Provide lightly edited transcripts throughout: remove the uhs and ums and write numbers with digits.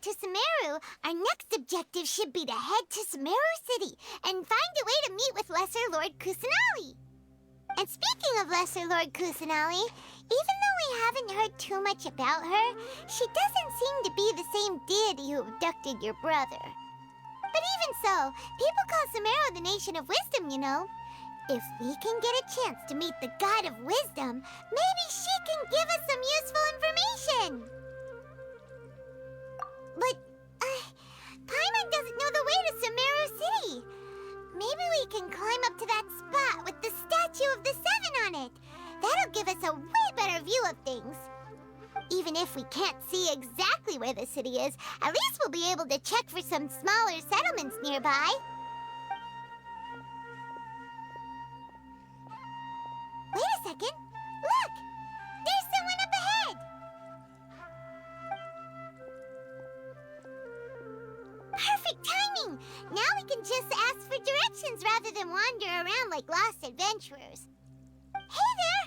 to Sumeru, our next objective should be to head to Sumeru City and find a way to meet with Lesser Lord Kusanali. And speaking of Lesser Lord Kusanali, even though we haven't heard too much about her, she doesn't seem to be the same deity who abducted your brother. But even so, people call Sumeru the Nation of Wisdom, you know. If we can get a chance to meet the God of Wisdom, maybe she can give us some useful information. But, Paimon doesn't know the way to Sumeru City. Maybe we can climb up to that spot with the statue of the Seven on it. That'll give us a way better view of things. Even if we can't see exactly where the city is, at least we'll be able to check for some smaller settlements nearby. Wait a second. Look! There's someone up ahead! Perfect timing! Now we can just ask for directions rather than wander around like lost adventurers. Hey there!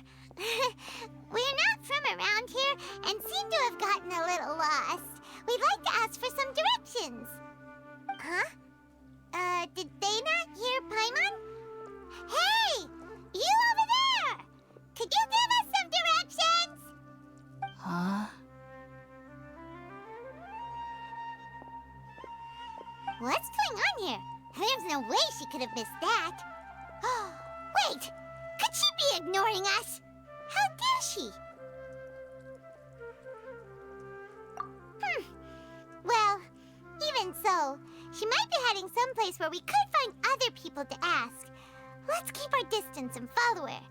We're not from around here and seem to have gotten a little lost. We'd like to ask for some directions. Huh? Did they not hear Paimon? Hey! You over there! Could you give us some directions? Huh? What's going on here? There's no way she could have missed that. Wait! Could she be ignoring us? How dare she? Well, even so, she might be heading someplace where we could find other people to ask. Let's keep our distance and follow her.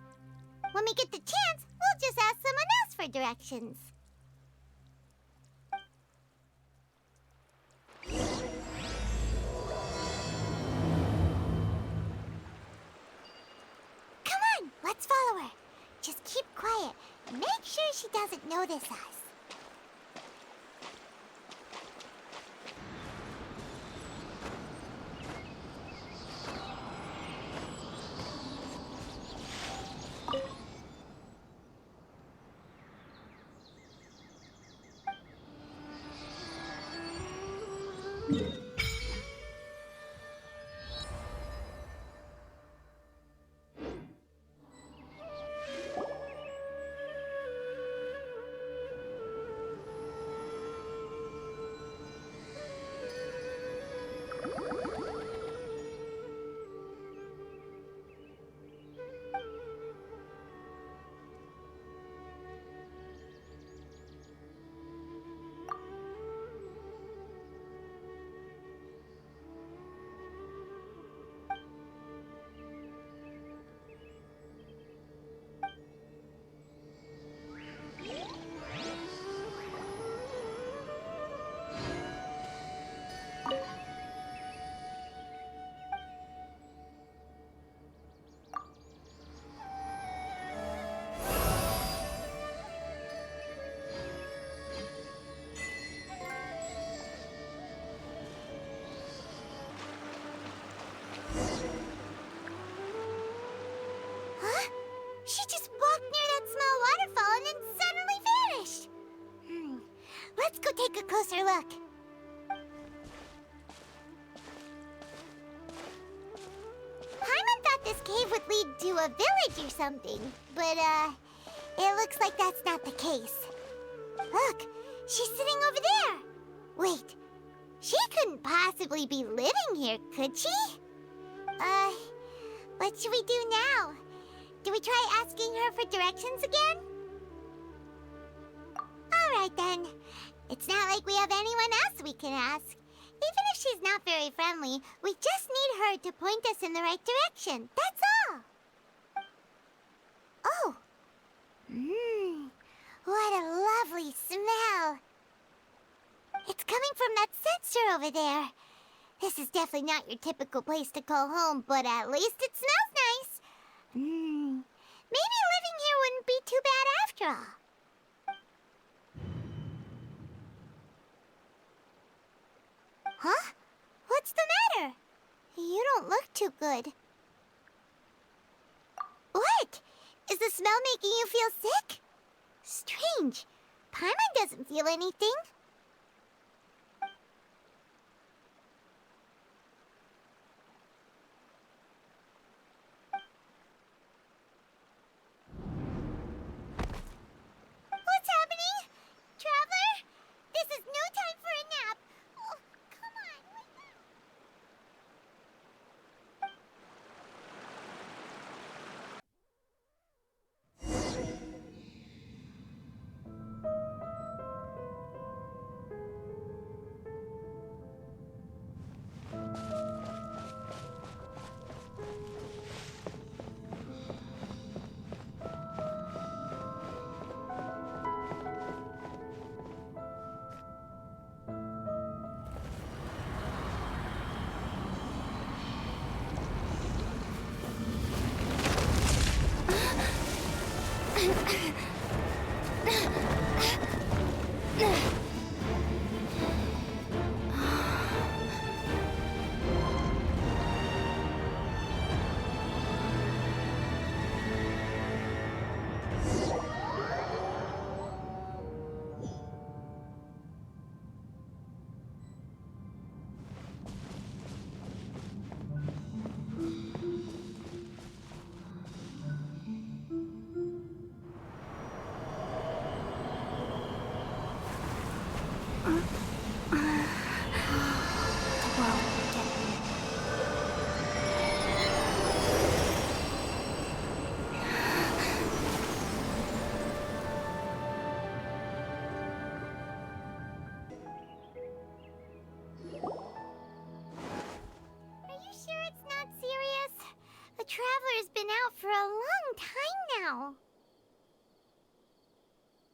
When we get the chance, we'll just ask someone else for directions. Come on, let's follow her. Just keep quiet and make sure she doesn't notice us. She just walked near that small waterfall and then suddenly vanished. Let's go take a closer look. Paimon thought this cave would lead to a village or something, but, it looks like that's not the case. Look, she's sitting over there. Wait, she couldn't possibly be living here, could she? What should we do now? Do we try asking her for directions again? All right, then. It's not like we have anyone else we can ask. Even if she's not very friendly, we just need her to point us in the right direction. That's all. Oh. What a lovely smell. It's coming from that sensor over there. This is definitely not your typical place to call home, but at least it smells nice. Maybe living here wouldn't be too bad after all. Huh? What's the matter? You don't look too good. What? Is the smell making you feel sick? Strange. Paimon doesn't feel anything. The Traveler's been out for a long time now.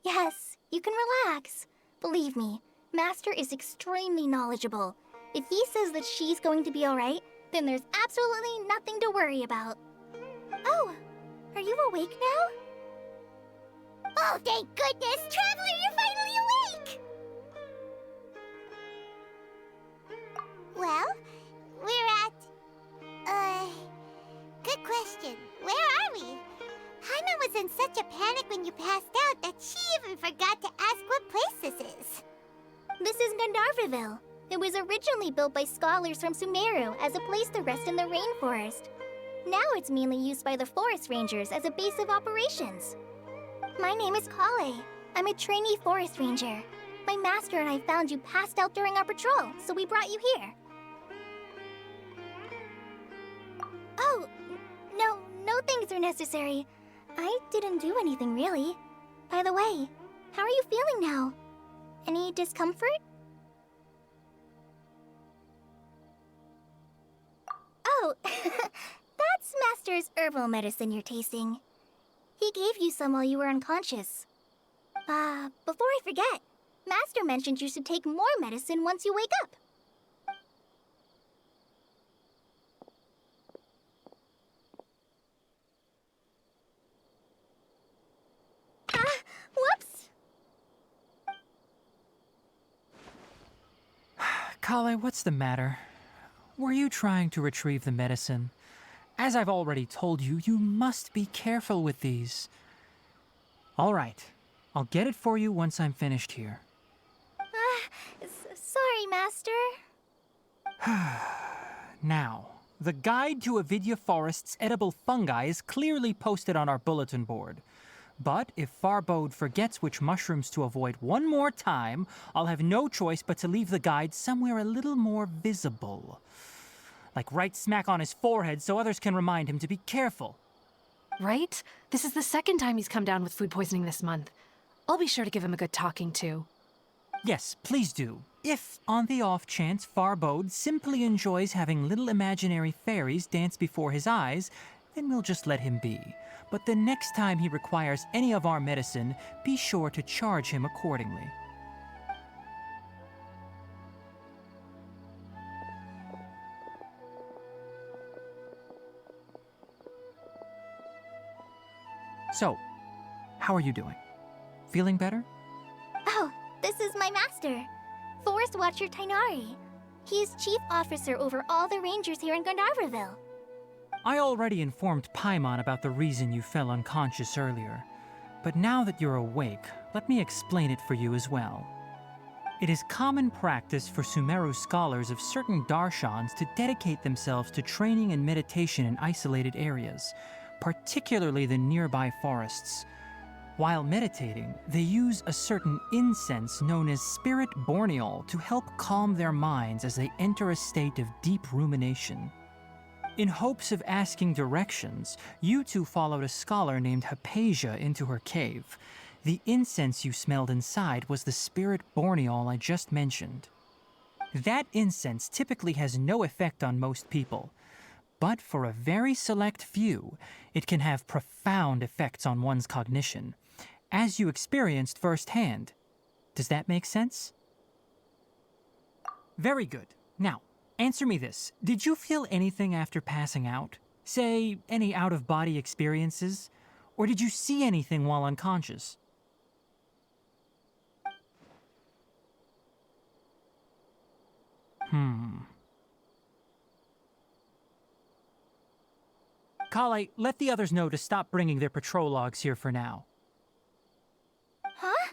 Yes, you can relax. Believe me, Master is extremely knowledgeable. If he says that she's going to be alright, then there's absolutely nothing to worry about. Oh, are you awake now? Oh, thank goodness! Traveler, you're finally awake! Well, we're at... good question. Where are we? Paimon was in such a panic when you passed out that she even forgot to ask what place this is. This is Gandharvaville. It was originally built by scholars from Sumeru as a place to rest in the rainforest. Now it's mainly used by the forest rangers as a base of operations. My name is Kale. I'm a trainee forest ranger. My master and I found you passed out during our patrol, so we brought you here. Oh, no things are necessary. I didn't do anything, really. By the way, how are you feeling now? Any discomfort? Oh, that's Master's herbal medicine you're tasting. He gave you some while you were unconscious. Before I forget, Master mentioned you should take more medicine once you wake up. Whoops! Kale, what's the matter? Were you trying to retrieve the medicine? As I've already told you, you must be careful with these. All right, I'll get it for you once I'm finished here. Sorry, Master. Now, the guide to Avidya Forest's edible fungi is clearly posted on our bulletin board. But if Farbode forgets which mushrooms to avoid one more time, I'll have no choice but to leave the guide somewhere a little more visible. Like right smack on his forehead so others can remind him to be careful. Right? This is the second time he's come down with food poisoning this month. I'll be sure to give him a good talking to. Yes, please do. If, on the off chance, Farbode simply enjoys having little imaginary fairies dance before his eyes, then we'll just let him be. But the next time he requires any of our medicine, be sure to charge him accordingly. So, how are you doing? Feeling better? Oh, this is my master, Forest Watcher Tainari. He is chief officer over all the rangers here in Gandharvaville. I already informed Paimon about the reason you fell unconscious earlier. But now that you're awake, let me explain it for you as well. It is common practice for Sumeru scholars of certain darshans to dedicate themselves to training and meditation in isolated areas, particularly the nearby forests. While meditating, they use a certain incense known as spirit borneol to help calm their minds as they enter a state of deep rumination. In hopes of asking directions, you two followed a scholar named Hypatia into her cave. The incense you smelled inside was the spirit borneol I just mentioned. That incense typically has no effect on most people, but for a very select few, it can have profound effects on one's cognition, as you experienced firsthand. Does that make sense? Very good. Now, answer me this. Did you feel anything after passing out? Say, any out-of-body experiences? Or did you see anything while unconscious? Kale, let the others know to stop bringing their patrol logs here for now. Huh?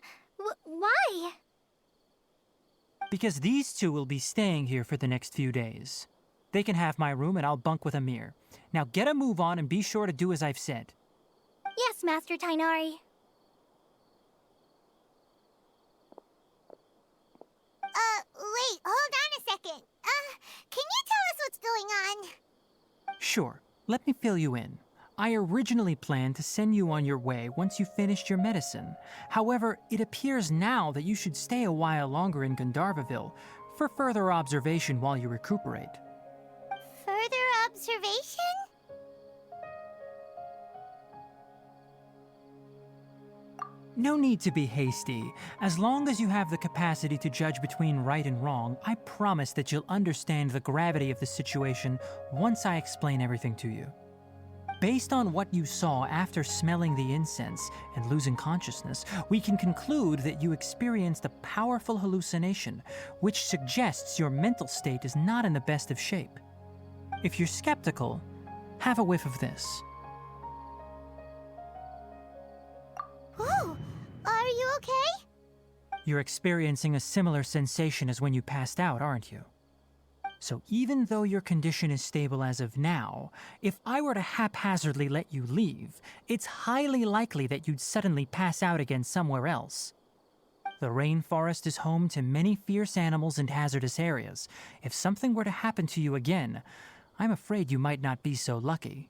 Why? Because these two will be staying here for the next few days. They can have my room and I'll bunk with Amir. Now get a move on and be sure to do as I've said. Yes, Master Tainari. Wait, hold on a second. Can you tell us what's going on? Sure, let me fill you in. I originally planned to send you on your way once you finished your medicine. However, it appears now that you should stay a while longer in Gandharvaville for further observation while you recuperate. Further observation? No need to be hasty. As long as you have the capacity to judge between right and wrong, I promise that you'll understand the gravity of the situation once I explain everything to you. Based on what you saw after smelling the incense and losing consciousness, we can conclude that you experienced a powerful hallucination, which suggests your mental state is not in the best of shape. If you're skeptical, have a whiff of this. Ooh, are you okay? You're experiencing a similar sensation as when you passed out, aren't you? So even though your condition is stable as of now, if I were to haphazardly let you leave, it's highly likely that you'd suddenly pass out again somewhere else. The rainforest is home to many fierce animals and hazardous areas. If something were to happen to you again, I'm afraid you might not be so lucky.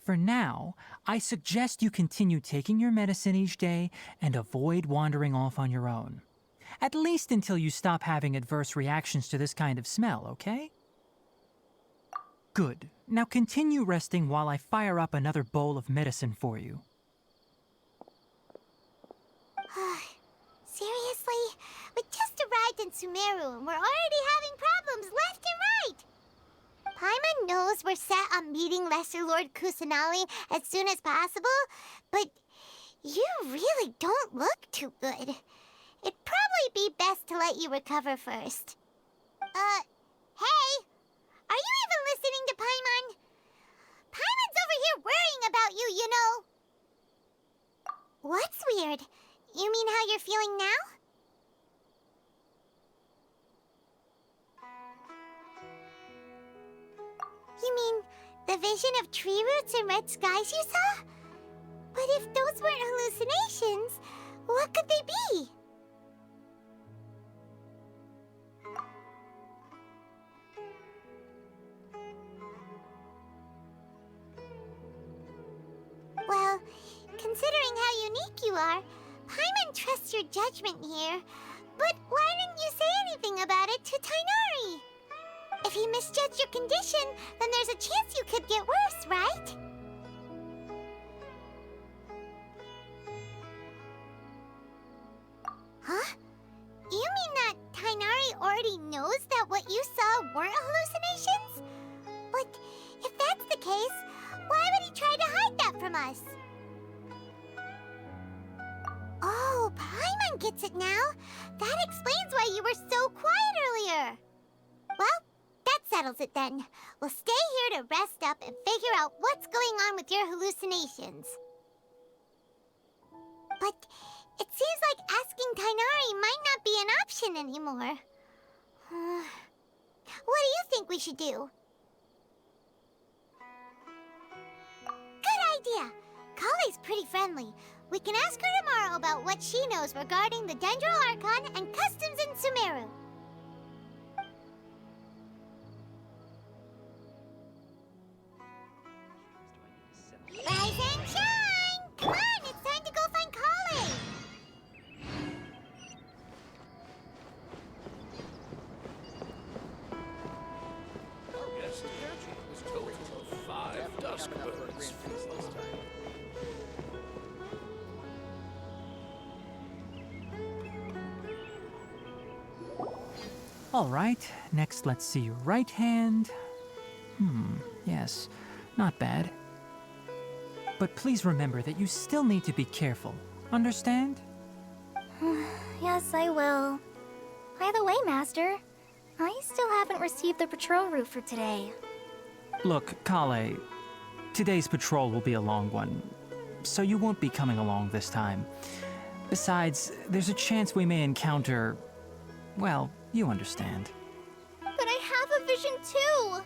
For now, I suggest you continue taking your medicine each day and avoid wandering off on your own. At least until you stop having adverse reactions to this kind of smell, okay? Good. Now continue resting while I fire up another bowl of medicine for you. Seriously? We just arrived in Sumeru and we're already having problems left and right! Paimon knows we're set on meeting Lesser Lord Kusanali as soon as possible, but you really don't look too good. It'd probably be best to let you recover first. Hey! Are you even listening to Paimon? Paimon's over here worrying about you, you know! What's weird? You mean how you're feeling now? You mean the vision of tree roots and red skies you saw? But if those weren't hallucinations, what could they be? Well, considering how unique you are, Paimon trusts your judgment here. But why didn't you say anything about it to Tainari? If he misjudged your condition, then there's a chance you could get worse, right? Huh? You mean that Tainari already knows that what you saw weren't hallucinations? But if that's the case, why would he try to hide that from us? Oh, Paimon gets it now. That explains why you were so quiet earlier. Well, that settles it then. We'll stay here to rest up and figure out what's going on with your hallucinations. But it seems like asking Tainari might not be an option anymore. What do you think we should do? Good idea. Kale's pretty friendly. We can ask her tomorrow about what she knows regarding the Dendral Archon and customs in Sumeru. Rise and shine! Come on, it's time to go find Kale! Yesterday was total of 5 dusk birds. All right, next let's see your right hand. Yes, not bad. But please remember that you still need to be careful. Understand? Yes, I will. By the way, Master, I still haven't received the patrol route for today. Look, Kale, today's patrol will be a long one, so you won't be coming along this time. Besides, there's a chance we may encounter... well, you understand. But I have a vision too!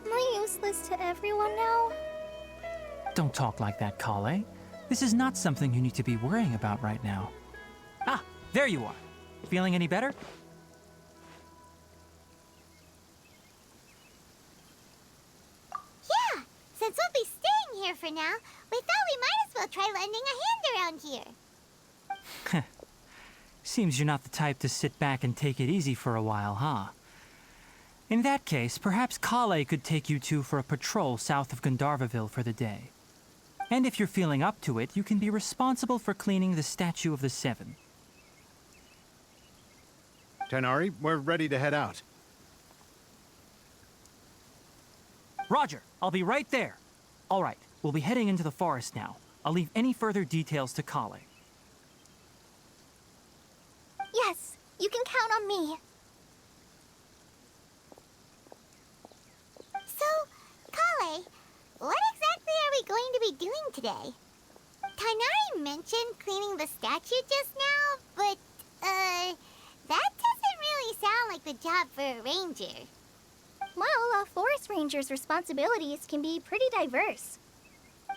Am I useless to everyone now? Don't talk like that, Kale. This is not something you need to be worrying about right now. Ah, there you are. Feeling any better? Yeah, since we'll be staying here for now, we thought we might as well try lending a hand around here. Seems you're not the type to sit back and take it easy for a while, huh? In that case, perhaps Kale could take you two for a patrol south of Gandharvaville for the day. And if you're feeling up to it, you can be responsible for cleaning the Statue of the Seven. Tighnari, we're ready to head out. Roger, I'll be right there. All right, we'll be heading into the forest now. I'll leave any further details to Kale. Yes, you can count on me. So, Kale, what exactly are we going to be doing today? Tighnari mentioned cleaning the statue just now, but, that doesn't really sound like the job for a ranger. Well, a forest ranger's responsibilities can be pretty diverse.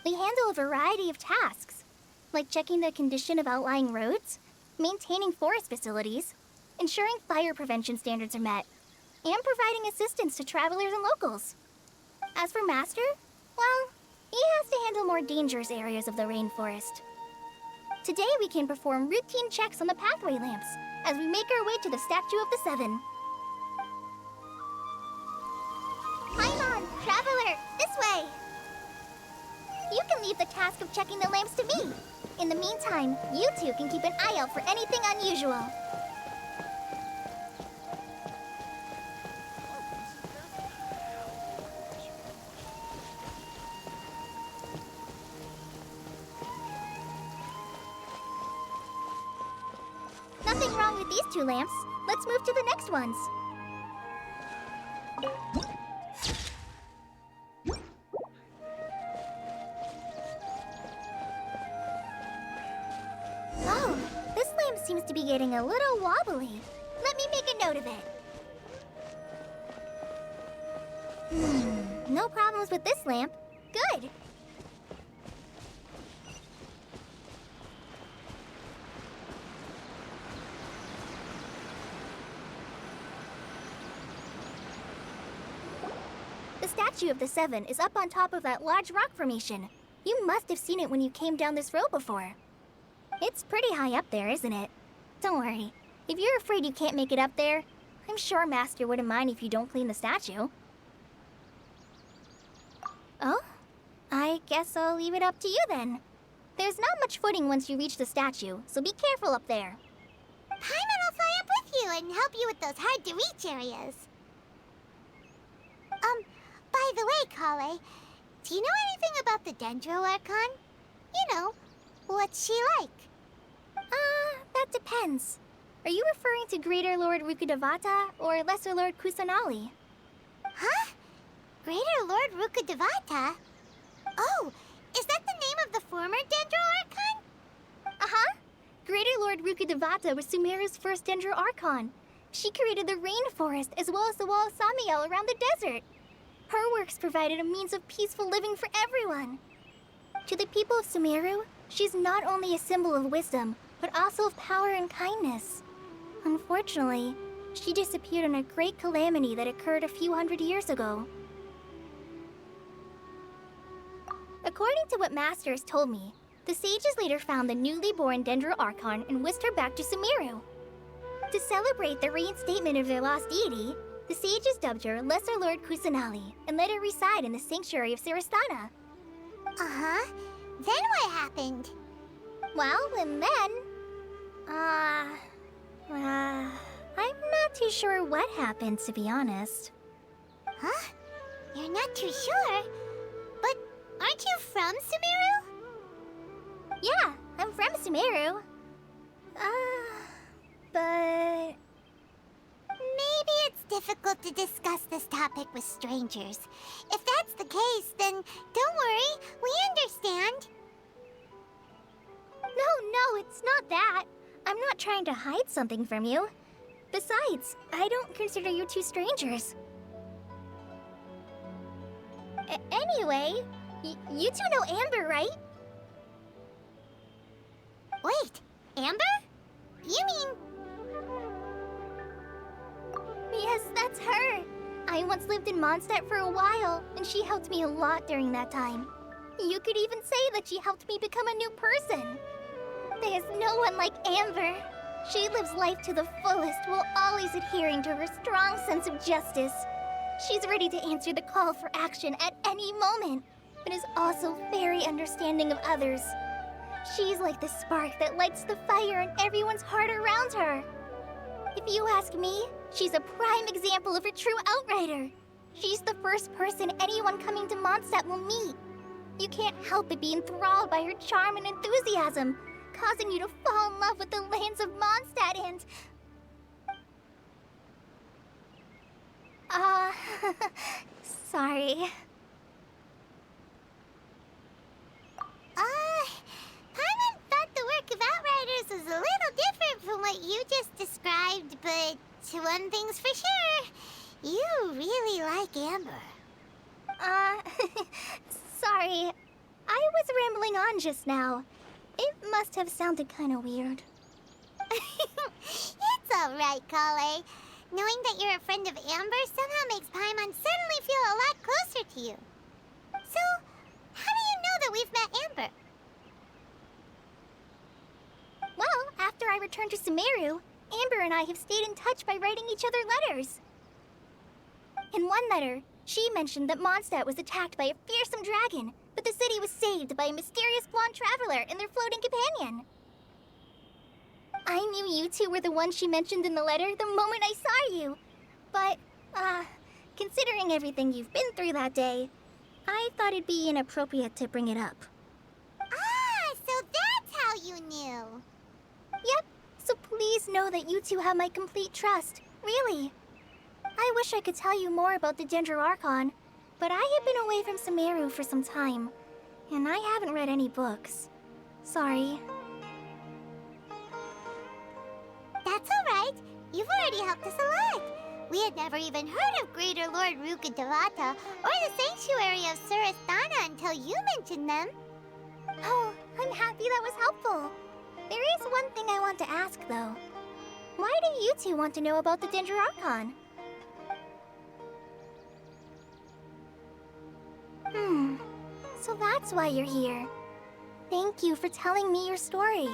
They handle a variety of tasks, like checking the condition of outlying roads, maintaining forest facilities, ensuring fire prevention standards are met, and providing assistance to travelers and locals. As for Master, well, he has to handle more dangerous areas of the rainforest. Today we can perform routine checks on the pathway lamps as we make our way to the Statue of the Seven. Paimon, traveler, this way! You can leave the task of checking the lamps to me. In the meantime, you two can keep an eye out for anything unusual. Nothing wrong with these two lamps. Let's move to the next ones. Oh, this lamp seems to be getting a little wobbly. Let me make a note of it. No problems with this lamp. Good. The Statue of the Seven is up on top of that large rock formation. You must have seen it when you came down this road before. It's pretty high up there, isn't it? Don't worry. If you're afraid you can't make it up there, I'm sure Master wouldn't mind if you don't clean the statue. Oh? I guess I'll leave it up to you then. There's not much footing once you reach the statue, so be careful up there. Paimon will fly up with you and help you with those hard-to-reach areas. By the way, Kale, do you know anything about the Dendro Archon? You know, what's she like? That depends. Are you referring to Greater Lord Rukkhadevata or Lesser Lord Kusanali? Huh? Greater Lord Rukkhadevata? Oh, is that the name of the former Dendro Archon? Uh-huh. Greater Lord Rukkhadevata was Sumeru's first Dendro Archon. She created the rainforest as well as the wall of Samiel around the desert. Her works provided a means of peaceful living for everyone. To the people of Sumeru, she's not only a symbol of wisdom, but also of power and kindness. Unfortunately, she disappeared in a great calamity that occurred a few hundred years ago. According to what Master has told me, the sages later found the newly born Dendro Archon and whisked her back to Sumeru. To celebrate the reinstatement of their lost deity, the sages dubbed her Lesser Lord Kusanali and let her reside in the sanctuary of Sarastana. Uh-huh. Then what happened? Well, and then... I'm not too sure what happened, to be honest. Huh? You're not too sure? But Aren't you from Sumeru? Yeah, I'm from Sumeru. But... Maybe it's difficult to discuss this topic with strangers. If that's the case, then don't worry, we understand. No, it's not that. I'm not trying to hide something from you. Besides, I don't consider you two strangers. Anyway, you two know Amber, right? Wait, Amber? You mean... Yes, that's her. I once lived in Mondstadt for a while, and she helped me a lot during that time. You could even say that she helped me become a new person. There's no one like Amber. She lives life to the fullest while always adhering to her strong sense of justice. She's ready to answer the call for action at any moment, but is also very understanding of others. She's like the spark that lights the fire in everyone's heart around her. If you ask me, she's a prime example of a true outrider. She's the first person anyone coming to Mondstadt will meet. You can't help but be enthralled by her charm and enthusiasm, causing you to fall in love with the lands of Mondstadt and... sorry. Paimon thought the work of Outriders was a little different from what you just described, but one thing's for sure, you really like Amber. Sorry. I was rambling on just now. It must have sounded kind of weird. It's alright, Kale. Knowing that you're a friend of Amber somehow makes Paimon suddenly feel a lot closer to you. So, how do you know that we've met Amber? Well, after I returned to Sumeru, Amber and I have stayed in touch by writing each other letters. In one letter, she mentioned that Mondstadt was attacked by a fearsome dragon, but the city was saved by a mysterious blonde traveler and their floating companion. I knew you two were the ones she mentioned in the letter the moment I saw you. But, considering everything you've been through that day, I thought it'd be inappropriate to bring it up. Ah, so that's how you knew. Yep, so please know that you two have my complete trust, really. I wish I could tell you more about the Ginger Archon, but I have been away from Sumeru for some time, and I haven't read any books. Sorry. That's alright. You've already helped us a lot. We had never even heard of Greater Lord Rukkhadevata or the Sanctuary of Surasthana until you mentioned them. Oh, I'm happy that was helpful. There is one thing I want to ask, though. Why do you two want to know about the Ginger Archon? So that's why you're here. Thank you for telling me your story.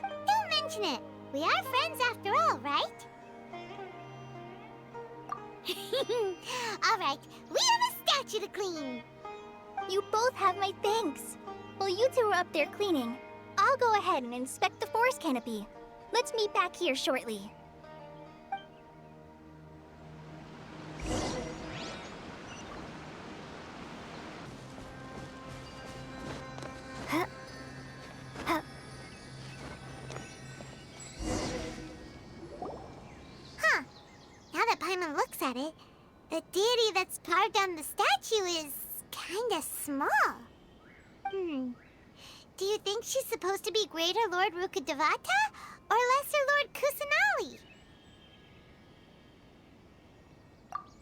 Don't mention it. We are friends after all, right? Alright, we have a statue to clean. You both have my thanks. While you two are up there cleaning, I'll go ahead and inspect the forest canopy. Let's meet back here shortly. Huh. Now that Paimon looks at it, the deity that's carved on the statue is kinda small. Do you think she's supposed to be Greater Lord Rukkhadevata or Lesser Lord Kusanali?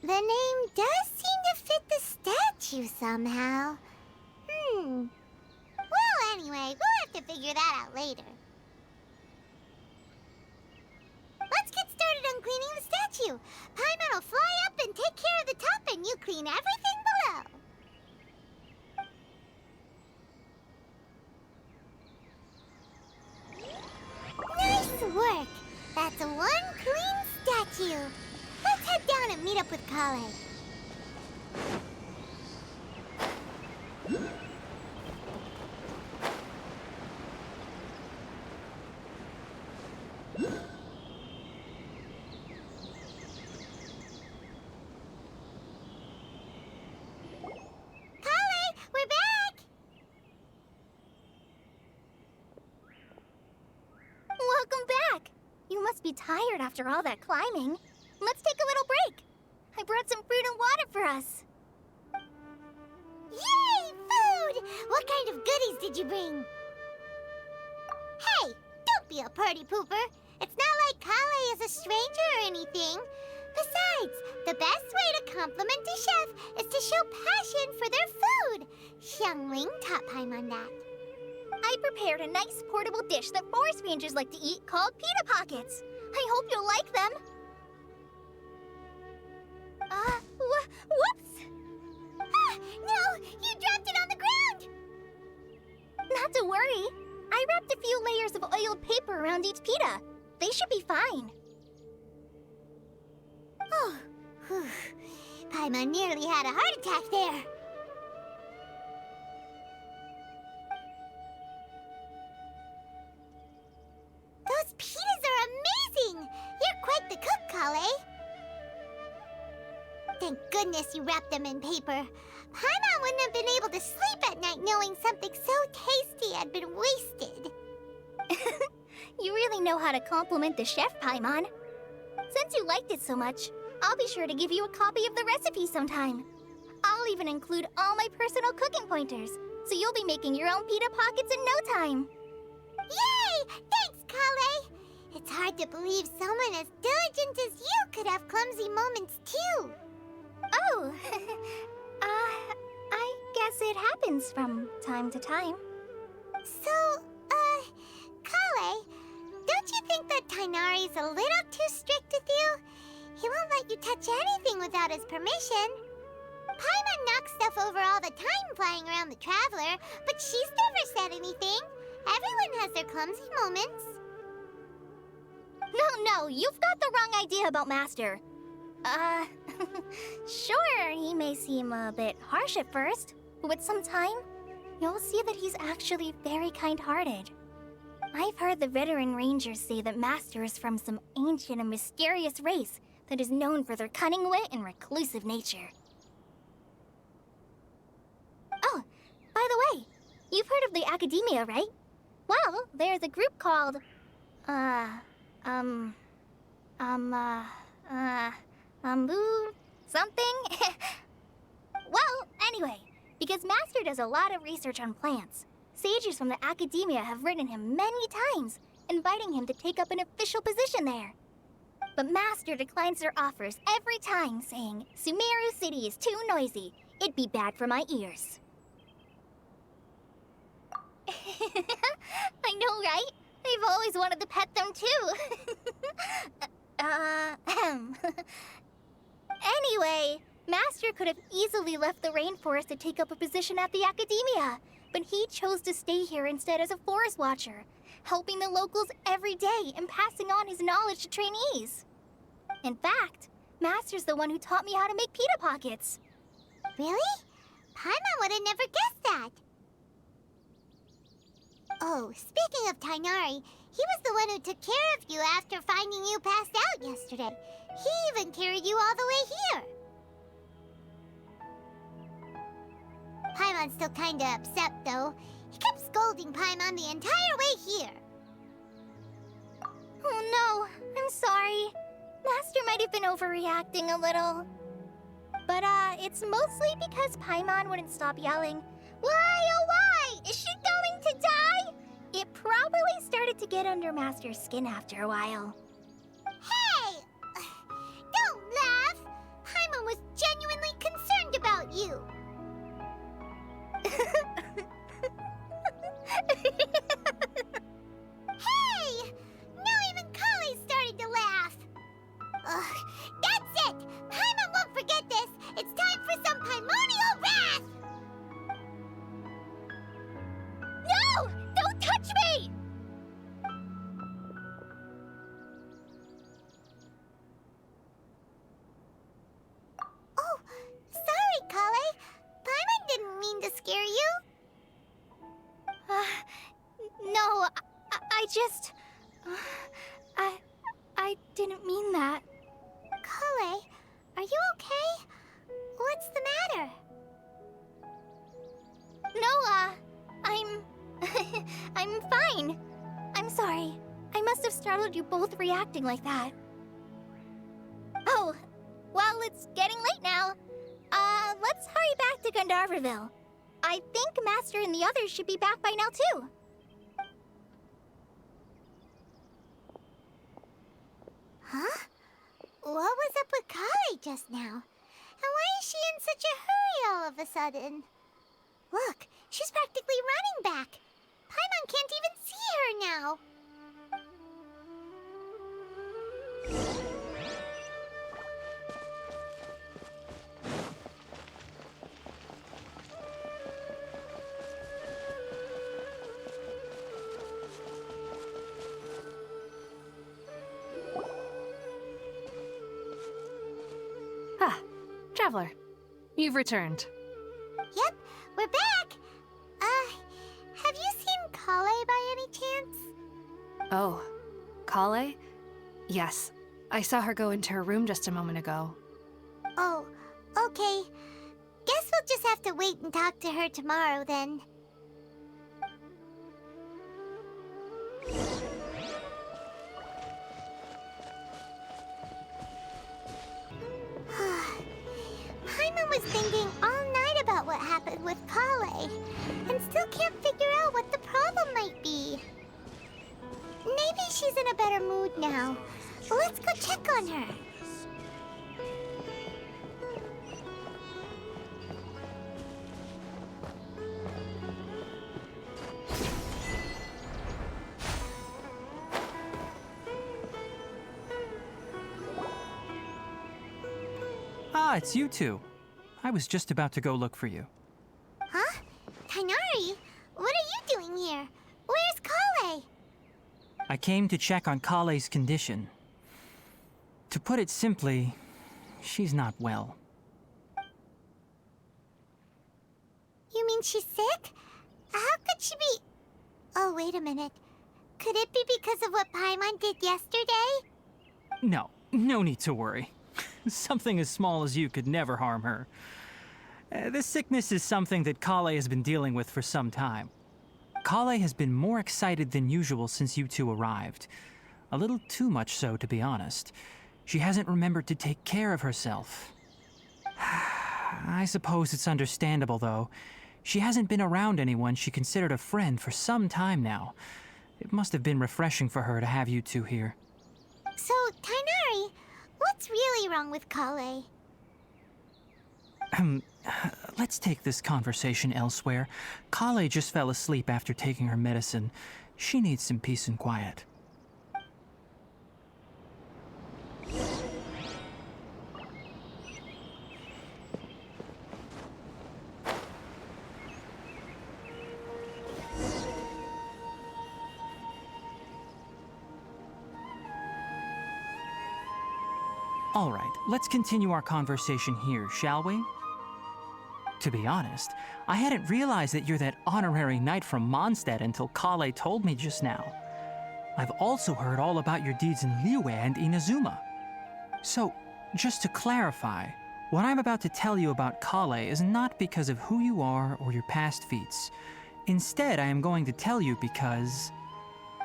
The name does seem to fit the statue somehow. Well, anyway, we'll have to figure that out later. Let's get started on cleaning the statue. Paimon will fly up and take care of the top, and you clean everything below. Nice work! That's one clean statue. Let's head down and meet up with Kale. Kale, we're back! must be tired after all that climbing. Let's take a little break. I brought some fruit and water for us. Yay, food! What kind of goodies did you bring? Hey, don't be a party pooper. It's not like Kale is a stranger or anything. Besides, the best way to compliment a chef is to show passion for their food. Xiangling taught Paimon that. I prepared a nice portable dish that forest rangers like to eat called pita pockets. I hope you'll like them. Whoops! Ah, no! You dropped it on the ground! Not to worry. I wrapped a few layers of oiled paper around each pita. They should be fine. Oh, whew. Paimon nearly had a heart attack there. Those pitas are amazing! You're quite the cook, Kale. Thank goodness you wrapped them in paper. Paimon wouldn't have been able to sleep at night knowing something so tasty had been wasted. You really know how to compliment the chef, Paimon. Since you liked it so much, I'll be sure to give you a copy of the recipe sometime. I'll even include all my personal cooking pointers, so you'll be making your own pita pockets in no time. Yay! Thanks, Kale! It's hard to believe someone as diligent as you could have clumsy moments, too. Oh, I guess it happens from time to time. So, Kale, don't you think that Tainari's a little too strict with you? He won't let you touch anything without his permission. Paimon knocks stuff over all the time flying around the Traveler, but she's never said anything. Everyone has their clumsy moments. No, you've got the wrong idea about Master. Sure, he may seem a bit harsh at first, but with some time, you'll see that he's actually very kind-hearted. I've heard the veteran rangers say that Master is from some ancient and mysterious race that is known for their cunning wit and reclusive nature. Oh, by the way, you've heard of the Academia, right? Well, there's a group called, something? Well, anyway, because Master does a lot of research on plants, sages from the Academia have written him many times, inviting him to take up an official position there. But Master declines their offers every time, saying, Sumeru City is too noisy. It'd be bad for my ears. I know, right? I've always wanted to pet them, too. Anyway, Master could have easily left the rainforest to take up a position at the Academia, but he chose to stay here instead as a forest watcher, helping the locals every day and passing on his knowledge to trainees. In fact, Master's the one who taught me how to make pita pockets. Really? Paimon would have never guessed that. Oh, speaking of Tainari, he was the one who took care of you after finding you passed out yesterday. He even carried you all the way here. Paimon's still kinda upset, though. He kept scolding Paimon the entire way here. Oh no, I'm sorry. Master might have been overreacting a little. But, it's mostly because Paimon wouldn't stop yelling, Why, oh why? Is she going to die? It probably started to get under Master's skin after a while. Hey! Don't laugh! Paimon was genuinely concerned about you. Hey! Now even Kale started to laugh. Ugh, that's it! Paimon won't forget this! It's time for some Paimonial wrath! No! Don't touch me! Oh, sorry, Kale. Paimon didn't mean to scare you. No, I just... I didn't mean that. Kale, are you okay? What's the matter? No, I'm... I'm fine. I'm sorry. I must have startled you both reacting like that. Oh, well, it's getting late now. Let's hurry back to Gandharville. I think Master and the others should be back by now, too. Huh? What was up with Kali just now? And why is she in such a hurry all of a sudden? Look, she's practically running back. Paimon can't even see her now. Ah, Traveler. You've returned. Yep, we're back. Have you seen Kale by any chance? Oh, Kale? Yes. I saw her go into her room just a moment ago. Oh, okay. Guess we'll just have to wait and talk to her tomorrow then. Paimon was thinking all night about what happened with Kale, and still can't figure out what the problem might be. Maybe she's in a better mood now. Let's go check on her. Ah, it's you two. I was just about to go look for you. Huh? Tainari? What are you doing here? Where's Kale? I came to check on Kale's condition. To put it simply, she's not well. You mean she's sick? How could she be... Oh, wait a minute. Could it be because of what Paimon did yesterday? No need to worry. Something as small as you could never harm her. This sickness is something that Kale has been dealing with for some time. Kale has been more excited than usual since you two arrived. A little too much so, to be honest. She hasn't remembered to take care of herself. I suppose it's understandable, though. She hasn't been around anyone she considered a friend for some time now. It must have been refreshing for her to have you two here. So, Tainari, what's really wrong with Kale? Let's take this conversation elsewhere. Kale just fell asleep after taking her medicine. She needs some peace and quiet. All right, let's continue our conversation here, shall we? To be honest, I hadn't realized that you're that honorary knight from Mondstadt until Kale told me just now. I've also heard all about your deeds in Liyue and Inazuma. So, just to clarify, what I'm about to tell you about Kale is not because of who you are or your past feats. Instead, I am going to tell you because...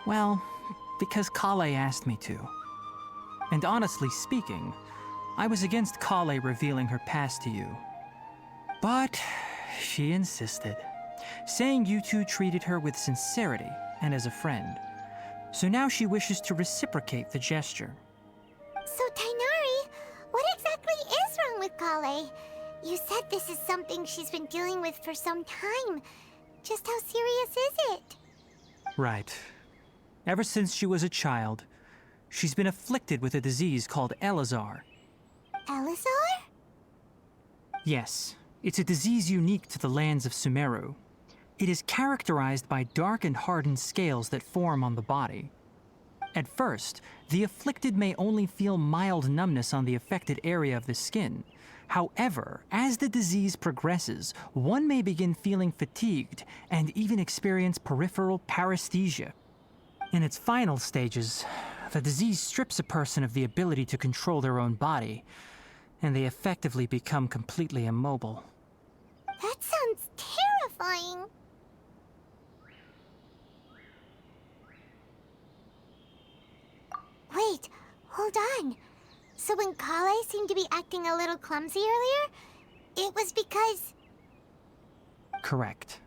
well, because Kale asked me to. And honestly speaking, I was against Kale revealing her past to you. But she insisted, saying you two treated her with sincerity and as a friend. So now she wishes to reciprocate the gesture. So, Tainari, what exactly is wrong with Kale? You said this is something she's been dealing with for some time. Just how serious is it? Right. Ever since she was a child, she's been afflicted with a disease called Elazar. Elazar? Yes, it's a disease unique to the lands of Sumeru. It is characterized by dark and hardened scales that form on the body. At first, the afflicted may only feel mild numbness on the affected area of the skin. However, as the disease progresses, one may begin feeling fatigued and even experience peripheral paresthesia. In its final stages, the disease strips a person of the ability to control their own body, and they effectively become completely immobile. That sounds terrifying. Hold on. So when Kale seemed to be acting a little clumsy earlier, it was because... Correct.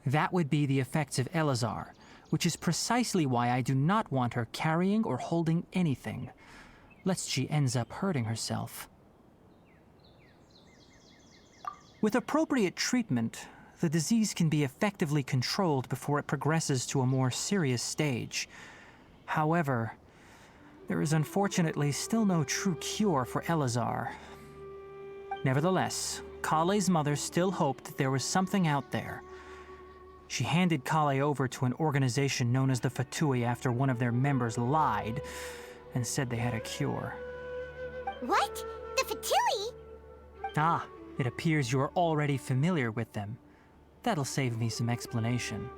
That would be the effects of Elazar, which is precisely why I do not want her carrying or holding anything, lest she ends up hurting herself. With appropriate treatment, the disease can be effectively controlled before it progresses to a more serious stage. However, there is unfortunately still no true cure for Elazar. Nevertheless, Kale's mother still hoped that there was something out there. She handed Kale over to an organization known as the Fatui after one of their members lied and said they had a cure. What? The Fatui? Ah, it appears you are already familiar with them. That'll save me some explanation.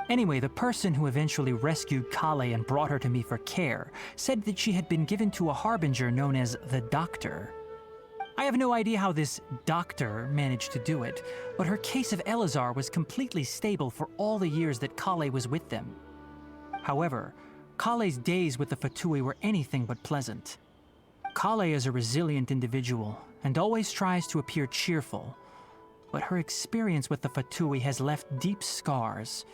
Anyway, the person who eventually rescued Kale and brought her to me for care said that she had been given to a harbinger known as the Doctor. I have no idea how this doctor managed to do it, but her case of Elazar was completely stable for all the years that Kale was with them. However, Kale's days with the Fatui were anything but pleasant. Kale is a resilient individual and always tries to appear cheerful, but her experience with the Fatui has left deep scars.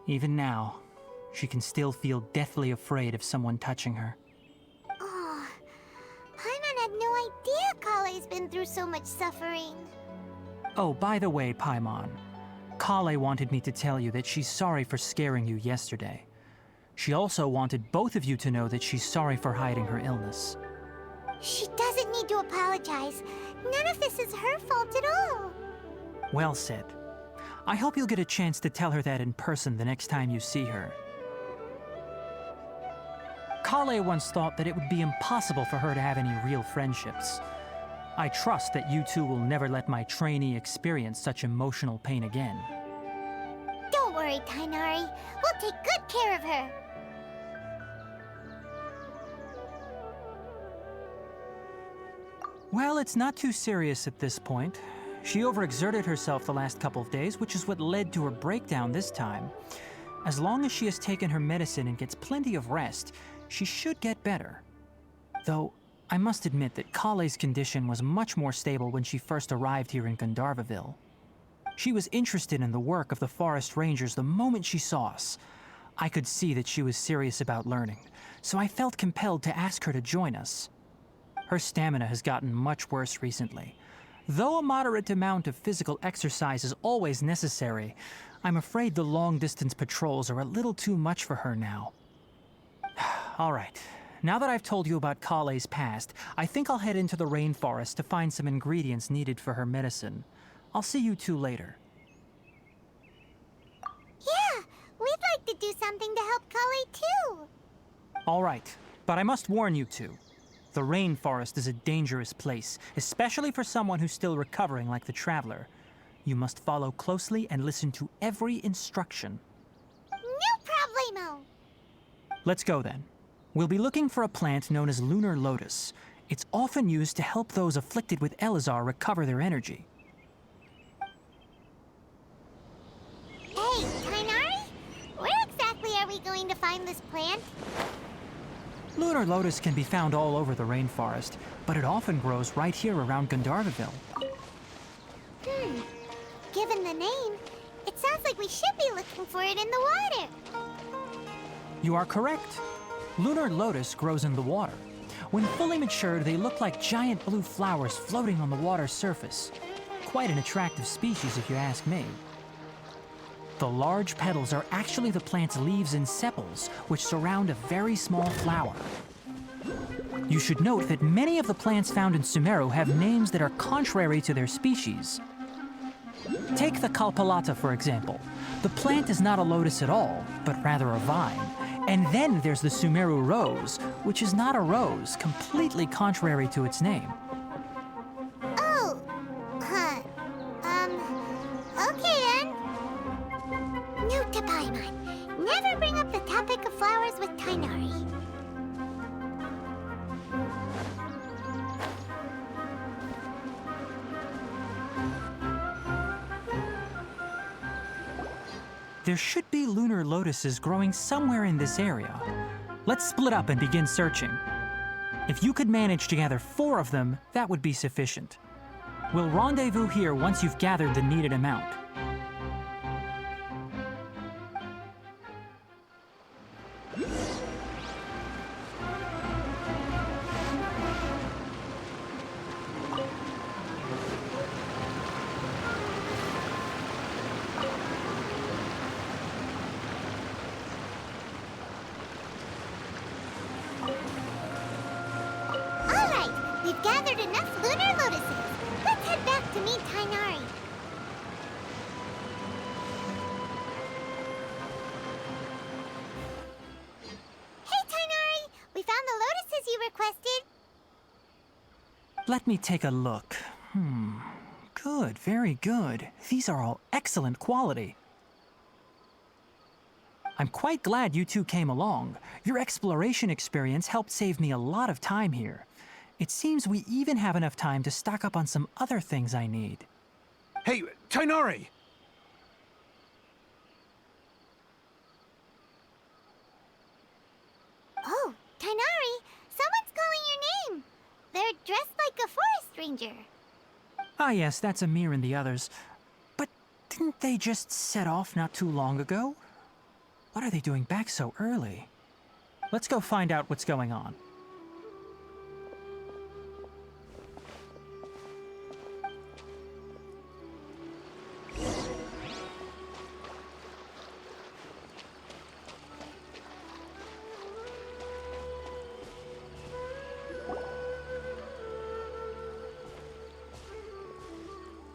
Even now, she can still feel deathly afraid of someone touching her. Oh, Paimon had no idea Kale's been through so much suffering. Oh, by the way, Paimon, Kale wanted me to tell you that she's sorry for scaring you yesterday. She also wanted both of you to know that she's sorry for hiding her illness. She doesn't need to apologize. None of this is her fault at all. Well said. I hope you'll get a chance to tell her that in person the next time you see her. Kale once thought that it would be impossible for her to have any real friendships. I trust that you two will never let my trainee experience such emotional pain again. Don't worry, Tainari. We'll take good care of her. Well, it's not too serious at this point. She overexerted herself the last couple of days, which is what led to her breakdown this time. As long as she has taken her medicine and gets plenty of rest, she should get better. Though, I must admit that Kale's condition was much more stable when she first arrived here in Gandharvaville. She was interested in the work of the forest rangers the moment she saw us. I could see that she was serious about learning, so I felt compelled to ask her to join us. Her stamina has gotten much worse recently. Though a moderate amount of physical exercise is always necessary, I'm afraid the long-distance patrols are a little too much for her now. All right, now that I've told you about Kale's past, I think I'll head into the rainforest to find some ingredients needed for her medicine. I'll see you two later. Yeah, we'd like to do something to help Kale too. All right, but I must warn you two. The rainforest is a dangerous place, especially for someone who's still recovering like the Traveler. You must follow closely and listen to every instruction. No problemo. Let's go then. We'll be looking for a plant known as lunar lotus. It's often used to help those afflicted with Elazar recover their energy. Hey, Tainari? Where exactly are we going to find this plant? Lunar lotus can be found all over the rainforest, but it often grows right here around Gandharvaville. Given the name, it sounds like we should be looking for it in the water. You are correct. Lunar lotus grows in the water. When fully matured, they look like giant blue flowers floating on the water's surface. Quite an attractive species, if you ask me. The large petals are actually the plant's leaves and sepals, which surround a very small flower. You should note that many of the plants found in Sumeru have names that are contrary to their species. Take the Kalpalata, for example. The plant is not a lotus at all, but rather a vine. And then there's the Sumeru rose, which is not a rose, completely contrary to its name. Oh, huh. Okay then. Note to Paimon. Never bring up the topic of flowers with Tainari. There should be lunar lotuses growing somewhere in this area. Let's split up and begin searching. If you could manage to gather 4 of them, that would be sufficient. We'll rendezvous here once you've gathered the needed amount. All right, we've gathered enough lunar lotuses. Let's head back to meet Tainari. Hey, Tainari! We found the lotuses you requested. Let me take a look. Good, very good. These are all excellent quality. I'm quite glad you two came along. Your exploration experience helped save me a lot of time here. It seems we even have enough time to stock up on some other things I need. Hey, Tainari! Oh, Tainari, someone's calling your name. They're dressed like a forest ranger. Ah yes, that's Amir and the others. But didn't they just set off not too long ago? What are they doing back so early? Let's go find out what's going on.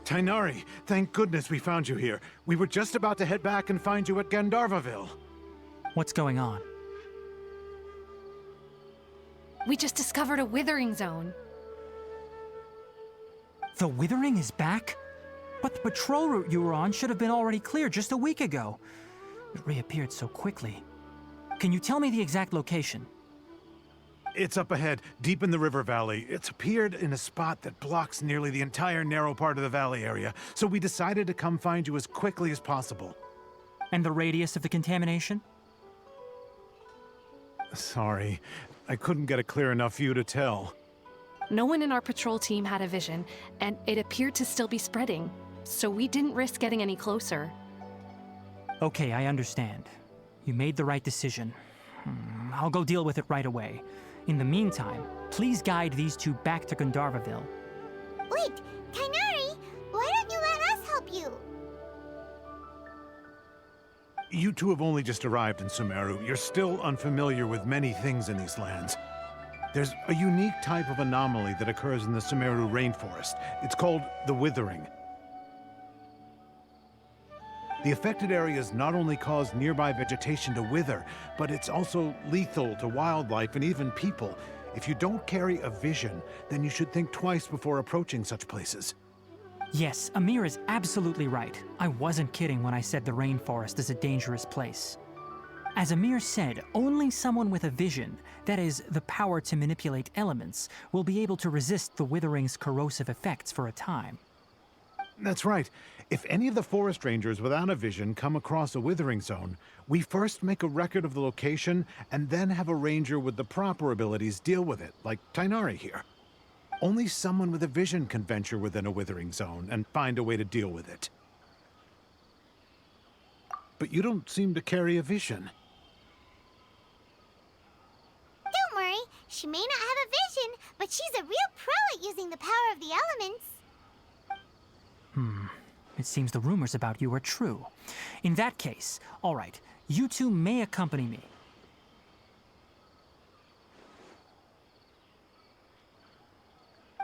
Tainari, thank goodness we found you here. We were just about to head back and find you at Gandharvaville. What's going on? We just discovered a withering zone. The Withering is back? But the patrol route you were on should have been already clear just a week ago. It reappeared so quickly. Can you tell me the exact location? It's up ahead, deep in the river valley. It's appeared in a spot that blocks nearly the entire narrow part of the valley area, so we decided to come find you as quickly as possible. And the radius of the contamination? Sorry, I couldn't get a clear enough view to tell. No one in our patrol team had a vision, and it appeared to still be spreading, so we didn't risk getting any closer. Okay, I understand. You made the right decision. I'll go deal with it right away. In the meantime, please guide these two back to Gandharvaville. Wait, Tainari, why don't you let us help you? You two have only just arrived in Sumeru. You're still unfamiliar with many things in these lands. There's a unique type of anomaly that occurs in the Sumeru rainforest. It's called the Withering. The affected areas not only cause nearby vegetation to wither, but it's also lethal to wildlife and even people. If you don't carry a vision, then you should think twice before approaching such places. Yes, Amir is absolutely right. I wasn't kidding when I said the rainforest is a dangerous place. As Amir said, only someone with a vision, that is, the power to manipulate elements, will be able to resist the Withering's corrosive effects for a time. That's right. If any of the forest rangers without a vision come across a withering zone, we first make a record of the location and then have a ranger with the proper abilities deal with it, like Tainari here. Only someone with a vision can venture within a withering zone and find a way to deal with it. But you don't seem to carry a vision. Don't worry, she may not have a vision, but she's a real pro at using the power of the elements. It seems the rumors about you are true. In that case, all right, you two may accompany me.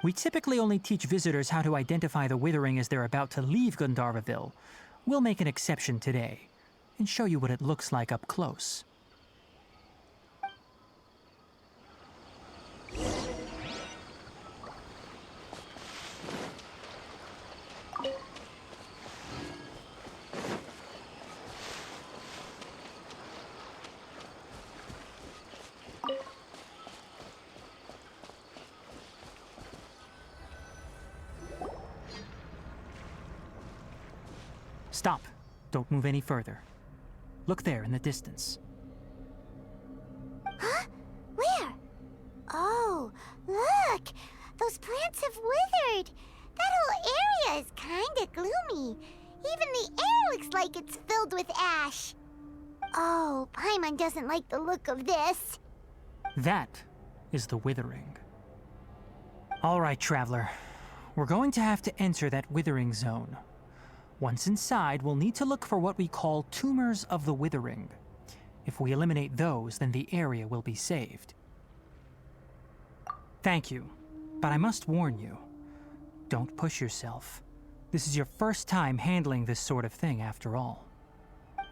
We typically only teach visitors how to identify the Withering as they're about to leave Gandharvaville. We'll make an exception today and show you what it looks like up close. Stop. Don't move any further. Look there in the distance. Huh? Where? Oh, those plants have withered. That whole area is kinda gloomy. Even the air looks like it's filled with ash. Oh, Paimon doesn't like the look of this. That is the withering. All right, traveler. We're going to have to enter that withering zone. Once inside, we'll need to look for what we call tumors of the withering. If we eliminate those, then the area will be saved. Thank you, but I must warn you. Don't push yourself. This is your first time handling this sort of thing, after all.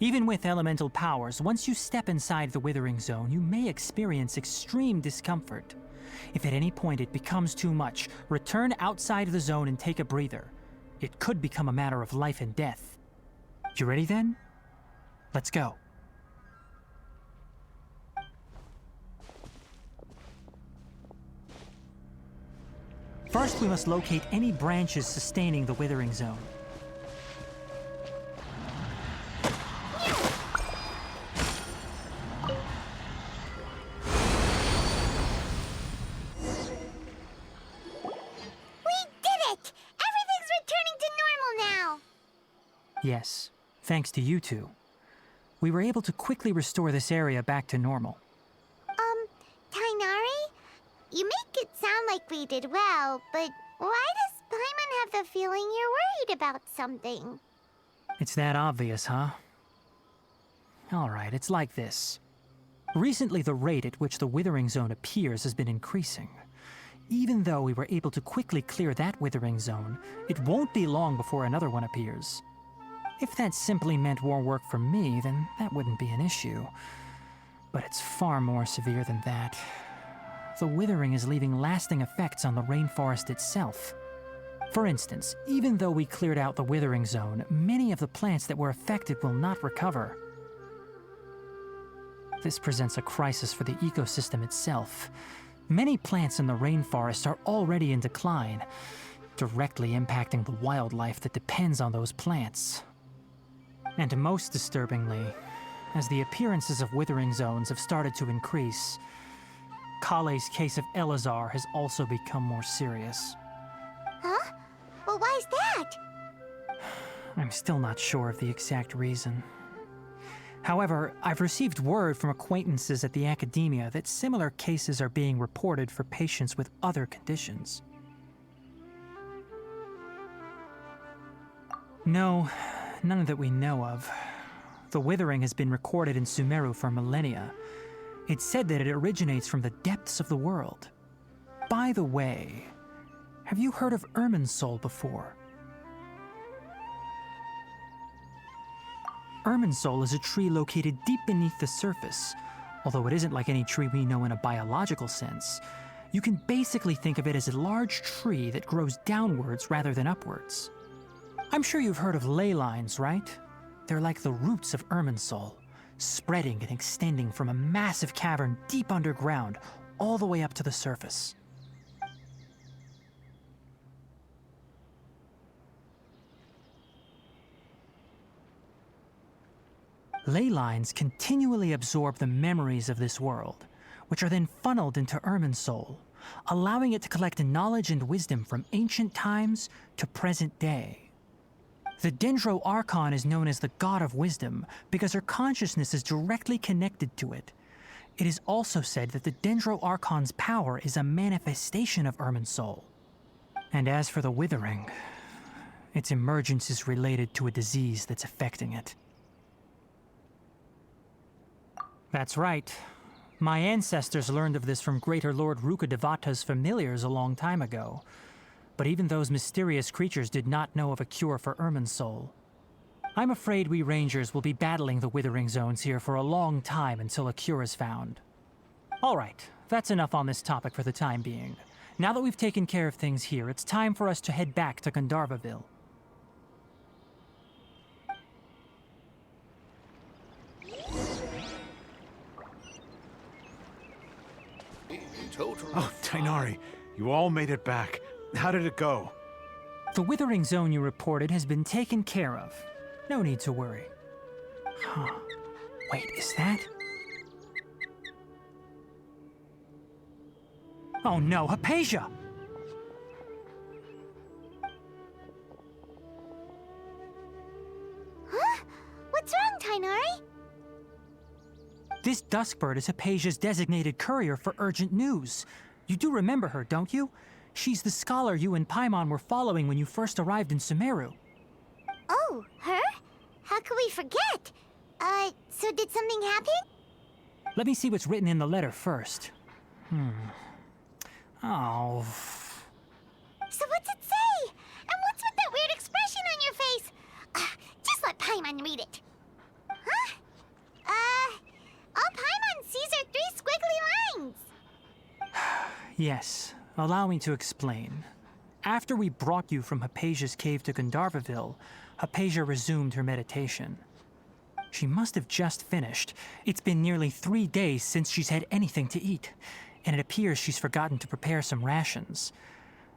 Even with elemental powers, once you step inside the withering zone, you may experience extreme discomfort. If at any point it becomes too much, return outside the zone and take a breather. It could become a matter of life and death. You ready then? Let's go. First, we must locate any branches sustaining the withering zone. Yes, thanks to you two. We were able to quickly restore this area back to normal. Tighnari? You make it sound like we did well, but why does Paimon have the feeling you're worried about something? It's that obvious, huh? Alright, it's like this. Recently, the rate at which the withering zone appears has been increasing. Even though we were able to quickly clear that withering zone, it won't be long before another one appears. If that simply meant more work for me, then that wouldn't be an issue. But it's far more severe than that. The withering is leaving lasting effects on the rainforest itself. For instance, even though we cleared out the withering zone, many of the plants that were affected will not recover. This presents a crisis for the ecosystem itself. Many plants in the rainforest are already in decline, directly impacting the wildlife that depends on those plants. And most disturbingly, as the appearances of withering zones have started to increase, Kale's case of Elazar has also become more serious. Huh? Well, why's that? I'm still not sure of the exact reason. However, I've received word from acquaintances at the academia that similar cases are being reported for patients with other conditions. No, none that we know of. The withering has been recorded in Sumeru for millennia. It's said that it originates from the depths of the world. By the way, have you heard of Irminsul before? Irminsul is a tree located deep beneath the surface. Although it isn't like any tree we know in a biological sense, you can basically think of it as a large tree that grows downwards rather than upwards. I'm sure you've heard of ley lines, right? They're like the roots of Irminsul, spreading and extending from a massive cavern deep underground all the way up to the surface. Ley lines continually absorb the memories of this world, which are then funneled into Irminsul, allowing it to collect knowledge and wisdom from ancient times to present day. The Dendro Archon is known as the God of Wisdom because her consciousness is directly connected to it. It is also said that the Dendro Archon's power is a manifestation of Irminsul. And as for the Withering, its emergence is related to a disease that's affecting it. That's right. My ancestors learned of this from Greater Lord Rukkhadevata's familiars a long time ago. But even those mysterious creatures did not know of a cure for Irminsul. I'm afraid we rangers will be battling the withering zones here for a long time until a cure is found. Alright, that's enough on this topic for the time being. Now that we've taken care of things here, it's time for us to head back to Gandharvaville. Oh, Tighnari, you all made it back. How did it go? The withering zone you reported has been taken care of. No need to worry. Huh. Wait, is that? Oh no, Hypatia! This Duskbird is Hypatia's designated courier for urgent news. You do remember her, don't you? She's the scholar you and Paimon were following when you first arrived in Sumeru. Oh, her? How could we forget? So did something happen? Let me see what's written in the letter first. Oh. So what's it say? And what's with that weird expression on your face? Just let Paimon read it. Huh? All Paimon sees are 3 squiggly lines. Yes, allow me to explain. After we brought you from Hypatia's cave to Gandharvaville, Hypatia resumed her meditation. She must have just finished. It's been nearly 3 days since she's had anything to eat, and it appears she's forgotten to prepare some rations.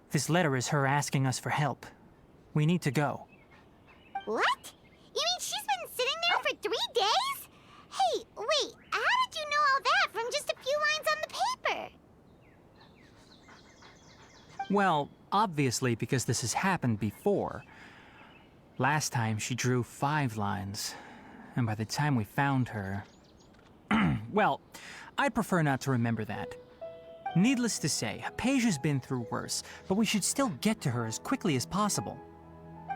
This letter is her asking us for help. We need to go. What? You mean she's been sitting there for 3 days? Hey, wait, how did you know all that from just a few lines on the paper? Well, obviously because this has happened before. Last time she drew 5 lines, and by the time we found her... Well, I'd prefer not to remember that. Needless to say, Hypatia's been through worse, but we should still get to her as quickly as possible.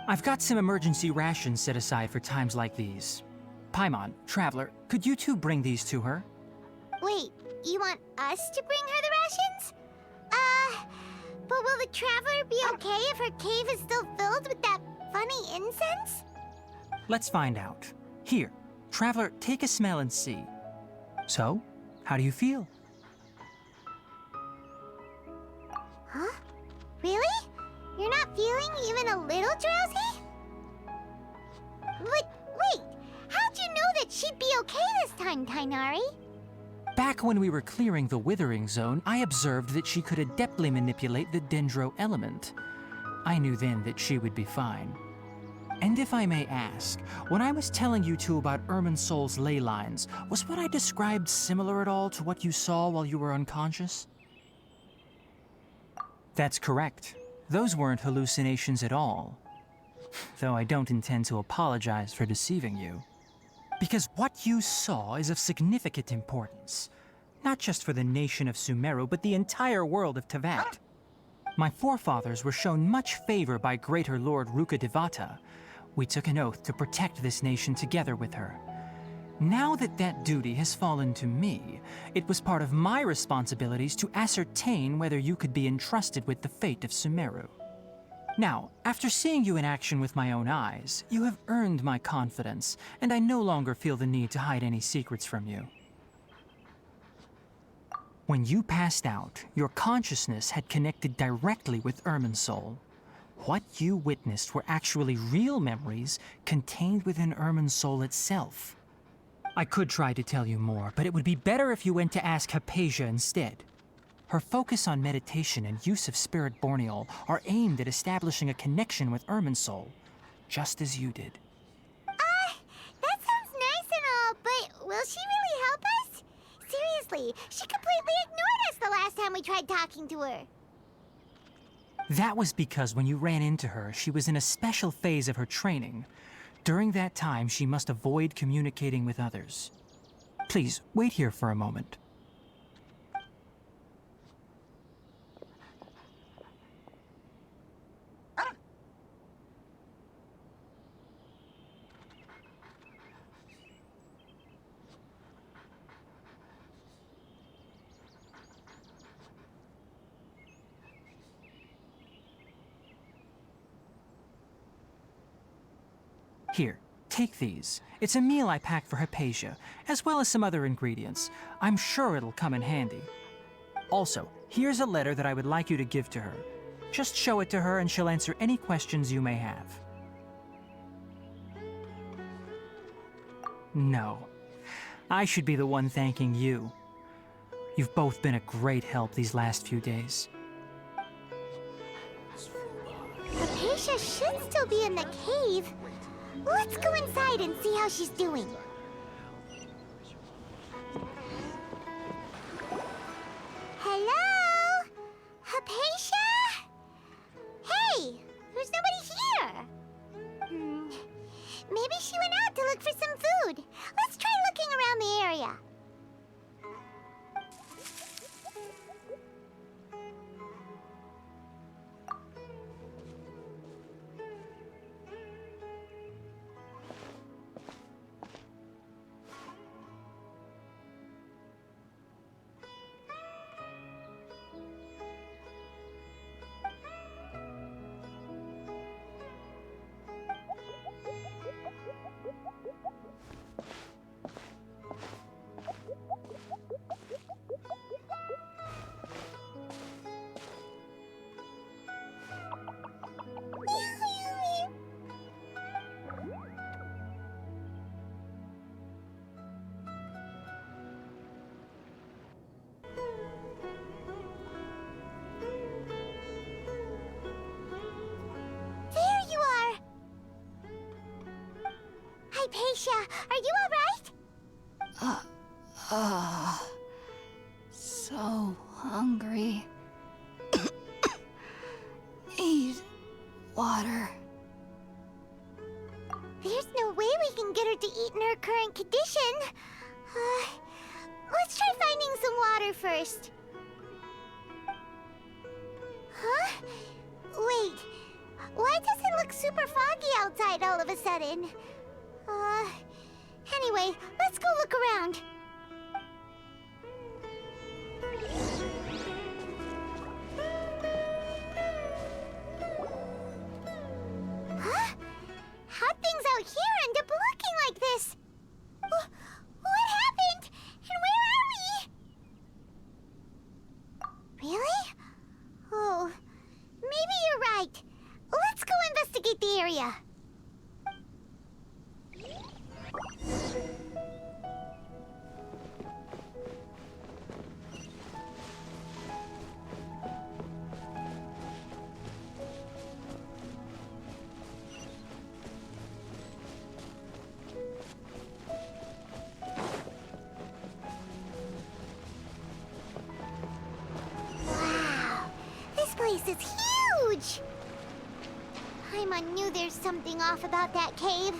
I've got some emergency rations set aside for times like these. Paimon, Traveler, could you two bring these to her? Wait, you want us to bring her the rations? But will the Traveler be okay if her cave is still filled with that funny incense? Let's find out. Here, Traveler, take a smell and see. So, how do you feel? Huh? Really? You're not feeling even a little drowsy? But wait, how'd you know that she'd be okay this time, Tainari? Back when we were clearing the Withering Zone, I observed that she could adeptly manipulate the Dendro element. I knew then that she would be fine. And if I may ask, when I was telling you two about Irminsol's ley lines, was what I described similar at all to what you saw while you were unconscious? That's correct. Those weren't hallucinations at all. Though I don't intend to apologize for deceiving you. Because what you saw is of significant importance. Not just for the nation of Sumeru, but the entire world of Teyvat. My forefathers were shown much favor by Greater Lord Rukkhadevata. We took an oath to protect this nation together with her. Now that that duty has fallen to me, it was part of my responsibilities to ascertain whether you could be entrusted with the fate of Sumeru. Now, after seeing you in action with my own eyes, you have earned my confidence, and I no longer feel the need to hide any secrets from you. When you passed out, your consciousness had connected directly with Irminsol. What you witnessed were actually real memories contained within Irminsol itself. I could try to tell you more, but it would be better if you went to ask Hypatia instead. Her focus on meditation and use of Spirit Borneol are aimed at establishing a connection with Irminsol, just as you did. That sounds nice and all, but will she really help us? Seriously, she completely ignored us the last time we tried talking to her. That was because when you ran into her, she was in a special phase of her training. During that time, she must avoid communicating with others. Please, wait here for a moment. Here, take these. It's a meal I packed for Hypatia, as well as some other ingredients. I'm sure it'll come in handy. Also, here's a letter that I would like you to give to her. Just show it to her and she'll answer any questions you may have. No. I should be the one thanking you. You've both been a great help these last few days. Hypatia should still be in the cave. Let's go inside and see how she's doing. Hello? Hypatia? Hey, there's nobody here. Maybe she went out to look for some food. Let's try looking around the area. So hungry. Need water. There's no way we can get her to eat in her current condition. Let's try finding some water first. Huh? Wait. Why does it look super foggy outside all of a sudden? Anyway, let's go look around. Huh? How'd things out here end up looking like this? What happened? And where are we? Really? Oh, maybe you're right. Let's go investigate the area. This place is huge! Paimon knew there's something off about that cave.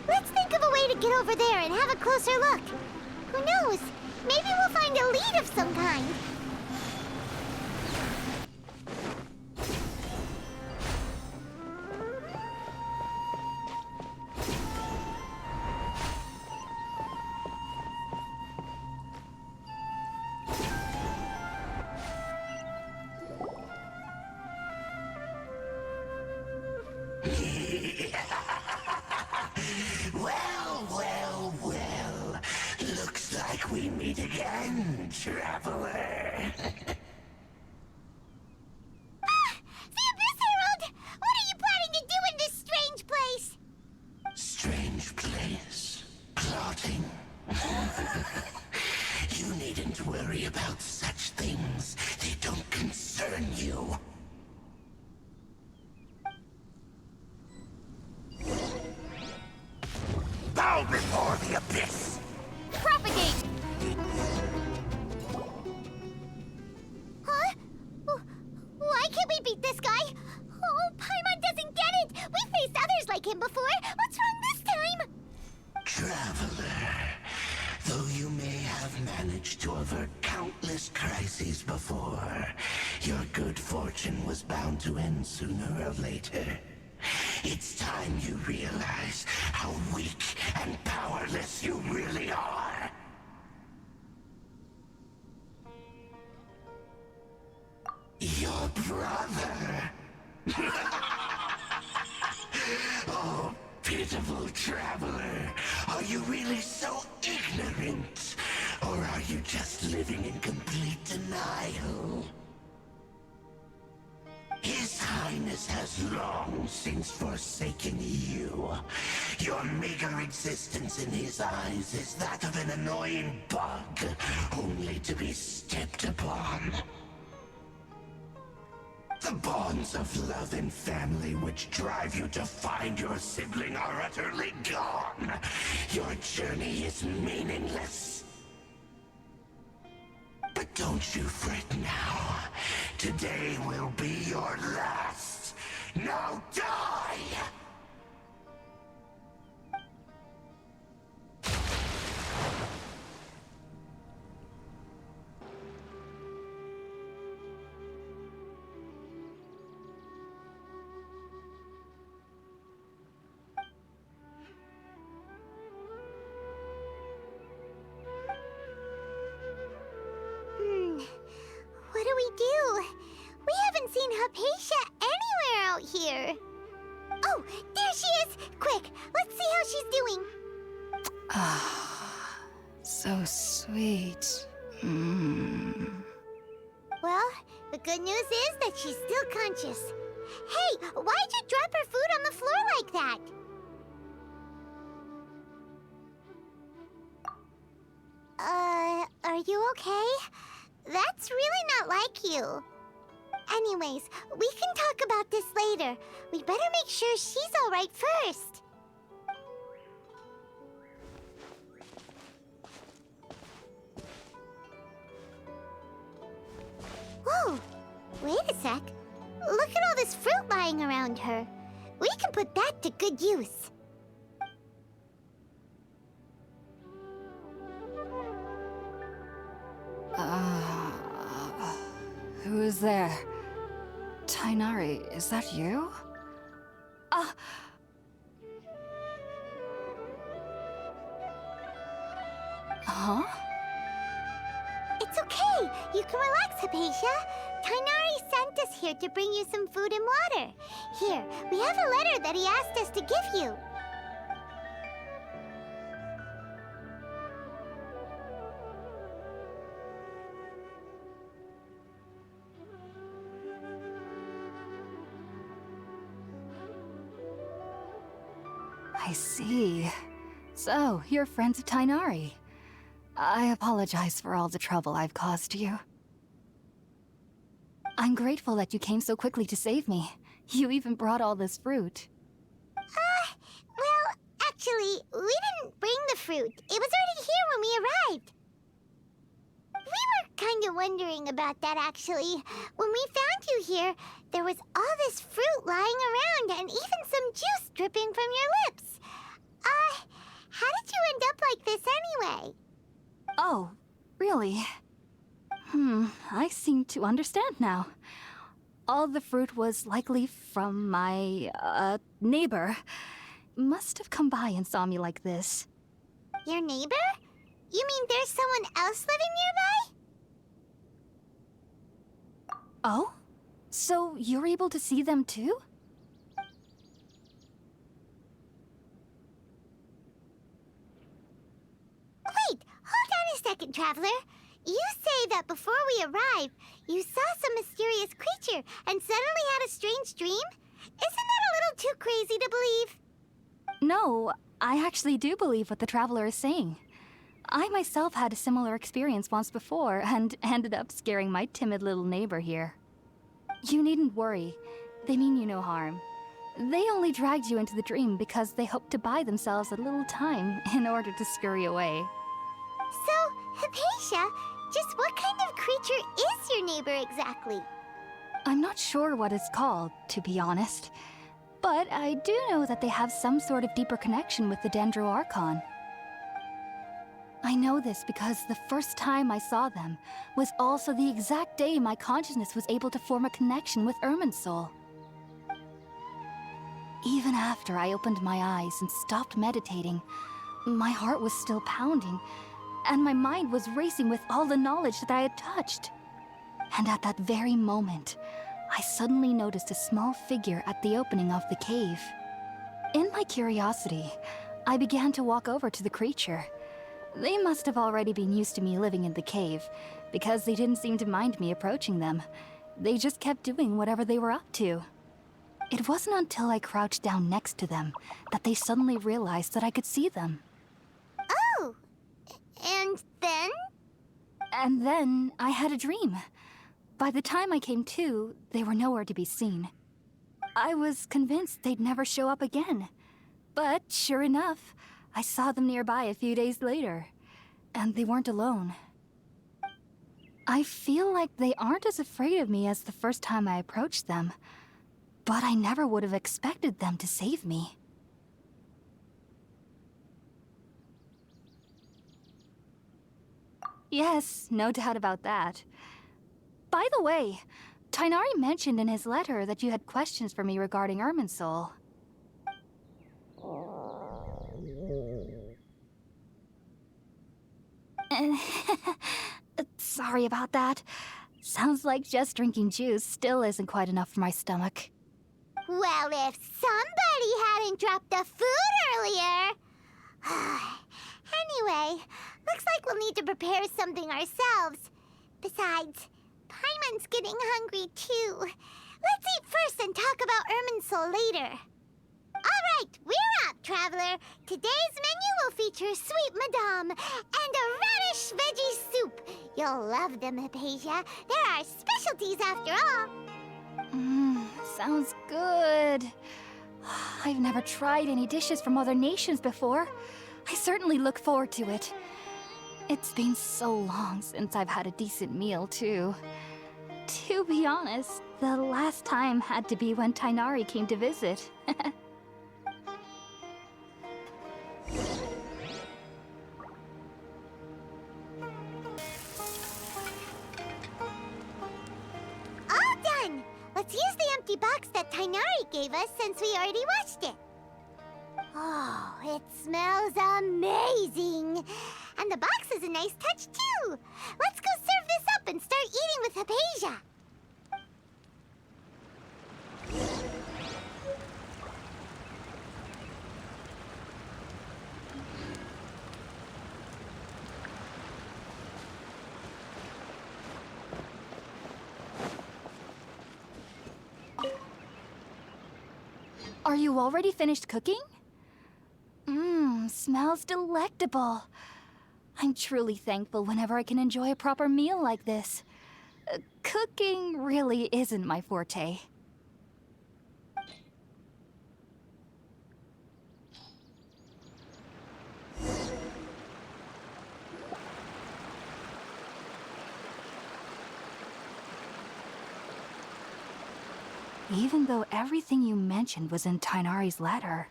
Let's think of a way to get over there and have a closer look. Who knows? Maybe we'll find a lead of some kind. Well. Looks like we meet again, traveler. The Abyss Herald! What are you planning to do in this strange place? Strange place. Plotting. You needn't worry about such things. They don't concern you. Bow before the abyss! Propagate! Huh? Why can't we beat this guy? Oh, Paimon doesn't get it! We faced others like him before! What's wrong this time? Traveler, though you may have managed to avert countless crises before, your good fortune was bound to end sooner or later. It's time you realize how weak and powerless you really are. Your brother. Oh, pitiful traveler. Are you really so ignorant? Or are you just living in complete denial? His Highness has long since forsaken you. Your meager existence in his eyes is that of an annoying bug, only to be stepped upon. The bonds of love and family which drive you to find your sibling are utterly gone. Your journey is meaningless. But don't you fret now. Today will be your last. Now die! What do we do? We haven't seen Hypatia anywhere out here. Oh, there she is! Quick, let's see how she's doing. So sweet. Well, the good news is that she's still conscious. Hey, why'd you drop her food on the floor like that? Are you okay? That's really not like you. Anyways, we can talk about this later. We better make sure she's all right first. Wait a sec. Look at all this fruit lying around her. We can put that to good use. Who is there? Tainari, is that you? Huh? It's okay. You can relax, Hypatia. Tainari sent us here to bring you some food and water. Here, we have a letter that he asked us to give you. I see. So, you're friends of Tainari. I apologize for all the trouble I've caused you. I'm grateful that you came so quickly to save me. You even brought all this fruit. Well, actually, we didn't bring the fruit. It was already here when we arrived. We were kind of wondering about that, actually. When we found you here, there was all this fruit lying around and even some juice dripping from your lips. How did you end up like this anyway? Oh, really? I seem to understand now. All the fruit was likely from my, neighbor. Must have come by and saw me like this. Your neighbor? You mean there's someone else living nearby? Oh? So you're able to see them too? Wait, hold on a second, Traveler. You say that before we arrived, you saw some mysterious creature and suddenly had a strange dream? Isn't that a little too crazy to believe? No, I actually do believe what the Traveler is saying. I myself had a similar experience once before and ended up scaring my timid little neighbor here. You needn't worry. They mean you no harm. They only dragged you into the dream because they hoped to buy themselves a little time in order to scurry away. So, Hypatia, just what kind of creature is your neighbor exactly? I'm not sure what it's called, to be honest. But I do know that they have some sort of deeper connection with the Dendro Archon. I know this because the first time I saw them was also the exact day my consciousness was able to form a connection with Irminsul. Even after I opened my eyes and stopped meditating, my heart was still pounding, and my mind was racing with all the knowledge that I had touched. And at that very moment, I suddenly noticed a small figure at the opening of the cave. In my curiosity, I began to walk over to the creature. They must have already been used to me living in the cave, because they didn't seem to mind me approaching them. They just kept doing whatever they were up to. It wasn't until I crouched down next to them that they suddenly realized that I could see them. Oh! And then? And then I had a dream. By the time I came to, they were nowhere to be seen. I was convinced they'd never show up again. But sure enough, I saw them nearby a few days later. And they weren't alone. I feel like they aren't as afraid of me as the first time I approached them. But I never would have expected them to save me. Yes, no doubt about that. By the way, Tainari mentioned in his letter that you had questions for me regarding Irminsul. Sorry about that. Sounds like just drinking juice still isn't quite enough for my stomach. Well, if somebody hadn't dropped the food earlier... Anyway, looks like we'll need to prepare something ourselves. Besides, Paimon's getting hungry too. Let's eat first and talk about Irminsul later. All right, we're up, Traveler. Today's menu will feature sweet madame and a radish veggie soup. You'll love them, Hypatia. They're our specialties after all. Sounds good. I've never tried any dishes from other nations before. I certainly look forward to it. It's been so long since I've had a decent meal, too. To be honest, the last time had to be when Tainari came to visit. All done! Let's use the empty box that Tainari gave us since we already washed it. Oh, it smells amazing! And the box is a nice touch, too! Let's go serve this up and start eating with Hypatia! Are you already finished cooking? Smells delectable. I'm truly thankful whenever I can enjoy a proper meal like this. Cooking really isn't my forte. Even though everything you mentioned was in Tainari's letter,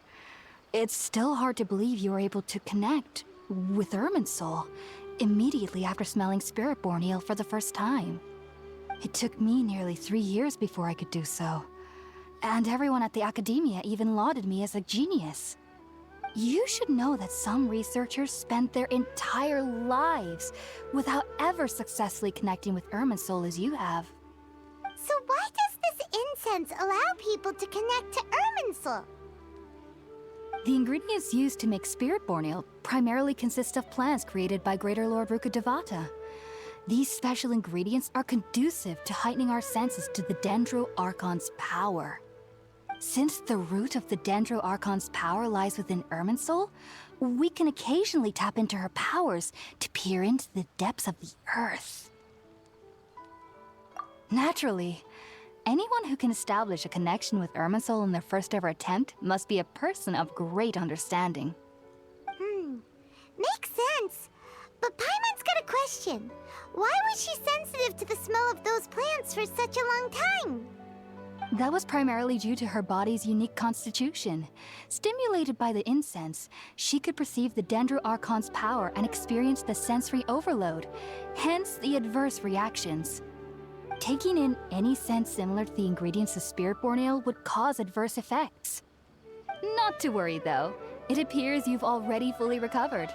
it's still hard to believe you were able to connect with Irminsul immediately after smelling Spiritborn eel for the first time. It took me nearly 3 years before I could do so. And everyone at the Academia even lauded me as a genius. You should know that some researchers spent their entire lives without ever successfully connecting with Irminsul as you have. So why does this incense allow people to connect to Irminsul? The ingredients used to make Spiritborn eel primarily consist of plants created by Greater Lord Rukkhadevata. These special ingredients are conducive to heightening our senses to the Dendro Archon's power. Since the root of the Dendro Archon's power lies within Irminsul, we can occasionally tap into her powers to peer into the depths of the earth. Naturally, anyone who can establish a connection with Irminsul in their first ever attempt must be a person of great understanding. Makes sense. But Paimon's got a question. Why was she sensitive to the smell of those plants for such a long time? That was primarily due to her body's unique constitution. Stimulated by the incense, she could perceive the Dendro Archon's power and experience the sensory overload, hence the adverse reactions. Taking in any scent similar to the ingredients of Spiritborn eel would cause adverse effects. Not to worry though, it appears you've already fully recovered.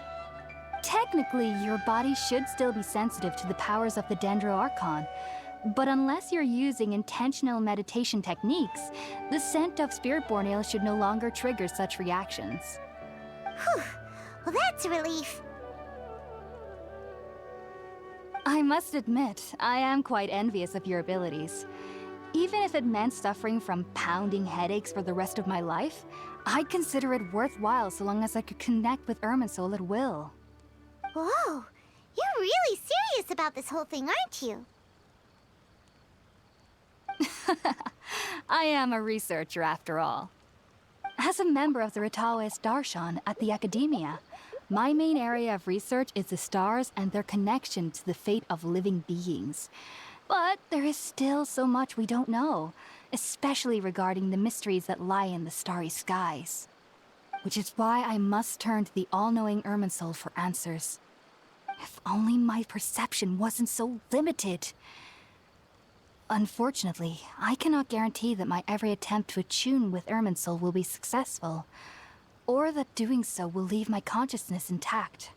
Technically, your body should still be sensitive to the powers of the Dendro Archon, but unless you're using intentional meditation techniques, the scent of Spiritborn eel should no longer trigger such reactions. Whew. Well, that's a relief. I must admit, I am quite envious of your abilities. Even if it meant suffering from pounding headaches for the rest of my life, I'd consider it worthwhile so long as I could connect with Irminsul at will. Whoa, you're really serious about this whole thing, aren't you? I am a researcher after all. As a member of the Ritaoist Darshan at the Academia, my main area of research is the stars and their connection to the fate of living beings. But there is still so much we don't know, especially regarding the mysteries that lie in the starry skies. Which is why I must turn to the all-knowing Irminsul for answers. If only my perception wasn't so limited. Unfortunately, I cannot guarantee that my every attempt to attune with Irminsul will be successful, or that doing so will leave my consciousness intact.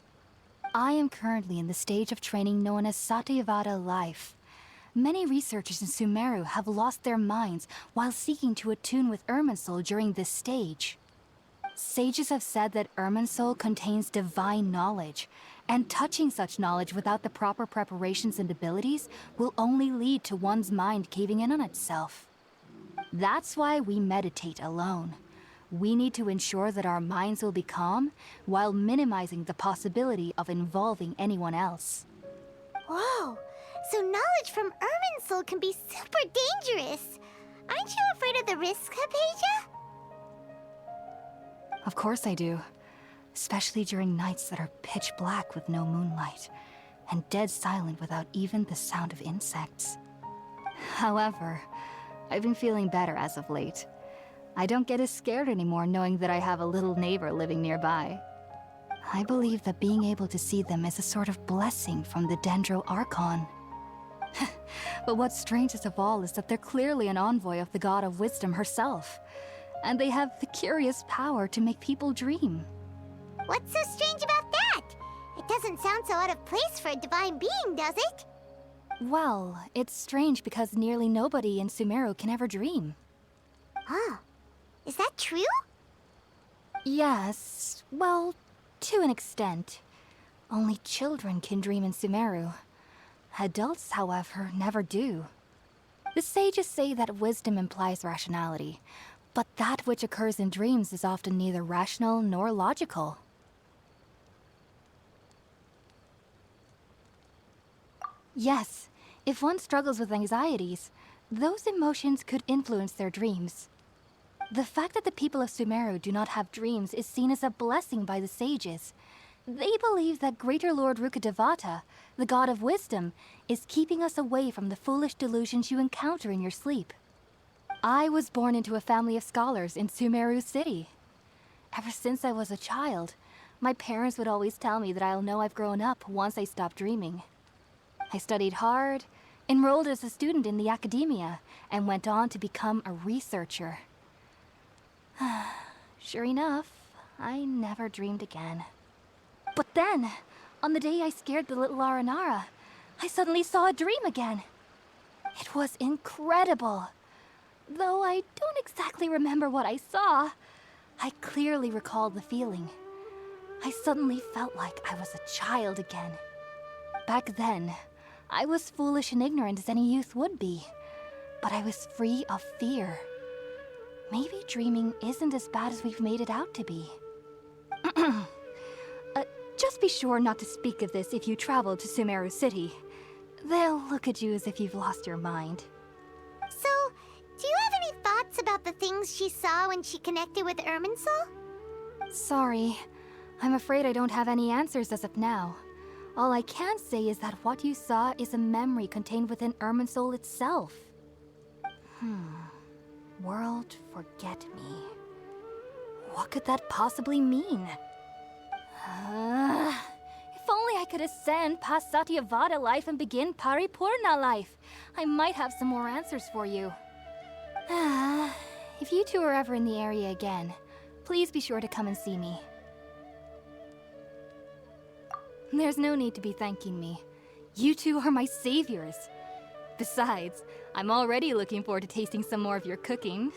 I am currently in the stage of training known as Satyavada life. Many researchers in Sumeru have lost their minds while seeking to attune with Irminsul during this stage. Sages have said that Irminsul contains divine knowledge, and touching such knowledge without the proper preparations and abilities will only lead to one's mind caving in on itself. That's why we meditate alone. We need to ensure that our minds will be calm while minimizing the possibility of involving anyone else. Whoa, so knowledge from Irminsul can be super dangerous. Aren't you afraid of the risks, Hypatia? Of course I do. Especially during nights that are pitch black with no moonlight, and dead silent without even the sound of insects. However, I've been feeling better as of late. I don't get as scared anymore knowing that I have a little neighbor living nearby. I believe that being able to see them is a sort of blessing from the Dendro Archon. But what's strangest of all is that they're clearly an envoy of the God of Wisdom herself. And they have the curious power to make people dream. What's so strange about that? It doesn't sound so out of place for a divine being, does it? Well, it's strange because nearly nobody in Sumeru can ever dream. Oh, is that true? Yes, well, to an extent. Only children can dream in Sumeru. Adults, however, never do. The sages say that wisdom implies rationality, but that which occurs in dreams is often neither rational nor logical. Yes, if one struggles with anxieties, those emotions could influence their dreams. The fact that the people of Sumeru do not have dreams is seen as a blessing by the sages. They believe that Greater Lord Rukkhadevata, the God of Wisdom, is keeping us away from the foolish delusions you encounter in your sleep. I was born into a family of scholars in Sumeru City. Ever since I was a child, my parents would always tell me that I'll know I've grown up once I stop dreaming. I studied hard, enrolled as a student in the academia, and went on to become a researcher. Sure enough, I never dreamed again. But then, on the day I scared the little Aranara, I suddenly saw a dream again. It was incredible. Though I don't exactly remember what I saw, I clearly recall the feeling. I suddenly felt like I was a child again. Back then, I was foolish and ignorant as any youth would be, but I was free of fear. Maybe dreaming isn't as bad as we've made it out to be. Just be sure not to speak of this if you travel to Sumeru City. They'll look at you as if you've lost your mind. So, do you have any thoughts about the things she saw when she connected with Irminsul? Sorry. I'm afraid I don't have any answers as of now. All I can say is that what you saw is a memory contained within Irminsul itself. World forget me. What could that possibly mean? If only I could ascend past Satyavada life and begin Paripurna life. I might have some more answers for you. If you two are ever in the area again, please be sure to come and see me. There's no need to be thanking me. You two are my saviors. Besides, I'm already looking forward to tasting some more of your cooking.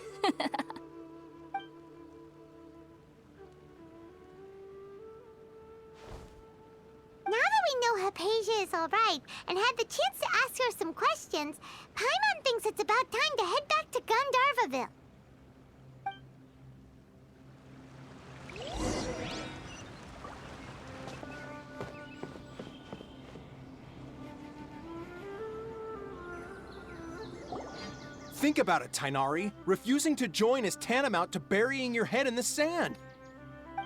Now that we know Hypatia is alright and had the chance to ask her some questions, Paimon thinks it's about time to head back to Gandharvaville. Think about it, Tainari. Refusing to join is tantamount to burying your head in the sand.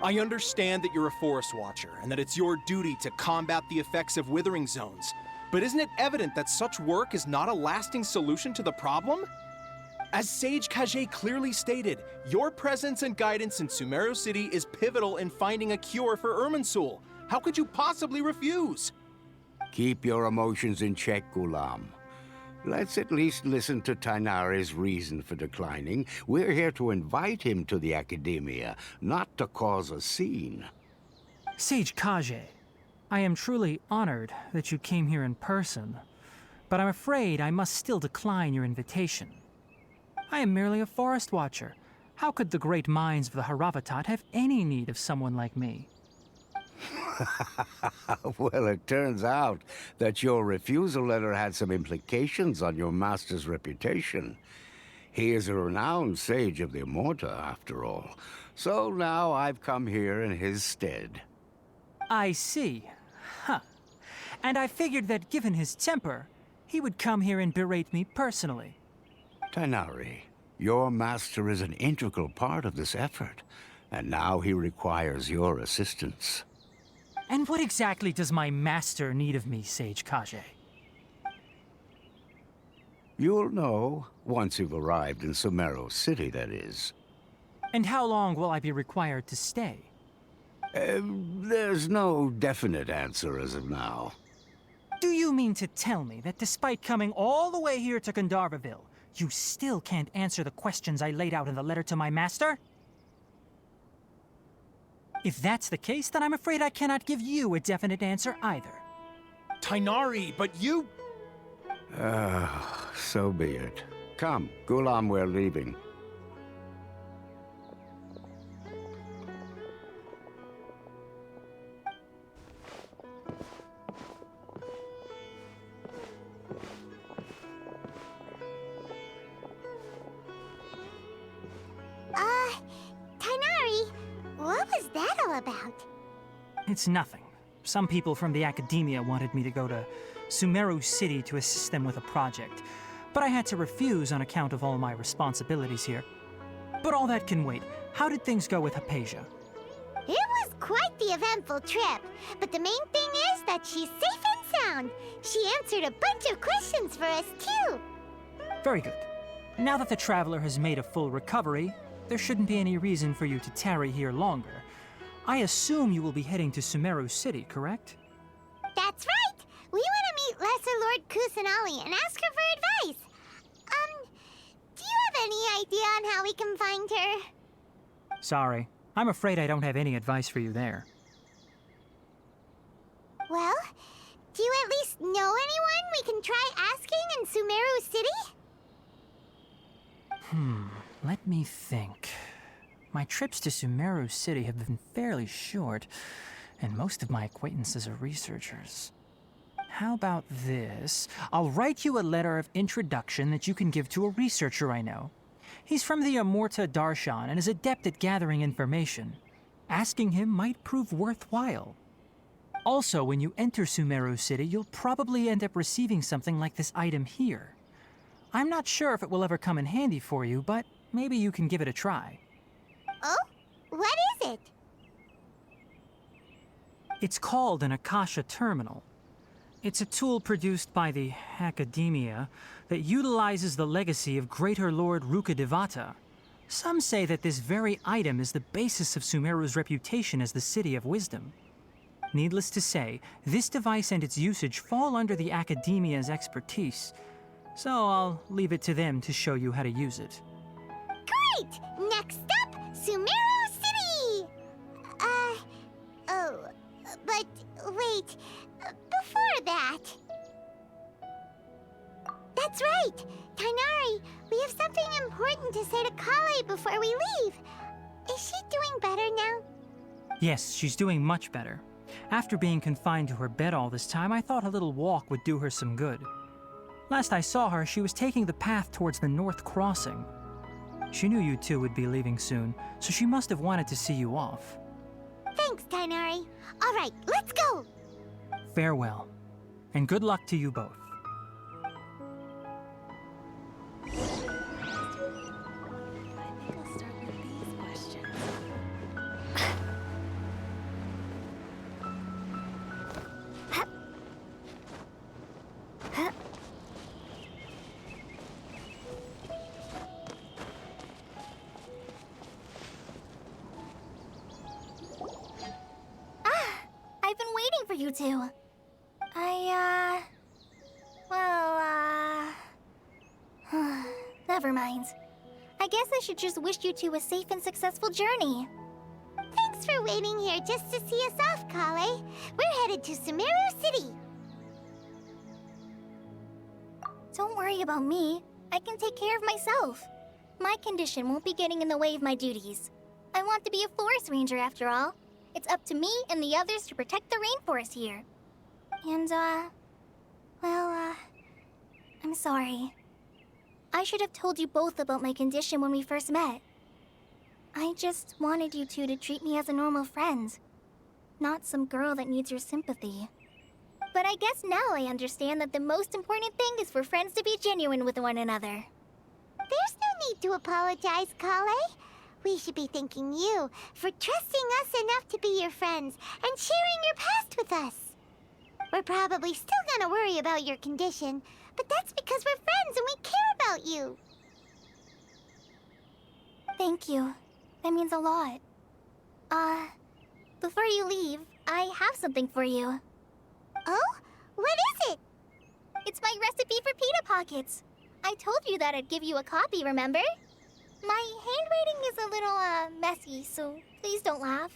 I understand that you're a forest watcher and that it's your duty to combat the effects of withering zones. But isn't it evident that such work is not a lasting solution to the problem? As Sage Kage clearly stated, your presence and guidance in Sumeru City is pivotal in finding a cure for Irminsul. How could you possibly refuse? Keep your emotions in check, Gulam. Let's at least listen to Tainari's reason for declining. We're here to invite him to the Academia, not to cause a scene. Sage Kage, I am truly honored that you came here in person, but I'm afraid I must still decline your invitation. I am merely a forest watcher. How could the great minds of the Haravatat have any need of someone like me? Well, it turns out that your refusal letter had some implications on your master's reputation. He is a renowned sage of the Immorta, after all. So now I've come here in his stead. I see. Huh. And I figured that given his temper, he would come here and berate me personally. Tainari, your master is an integral part of this effort, and now he requires your assistance. And what exactly does my master need of me, Sage Kage? You'll know, once you've arrived in Sumeru City, that is. And how long will I be required to stay? There's no definite answer as of now. Do you mean to tell me that despite coming all the way here to Gandharvaville, you still can't answer the questions I laid out in the letter to my master? If that's the case, then I'm afraid I cannot give you a definite answer either. Tighnari, but you... So be it. Come, Gulam, we're leaving. Tighnari, what was that all about? It's nothing. Some people from the academia wanted me to go to Sumeru City to assist them with a project, but I had to refuse on account of all my responsibilities here. But all that can wait. How did things go with Hypatia? It was quite the eventful trip, but the main thing is that she's safe and sound. She answered a bunch of questions for us, too. Very good. Now that the traveler has made a full recovery, there shouldn't be any reason for you to tarry here longer. I assume you will be heading to Sumeru City, correct? That's right! We want to meet Lesser Lord Kusanali and ask her for advice. Do you have any idea on how we can find her? Sorry. I'm afraid I don't have any advice for you there. Well, do you at least know anyone we can try asking in Sumeru City? Let me think. My trips to Sumeru City have been fairly short, and most of my acquaintances are researchers. How about this? I'll write you a letter of introduction that you can give to a researcher I know. He's from the Amurta Darshan and is adept at gathering information. Asking him might prove worthwhile. Also, when you enter Sumeru City, you'll probably end up receiving something like this item here. I'm not sure if it will ever come in handy for you, but maybe you can give it a try. Oh? What is it? It's called an Akasha Terminal. It's a tool produced by the Academia that utilizes the legacy of Greater Lord Rukkhadevata. Some say that this very item is the basis of Sumeru's reputation as the City of Wisdom. Needless to say, this device and its usage fall under the Academia's expertise, so I'll leave it to them to show you how to use it. Great! Next up, Sumeru City! But wait, before that... That's right! Tighnari, we have something important to say to Kale before we leave. Is she doing better now? Yes, she's doing much better. After being confined to her bed all this time, I thought a little walk would do her some good. Last I saw her, she was taking the path towards the North Crossing. She knew you two would be leaving soon, so she must have wanted to see you off. Thanks, Tighnari. All right, let's go! Farewell, and good luck to you both. I've been waiting for you two. Never mind. I guess I should just wish you two a safe and successful journey. Thanks for waiting here just to see us off, Kale. We're headed to Sumeru City. Don't worry about me. I can take care of myself. My condition won't be getting in the way of my duties. I want to be a forest ranger after all. It's up to me and the others to protect the rainforest here. And, I'm sorry. I should have told you both about my condition when we first met. I just wanted you two to treat me as a normal friend, not some girl that needs your sympathy. But I guess now I understand that the most important thing is for friends to be genuine with one another. There's no need to apologize, Kale. We should be thanking you for trusting us enough to be your friends and sharing your past with us. We're probably still gonna worry about your condition, but that's because we're friends and we care about you. Thank you. That means a lot. Before you leave, I have something for you. Oh? What is it? It's my recipe for pita pockets. I told you that I'd give you a copy, remember? My handwriting is a little, messy, so please don't laugh.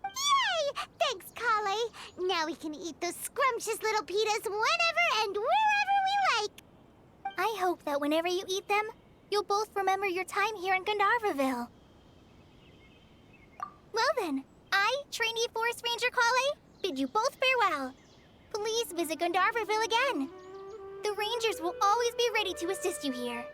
Yay! Thanks, Kale. Now we can eat those scrumptious little pitas whenever and wherever we like. I hope that whenever you eat them, you'll both remember your time here in Gandharvaville. Well then, I, trainee Forest Ranger Kale, bid you both farewell. Please visit Gandharvaville again. The Rangers will always be ready to assist you here.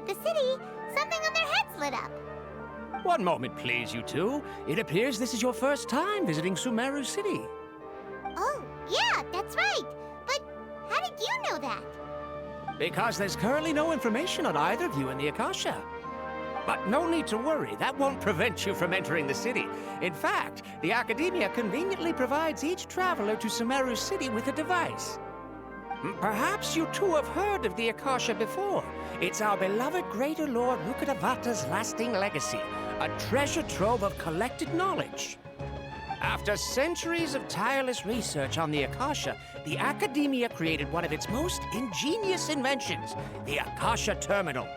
The city, something on their heads lit up. One moment, please, you two. It appears this is your first time visiting Sumeru City. Oh, yeah, that's right. But how did you know that? Because there's currently no information on either of you in the Akasha. But no need to worry, that won't prevent you from entering the city. In fact, the Academia conveniently provides each traveler to Sumeru City with a device. Perhaps you two have heard of the Akasha before. It's our beloved Greater Lord Rukkhadevata's lasting legacy, a treasure trove of collected knowledge. After centuries of tireless research on the Akasha, the Academia created one of its most ingenious inventions, the Akasha Terminal.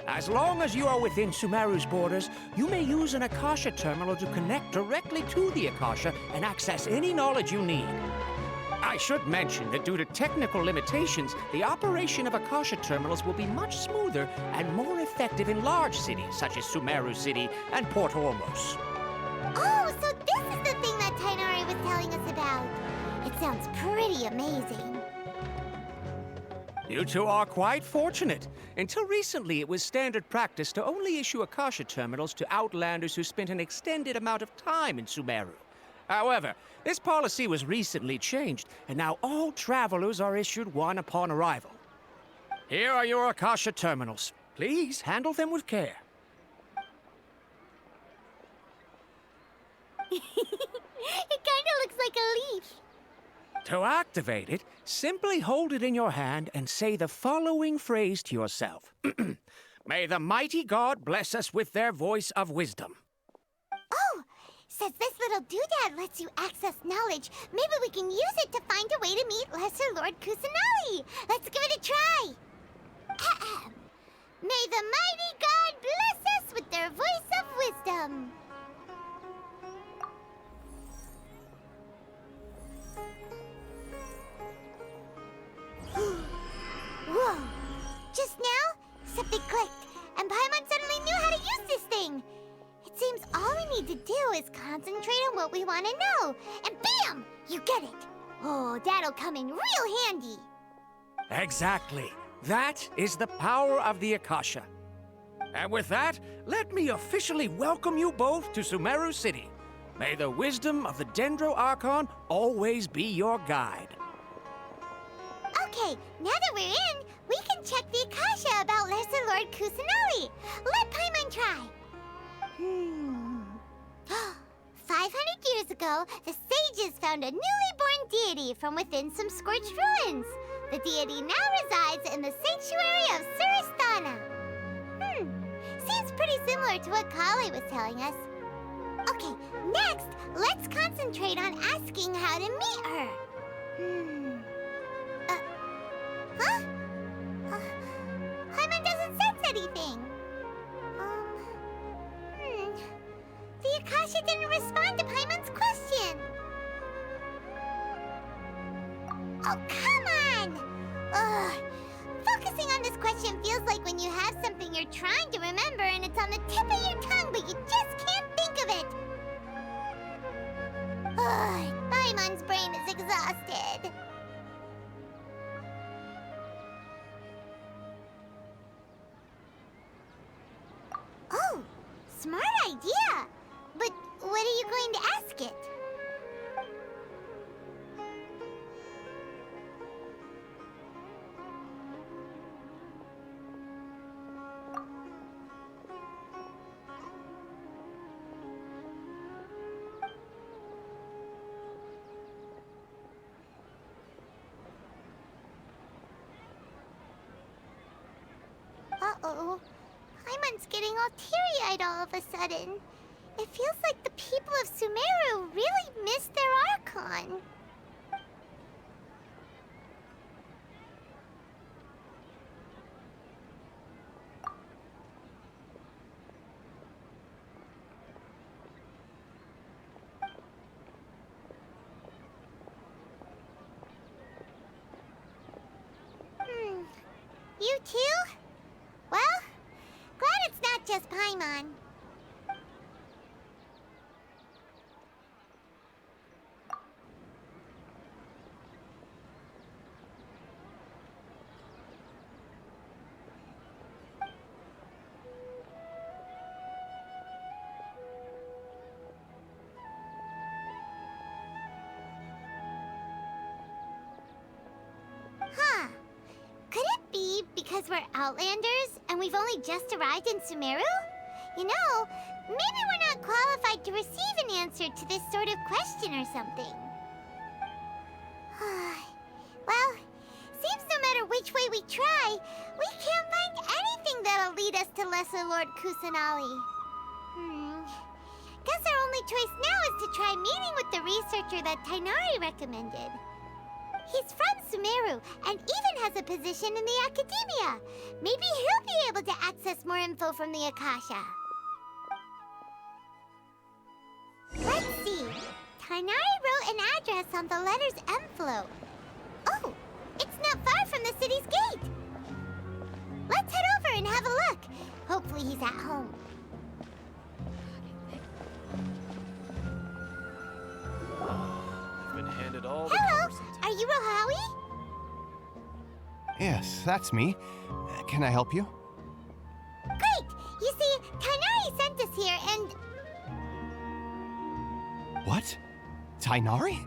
As long as you are within Sumeru's borders, you may use an Akasha Terminal to connect directly to the Akasha and access any knowledge you need. I should mention that due to technical limitations, the operation of Akasha terminals will be much smoother and more effective in large cities such as Sumeru City and Port Ormos. Oh, so this is the thing that Tainari was telling us about. It sounds pretty amazing. You two are quite fortunate. Until recently, it was standard practice to only issue Akasha terminals to outlanders who spent an extended amount of time in Sumeru. However, this policy was recently changed, and now all travelers are issued one upon arrival. Here are your Akasha terminals. Please handle them with care. It kind of looks like a leaf. To activate it, simply hold it in your hand and say the following phrase to yourself. May the mighty God bless us with their voice of wisdom. Oh! Since this little doodad lets you access knowledge, maybe we can use it to find a way to meet Lesser Lord Kusanali. Let's give it a try. Ahem. May the mighty God bless us with their voice of wisdom. Whoa! Just now, something clicked, and Paimon suddenly knew how to use this thing. It seems all we need to do is concentrate on what we want to know, and bam! You get it. Oh, that'll come in real handy. Exactly. That is the power of the Akasha. And with that, let me officially welcome you both to Sumeru City. May the wisdom of the Dendro Archon always be your guide. Okay, now that we're in, we can check the Akasha about Lesser Lord Kusanali. Let Paimon try. 500 years ago, the sages found a newly born deity from within some scorched ruins. The deity now resides in the sanctuary of Suristana. Seems pretty similar to what Kale was telling us. Okay, next, let's concentrate on asking how to meet her. Paimon doesn't sense anything. The Akasha didn't respond to Paimon's question. Oh, come on! Ugh. Focusing on this question feels like when you have something you're trying to remember and it's on the tip of your tongue, but you just can't think of it. Ugh, Paimon's brain is exhausted. Oh, smart idea. But what are you going to ask it? Uh-oh. Paimon's getting all teary-eyed all of a sudden. It feels like the people of Sumeru really missed their Archon. You too? Well, glad it's not just Paimon. Huh. Could it be because we're Outlanders and we've only just arrived in Sumeru? You know, maybe we're not qualified to receive an answer to this sort of question or something. Well, seems no matter which way we try, we can't find anything that'll lead us to Lesser Lord Kusanali. Guess our only choice now is to try meeting with the researcher that Tainari recommended. He's from Sumeru and even has a position in the Academia. Maybe he'll be able to access more info from the Akasha. Let's see. Tainari wrote an address on the letter's envelope. Oh, it's not far from the city's gate. Let's head over and have a look. Hopefully he's at home. Been handed all Hello, the are you Rohawi? Yes, that's me. Can I help you? Great! You see, Tainari sent us here and... What? Tainari?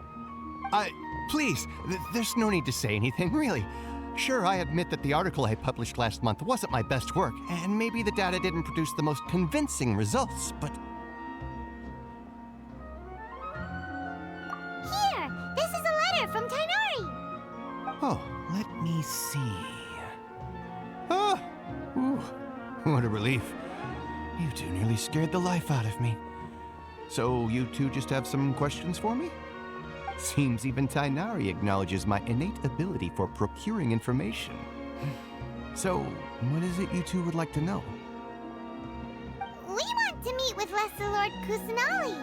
Please, there's no need to say anything, really. Sure, I admit that the article I published last month wasn't my best work, and maybe the data didn't produce the most convincing results, but... Here! This is a letter from Tainari! Oh, let me see. Oh! Ooh, what a relief. You two nearly scared the life out of me. So, you two just have some questions for me? Seems even Tainari acknowledges my innate ability for procuring information. So, what is it you two would like to know? We want to meet with Lesser Lord Kusanali.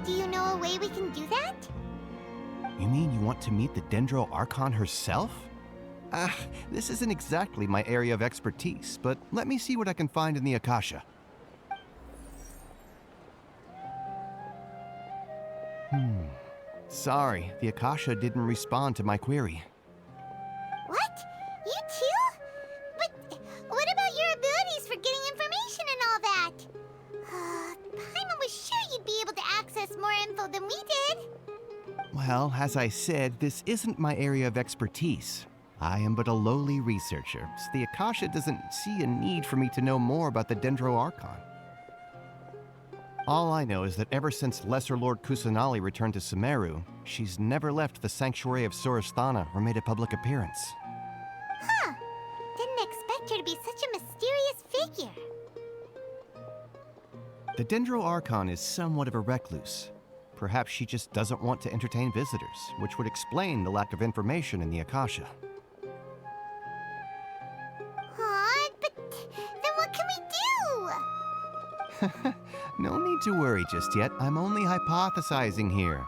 Do you know a way we can do that? You mean you want to meet the Dendro Archon herself? This isn't exactly my area of expertise, but let me see what I can find in the Akasha. Sorry, the Akasha didn't respond to my query. What? You too? But what about your abilities for getting information and all that? Paimon was sure you'd be able to access more info than we did. Well, as I said, this isn't my area of expertise. I am but a lowly researcher, so the Akasha doesn't see a need for me to know more about the Dendro Archon. All I know is that ever since Lesser Lord Kusanali returned to Sumeru, she's never left the Sanctuary of Sorasthana or made a public appearance. Huh. Didn't expect her to be such a mysterious figure. The Dendro Archon is somewhat of a recluse. Perhaps she just doesn't want to entertain visitors, which would explain the lack of information in the Akasha. Aw, but then what can we do? No need to worry just yet. I'm only hypothesizing here.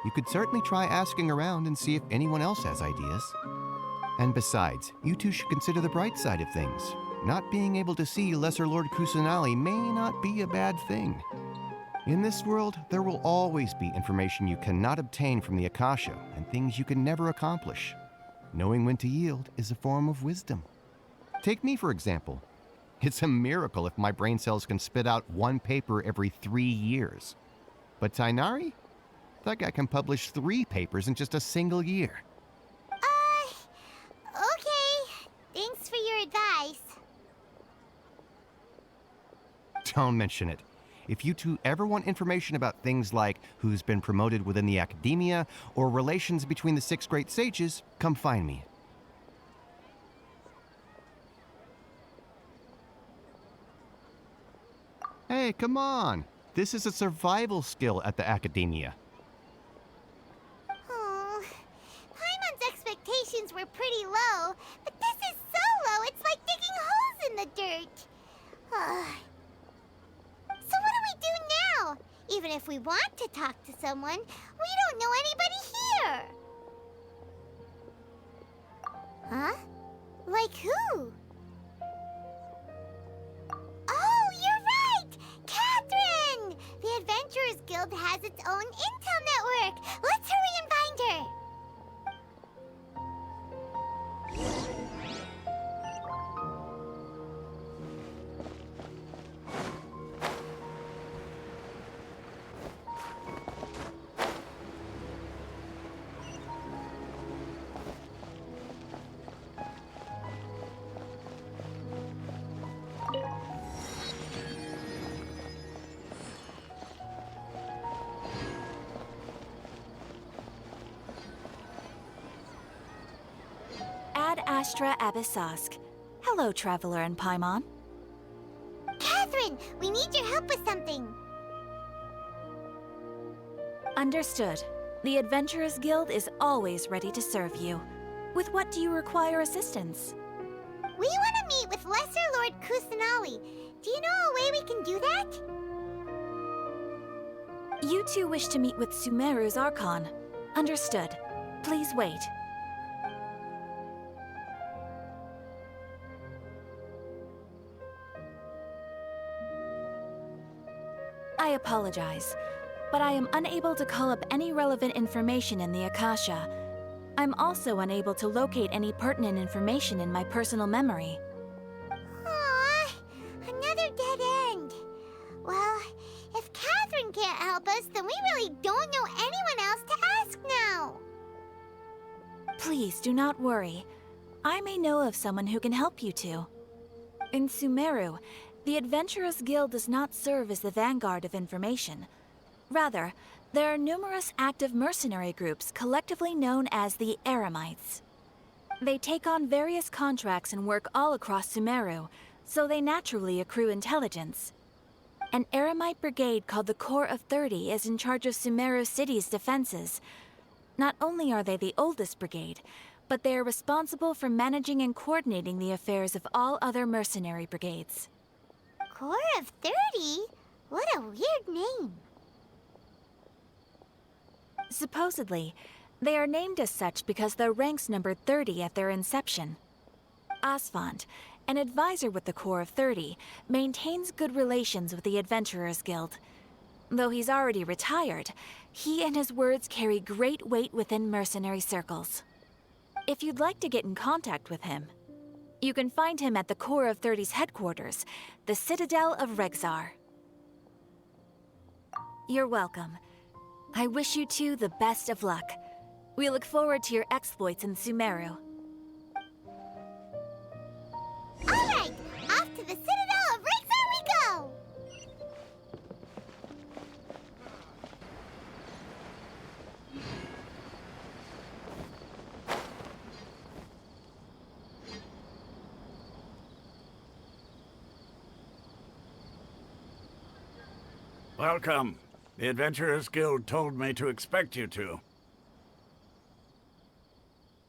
You could certainly try asking around and see if anyone else has ideas. And besides, you two should consider the bright side of things. Not being able to see Lesser Lord Kusanali may not be a bad thing. In this world, there will always be information you cannot obtain from the Akasha and things you can never accomplish. Knowing when to yield is a form of wisdom. Take me, for example. It's a miracle if my brain cells can spit out one paper every 3 years. But Tainari? That guy can publish 3 papers in just a single year. Okay. Thanks for your advice. Don't mention it. If you two ever want information about things like who's been promoted within the academia or relations between the 6 great sages, come find me. Hey, come on. This is a survival skill at the academia. Oh, Paimon's expectations were pretty low, but this is so low it's like digging holes in the dirt. So what do we do now? Even if we want to talk to someone, we don't know anybody here. Huh? Like who? Oh, you're right! Catherine! The Adventurers Guild has its own intel network. Let's hurry and find her. Ad Astra Abyssosk. Hello, Traveler and Paimon. Catherine, we need your help with something. Understood. The Adventurers Guild is always ready to serve you. With what do you require assistance? We want to meet with Lesser Lord Kusanali. Do you know a way we can do that? You two wish to meet with Sumeru's Archon. Understood. Please wait. I apologize, but I am unable to call up any relevant information in the Akasha. I'm also unable to locate any pertinent information in my personal memory. Aww, another dead end. Well, if Catherine can't help us, then we really don't know anyone else to ask now. Please do not worry. I may know of someone who can help you two. In Sumeru, the Adventurers Guild does not serve as the vanguard of information. Rather, there are numerous active mercenary groups collectively known as the Eremites. They take on various contracts and work all across Sumeru, so they naturally accrue intelligence. An Eremite brigade called the Corps of 30 is in charge of Sumeru City's defenses. Not only are they the oldest brigade, but they are responsible for managing and coordinating the affairs of all other mercenary brigades. Corps of 30? What a weird name. Supposedly, they are named as such because their ranks numbered 30 at their inception. Asfand, an advisor with the Corps of 30, maintains good relations with the Adventurers Guild. Though he's already retired, he and his words carry great weight within mercenary circles. If you'd like to get in contact with him, you can find him at the Corps of 30's headquarters, the Citadel of Rexar. You're welcome. I wish you two the best of luck. We look forward to your exploits in Sumeru. All right, off to the Citadel of Rexar we go! Welcome. The Adventurers Guild told me to expect you two.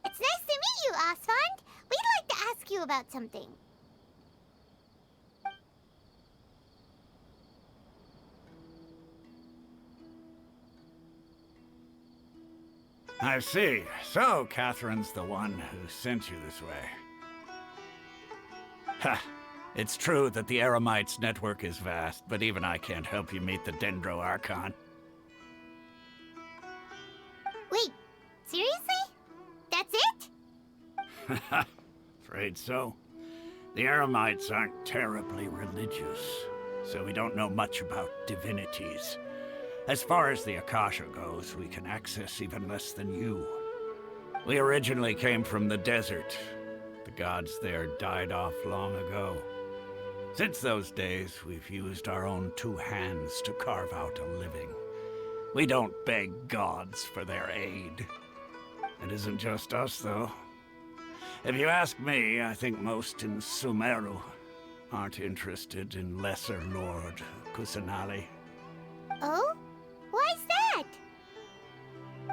It's nice to meet you, Asfand. We'd like to ask you about something. I see. So, Catherine's the one who sent you this way. Ha! It's true that the Eremites' network is vast, but even I can't help you meet the Dendro Archon. Wait, seriously? That's it? Afraid so. The Eremites aren't terribly religious, so we don't know much about divinities. As far as the Akasha goes, we can access even less than you. We originally came from the desert. The gods there died off long ago. Since those days, we've used our own 2 hands to carve out a living. We don't beg gods for their aid. It isn't just us, though. If you ask me, I think most in Sumeru aren't interested in Lesser Lord Kusanali. Oh? Why's that?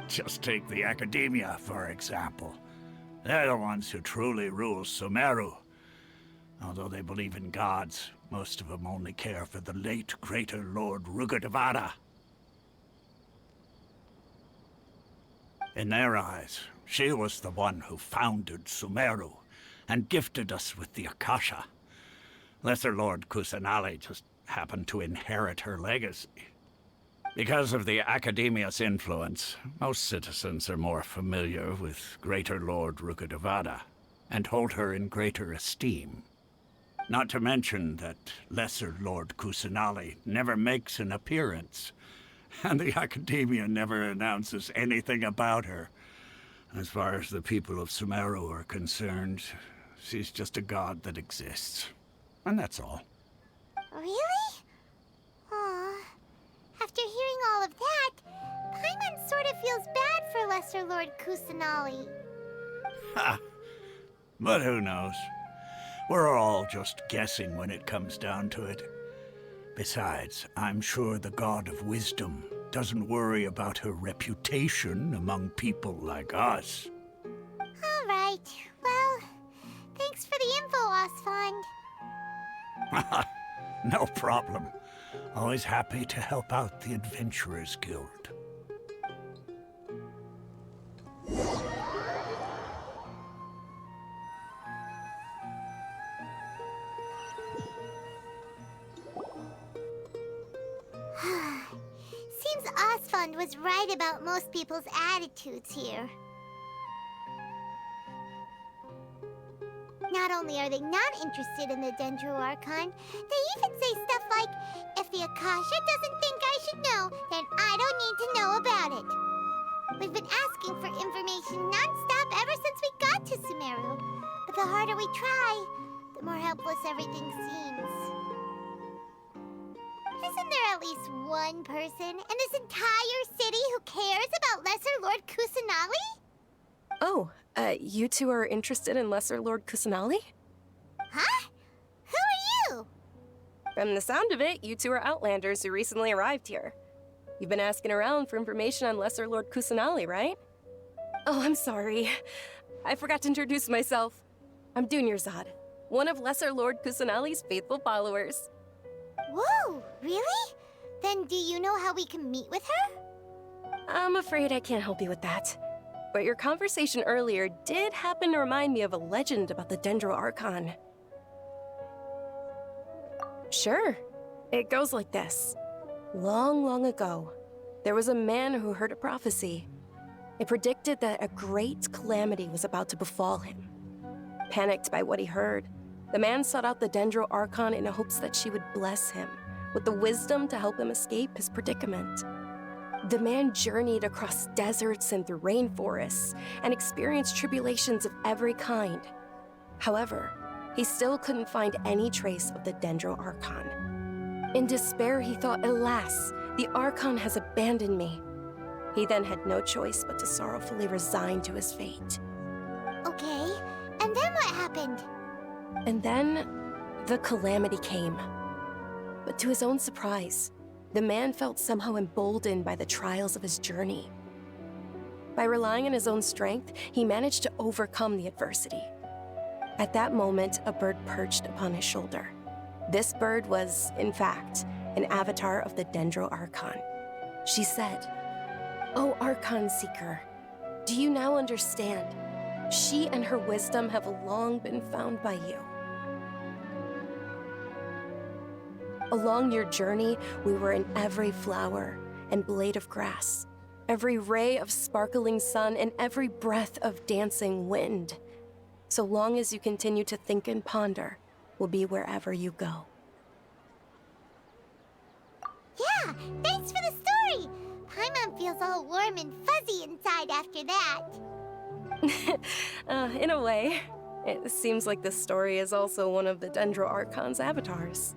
Just take the Academia, for example. They're the ones who truly rule Sumeru. Although they believe in gods, most of them only care for the late Greater Lord Rugadavada. In their eyes, she was the one who founded Sumeru and gifted us with the Akasha. Lesser Lord Kusanali just happened to inherit her legacy. Because of the Academia's influence, most citizens are more familiar with Greater Lord Rugadavada and hold her in greater esteem. Not to mention that Lesser Lord Kusanali never makes an appearance, and the Academia never announces anything about her. As far as the people of Sumeru are concerned, she's just a god that exists. And that's all. Really? Aw. After hearing all of that, Paimon sort of feels bad for Lesser Lord Kusanali. Ha! But who knows? We're all just guessing when it comes down to it. Besides, I'm sure the God of Wisdom doesn't worry about her reputation among people like us. All right. Well, thanks for the info, Osfond. No problem. Always happy to help out the Adventurers Guild. Seems Osfond was right about most people's attitudes here. Not only are they not interested in the Dendro Archon, they even say stuff like, if the Akasha doesn't think I should know, then I don't need to know about it. We've been asking for information non-stop ever since we got to Sumeru. But the harder we try, the more helpless everything seems. Isn't there at least one person in this entire city who cares about Lesser Lord Kusanali? Oh, you two are interested in Lesser Lord Kusanali? Huh? Who are you? From the sound of it, you two are Outlanders who recently arrived here. You've been asking around for information on Lesser Lord Kusanali, right? Oh, I'm sorry. I forgot to introduce myself. I'm Dunyarzad, one of Lesser Lord Kusanali's faithful followers. Whoa, really? Then do you know how we can meet with her? I'm afraid I can't help you with that. But your conversation earlier did happen to remind me of a legend about the Dendro Archon. Sure. It goes like this. Long, long ago, there was a man who heard a prophecy. It predicted that a great calamity was about to befall him. Panicked by what he heard, the man sought out the Dendro Archon in hopes that she would bless him with the wisdom to help him escape his predicament. The man journeyed across deserts and through rainforests and experienced tribulations of every kind. However, he still couldn't find any trace of the Dendro Archon. In despair, he thought, alas, the Archon has abandoned me. He then had no choice but to sorrowfully resign to his fate. Okay, and then what happened? And then, the calamity came. But to his own surprise, the man felt somehow emboldened by the trials of his journey. By relying on his own strength, he managed to overcome the adversity. At that moment, a bird perched upon his shoulder. This bird was, in fact, an avatar of the Dendro Archon. She said, "O Archon Seeker, Do you now understand? She and her wisdom have long been found by you. Along your journey, we were in every flower and blade of grass, every ray of sparkling sun, and every breath of dancing wind. So long as you continue to think and ponder, we'll be wherever you go. Yeah, thanks for the story! Paimon feels all warm and fuzzy inside after that. In a way. It seems like this story is also one of the Dendro Archon's avatars.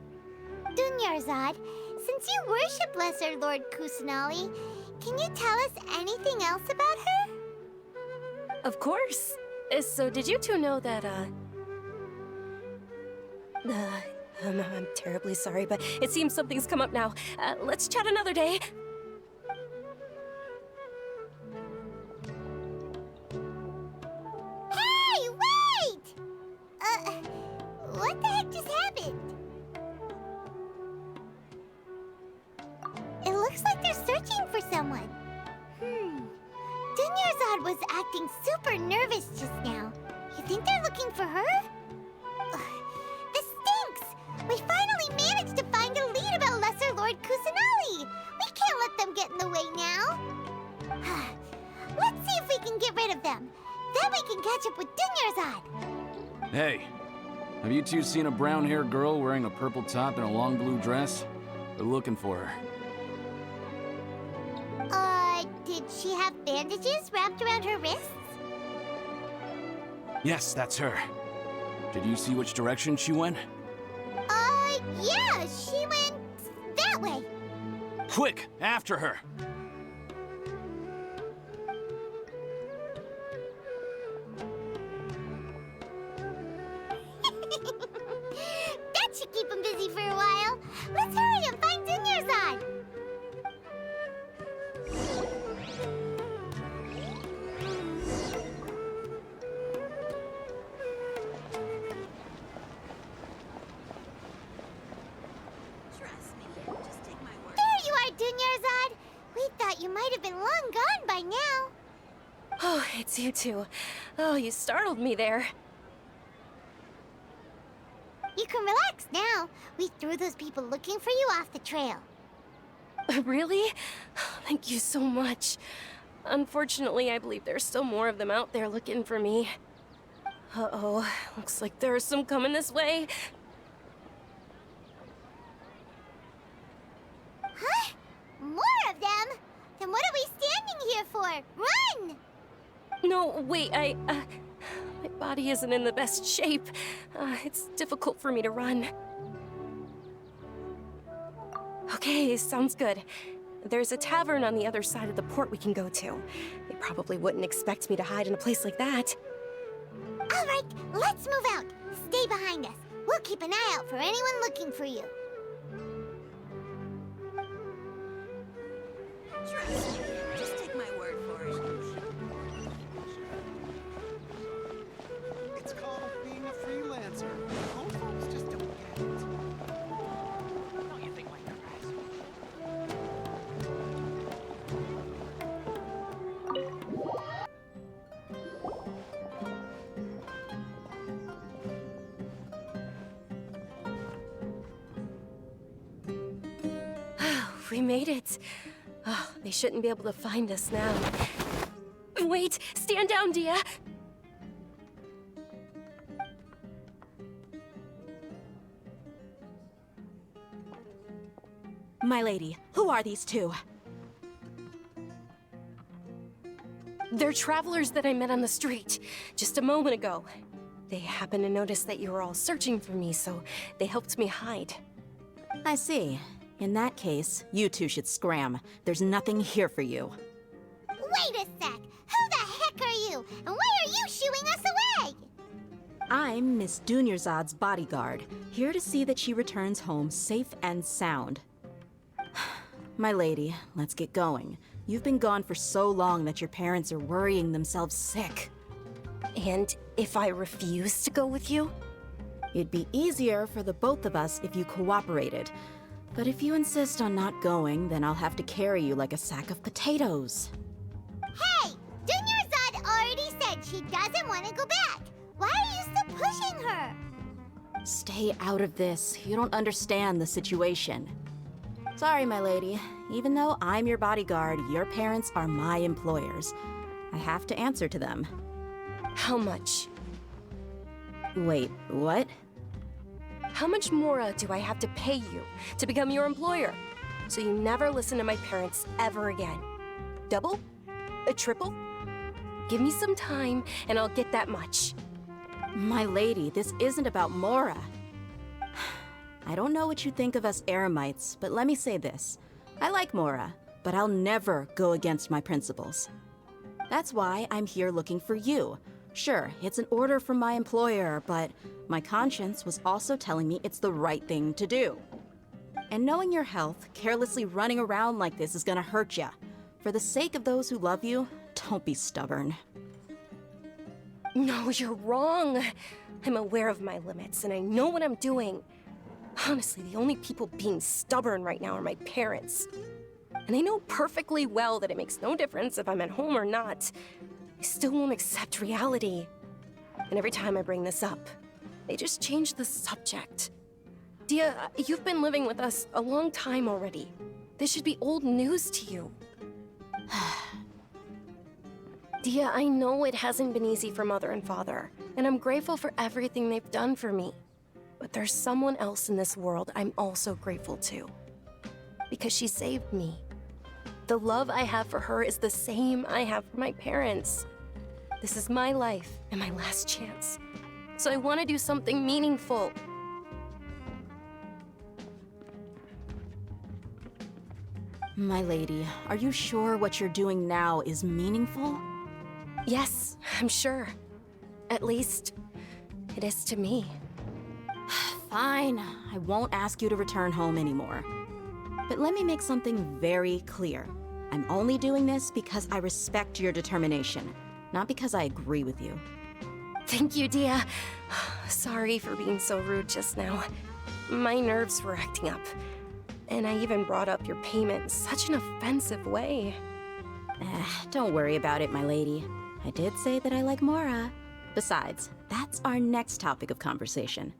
Dunyarzad, since you worship Lesser Lord Kusanali, can you tell us anything else about her? Of course. So did you two know that, I'm terribly sorry, but it seems something's come up now. Let's chat another day. Hey, wait! What the heck just happened? It looks like they're searching for someone. Dunyarzad was acting super nervous just now. You think they're looking for her? This stinks! We finally managed to find a lead about Lesser Lord Kusanali! We can't let them get in the way now! Let's see if we can get rid of them. Then we can catch up with Dunyarzad! Hey, have you two seen a brown-haired girl wearing a purple top and a long blue dress? We're looking for her. Did she have bandages wrapped around her wrists? Yes, that's her. Did you see which direction she went? Yeah, she went that way. Quick, after her! That should keep him busy for a while. Let's hurry and find Dunyarzad. Dunyarzad, we thought you might have been long gone by now. Oh, it's you two. Oh, you startled me there. You can relax now. We threw those people looking for you off the trail. Really? Thank you so much. Unfortunately, I believe there's still more of them out there looking for me. Uh-oh, looks like there's some coming this way. Huh? More of them? Then what are we standing here for? Run! No, wait, my body isn't in the best shape. It's difficult for me to run. Okay, sounds good. There's a tavern on the other side of the port we can go to. They probably wouldn't expect me to hide in a place like that. All right, let's move out. Stay behind us. We'll keep an eye out for anyone looking for you. Trust me, just take my word for it. It's called being a freelancer. Old folks just don't get it. Don't you think like that, We made it. Oh, they shouldn't be able to find us now. Wait, stand down, Dia. My lady, who are these two? They're travelers that I met on the street just a moment ago. They happened to notice that you were all searching for me, so they helped me hide. I see. In that case, you two should scram. There's nothing here for you. Wait a sec! Who the heck are you? And why are you shooing us away? I'm Miss Dunyarzad's bodyguard, here to see that she returns home safe and sound. My lady, let's get going. You've been gone for so long that your parents are worrying themselves sick. And if I refuse to go with you? It'd be easier for the both of us if you cooperated. But if you insist on not going, then I'll have to carry you like a sack of potatoes. Hey! Dunyarzad She doesn't want to go back. Why are you still pushing her? Stay out of this. You don't understand the situation. Sorry, my lady. Even though I'm your bodyguard, your parents are my employers. I have to answer to them. How much? Wait, what? How much more do I have to pay you to become your employer? So you never listen to my parents ever again. Double? A triple? Give me some time and I'll get that much. My lady, this isn't about Mora. I don't know what you think of us Eremites, but let me say this. I like Mora, but I'll never go against my principles. That's why I'm here looking for you. Sure, it's an order from my employer, but my conscience was also telling me it's the right thing to do. And knowing your health, carelessly running around like this is gonna hurt ya. For the sake of those who love you, don't be stubborn. No, you're wrong. I'm aware of my limits and I know what I'm doing. Honestly, the only people being stubborn right now are my parents. And they know perfectly well that it makes no difference if I'm at home or not. They still won't accept reality. And every time I bring this up, they just change the subject. Dia, you've been living with us a long time already. This should be old news to you. Dia, I know it hasn't been easy for Mother and Father, and I'm grateful for everything they've done for me. But there's someone else in this world I'm also grateful to. Because she saved me. The love I have for her is the same I have for my parents. This is my life and my last chance. So I want to do something meaningful. My lady, are you sure what you're doing now is meaningful? Yes, I'm sure. At least, it is to me. Fine, I won't ask you to return home anymore. But let me make something very clear. I'm only doing this because I respect your determination, not because I agree with you. Thank you, Dia. Sorry for being so rude just now. My nerves were acting up. And I even brought up your payment in such an offensive way. Don't worry about it, my lady. I did say that I like Mora. Besides, that's our next topic of conversation.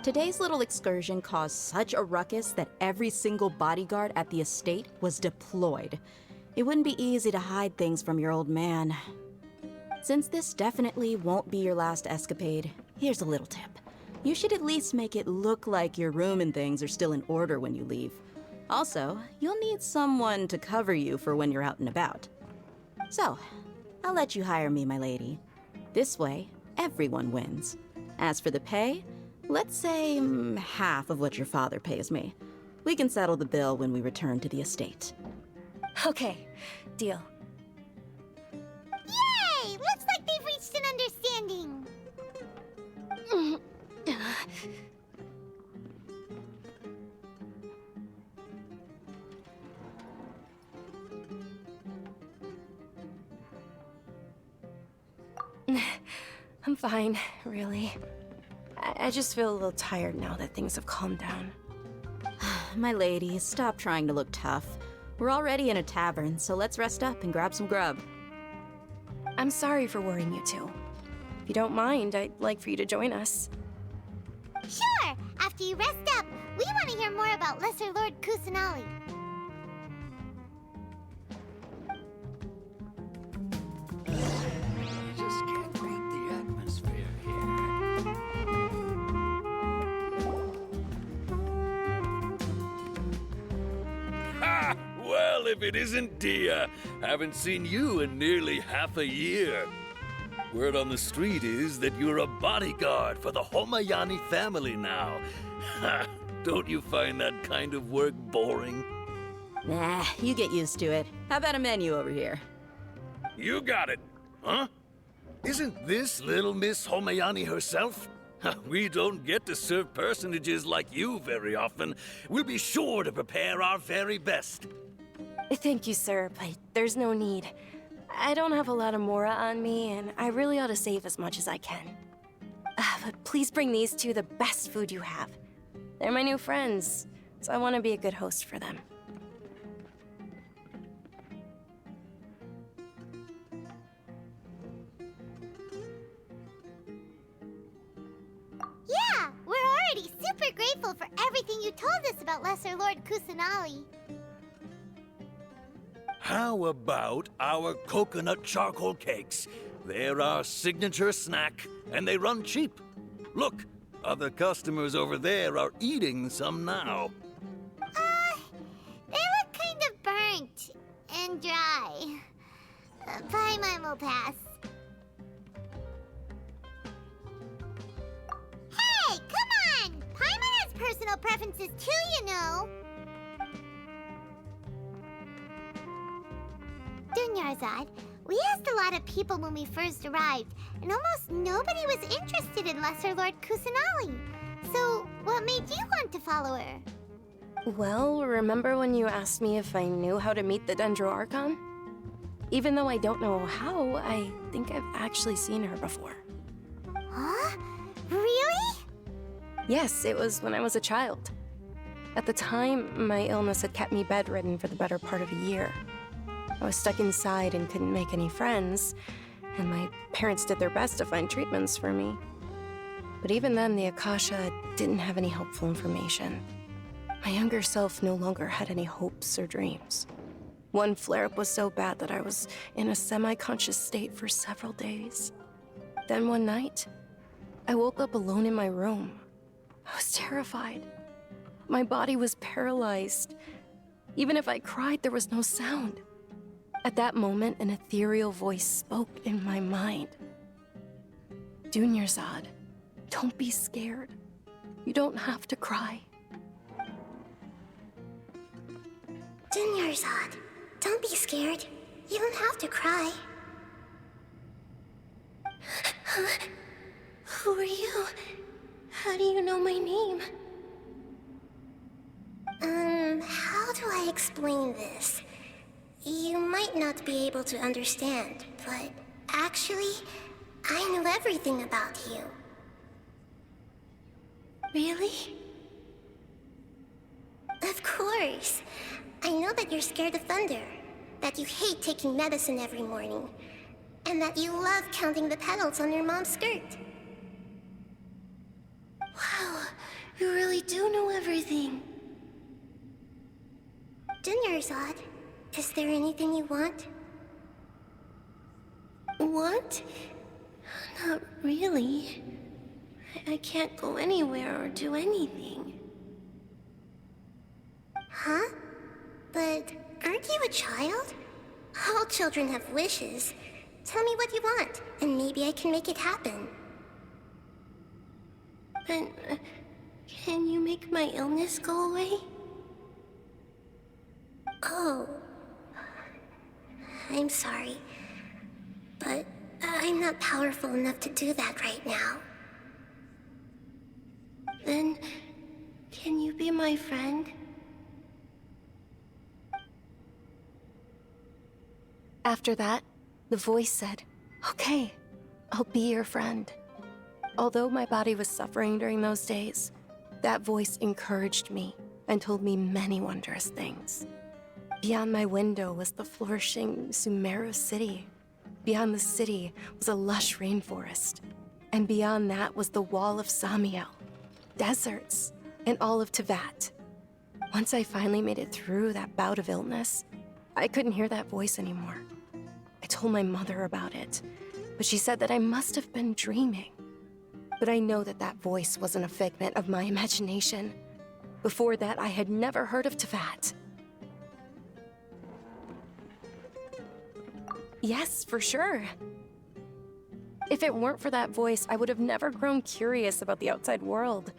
Today's little excursion caused such a ruckus that every single bodyguard at the estate was deployed. It wouldn't be easy to hide things from your old man. Since this definitely won't be your last escapade, here's a little tip. You should at least make it look like your room and things are still in order when you leave. Also, you'll need someone to cover you for when you're out and about. So, I'll let you hire me, my lady. This way, everyone wins. As for the pay, let's say half of what your father pays me. We can settle the bill when we return to the estate. Okay, deal. Yay! Looks like they've reached an understanding. I'm fine, really. I just feel a little tired now that things have calmed down. My lady, stop trying to look tough. We're already in a tavern, so let's rest up and grab some grub. I'm sorry for worrying you two. If you don't mind, I'd like for you to join us. Sure! After you rest up, we want to hear more about Lesser Lord Kusanali. Just can't beat the atmosphere here. Ha! Well, if it isn't Dia. Haven't seen you in nearly half a year. Word on the street is that you're a bodyguard for the Homayani family now. Ha! Don't you find that kind of work boring? Nah, you get used to it. How about a menu over here? You got it, huh? Isn't this little Miss Homayani herself? We don't get to serve personages like you very often. We'll be sure to prepare our very best. Thank you, sir, but there's no need. I don't have a lot of Mora on me, and I really ought to save as much as I can. But please bring these two the best food you have. They're my new friends, so I want to be a good host for them. grateful for everything you told us about Lesser Lord Kusanali. How about our coconut charcoal cakes? They're our signature snack, and they run cheap. Look, other customers over there are eating some now. They look kind of burnt and dry. Paimon will pass. Hey, come on! Paimon has personal preferences too, you know. Dunyarzad, we asked a lot of people when we first arrived, and almost nobody was interested in Lesser Lord Kusanali. So, what made you want to follow her? Well, remember when you asked me if I knew how to meet the Dendro Archon? Even though I don't know how, I think I've actually seen her before. Huh? Really? Yes, it was when I was a child. At the time, my illness had kept me bedridden for the better part of a year. I was stuck inside and couldn't make any friends, and my parents did their best to find treatments for me. But even then, the Akasha didn't have any helpful information. My younger self no longer had any hopes or dreams. One flare-up was so bad that I was in a semi-conscious state for several days. Then one night, I woke up alone in my room. I was terrified. My body was paralyzed. Even if I cried, there was no sound. At that moment, an ethereal voice spoke in my mind. Dunyarzad, don't be scared. You don't have to cry. Dunyarzad, don't be scared. You don't have to cry. Who are you? How do you know my name? How do I explain this? You might not be able to understand, but actually, I know everything about you. Really? Of course. I know that you're scared of thunder, that you hate taking medicine every morning, and that you love counting the petals on your mom's skirt. Wow, you really do know everything. Dunyarzad, is there anything you want? Want? Not really. I can't go anywhere or do anything. Huh? But aren't you a child? All children have wishes. Tell me what you want, and maybe I can make it happen. But can you make my illness go away? Oh. I'm sorry. But I'm not powerful enough to do that right now. Then, can you be my friend? After that, the voice said, "Okay, I'll be your friend." Although my body was suffering during those days, that voice encouraged me and told me many wondrous things. Beyond my window was the flourishing Sumeru city. Beyond the city was a lush rainforest. And beyond that was the wall of Samiel, deserts, and all of Tevat. Once I finally made it through that bout of illness, I couldn't hear that voice anymore. I told my mother about it, but she said that I must have been dreaming. But I know that that voice wasn't a figment of my imagination. Before that, I had never heard of Tevat. Yes, for sure. If it weren't for that voice, I would have never grown curious about the outside world,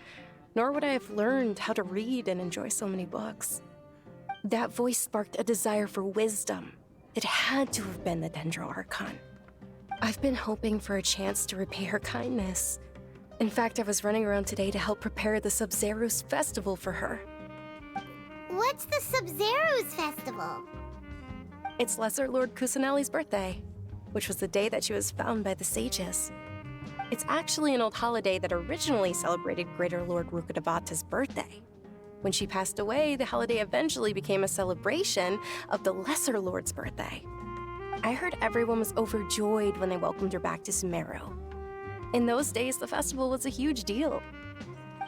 nor would I have learned how to read and enjoy so many books. That voice sparked a desire for wisdom. It had to have been the Dendro Archon. I've been hoping for a chance to repay her kindness. In fact, I was running around today to help prepare the Sub-Zerus festival for her. What's the Sub-Zerus festival? It's Lesser Lord Kusanali's birthday, which was the day that she was found by the sages. It's actually an old holiday that originally celebrated Greater Lord Rukkhadevata's birthday. When she passed away, the holiday eventually became a celebration of the Lesser Lord's birthday. I heard everyone was overjoyed when they welcomed her back to Sumeru. In those days, the festival was a huge deal.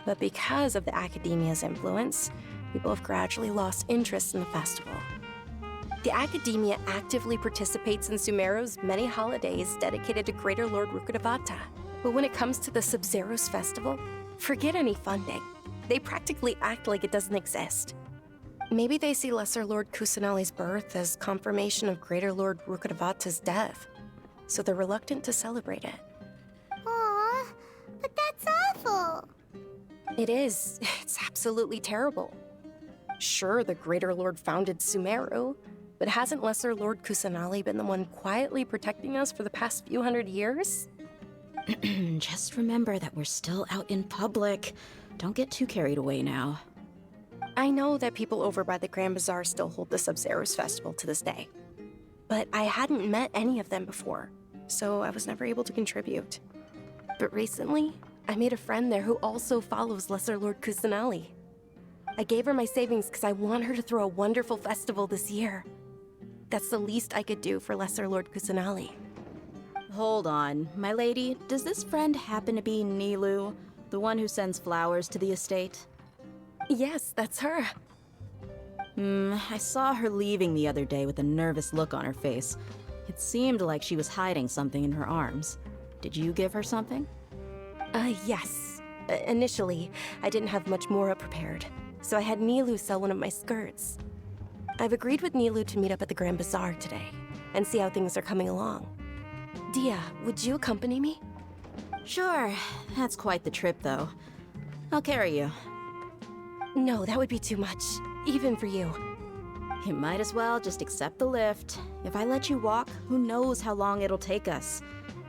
But because of the Academia's influence, people have gradually lost interest in the festival. The Academia actively participates in Sumeru's many holidays dedicated to Greater Lord Rukkhadevata. But when it comes to the Sub-Zero's festival, forget any funding. They practically act like it doesn't exist. Maybe they see Lesser Lord Kusanali's birth as confirmation of Greater Lord Rukkhadevata's death, so they're reluctant to celebrate it. Aw, but that's awful. It is. It's absolutely terrible. Sure, the Greater Lord founded Sumeru, but hasn't Lesser Lord Kusanali been the one quietly protecting us for the past few hundred years? Just remember that we're still out in public. Don't get too carried away now. I know that people over by the Grand Bazaar still hold the Sub-Zero's festival to this day. But I hadn't met any of them before, so I was never able to contribute. But recently, I made a friend there who also follows Lesser Lord Kusanali. I gave her my savings because I want her to throw a wonderful festival this year. That's the least I could do for Lesser Lord Kusanali. Hold on, my lady. Does this friend happen to be Nilu, the one who sends flowers to the estate? Yes, that's her. I saw her leaving the other day with a nervous look on her face. It seemed like she was hiding something in her arms. Did you give her something? Yes. Initially, I didn't have much Mora prepared, so I had Nilu sell one of my skirts. I've agreed with Nilu to meet up at the Grand Bazaar today, and see how things are coming along. Dia, would you accompany me? Sure. That's quite the trip, though. I'll carry you. No, that would be too much, even for you. You might as well just accept the lift. If I let you walk, who knows how long it'll take us.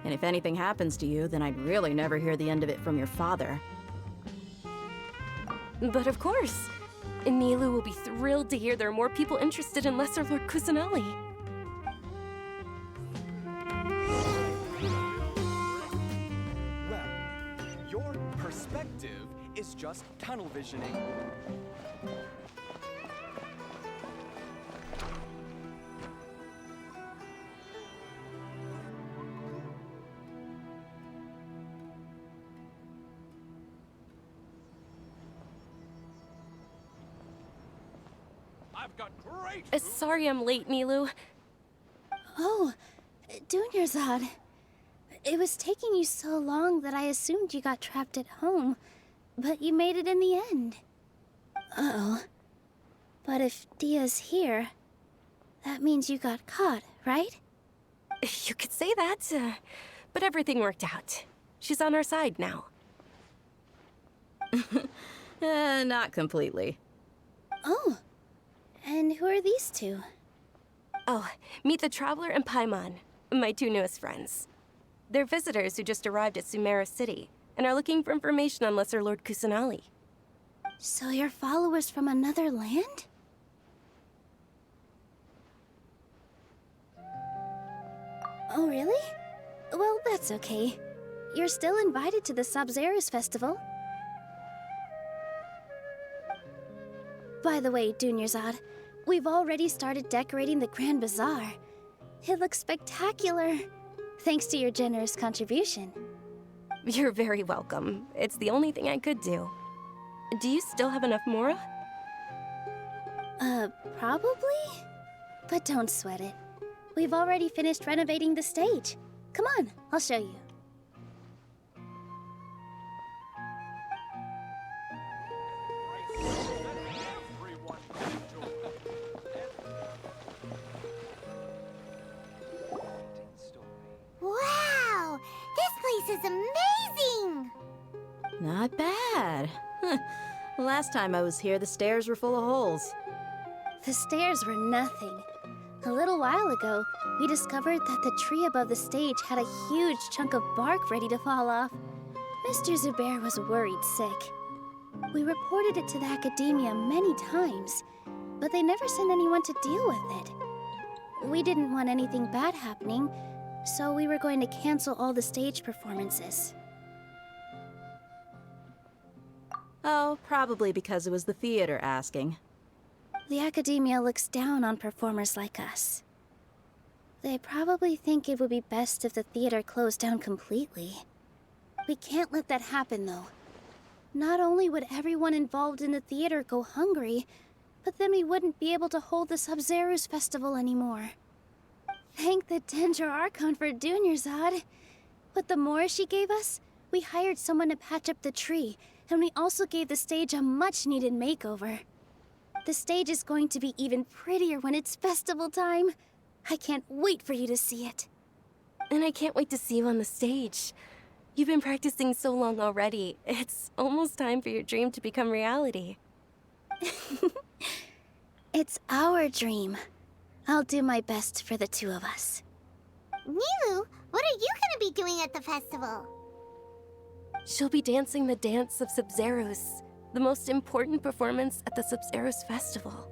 And if anything happens to you, then I'd really never hear the end of it from your father. But of course. Nilu will be thrilled to hear there are more people interested in Lesser Lord Kusanali. Well, your perspective is just tunnel visioning. I've got great... Sorry I'm late, Nilu. Oh, Dunyarzad. It was taking you so long that I assumed you got trapped at home, but you made it in the end. Uh-oh. But if Dia's here, that means you got caught, right? You could say that, but everything worked out. She's on our side now. Not completely. Oh. And who are these two? Oh, meet the Traveler and Paimon, my two newest friends. They're visitors who just arrived at Sumeru City and are looking for information on Lesser Lord Kusanali. So you're followers from another land? Oh, really? Well, that's okay. You're still invited to the Sub-Zero's festival. By the way, Dunyarzad, we've already started decorating the Grand Bazaar. It looks spectacular, thanks to your generous contribution. You're very welcome. It's the only thing I could do. Do you still have enough Mora? Probably? But don't sweat it. We've already finished renovating the stage. Come on, I'll show you. Wow! This place is amazing! Not bad. Last time I was here, the stairs were full of holes. The stairs were nothing. A little while ago, we discovered that the tree above the stage had a huge chunk of bark ready to fall off. Mr. Zubair was worried sick. We reported it to the Academia many times, but they never sent anyone to deal with it. We didn't want anything bad happening, so we were going to cancel all the stage performances. Oh, probably because it was the theater asking. The Academia looks down on performers like us. They probably think it would be best if the theater closed down completely. We can't let that happen, though. Not only would everyone involved in the theater go hungry, but then we wouldn't be able to hold the Sub-Zero's festival anymore. Thank the Dendro Archon for Dunyarzad. With the Mora she gave us, we hired someone to patch up the tree, and we also gave the stage a much-needed makeover. The stage is going to be even prettier when it's festival time. I can't wait for you to see it. And I can't wait to see you on the stage. You've been practicing so long already. It's almost time for your dream to become reality. It's our dream. I'll do my best for the two of us. Nilu, what are you gonna be doing at the festival? She'll be dancing the dance of Sub-Zeros, the most important performance at the Sub-Zeros festival.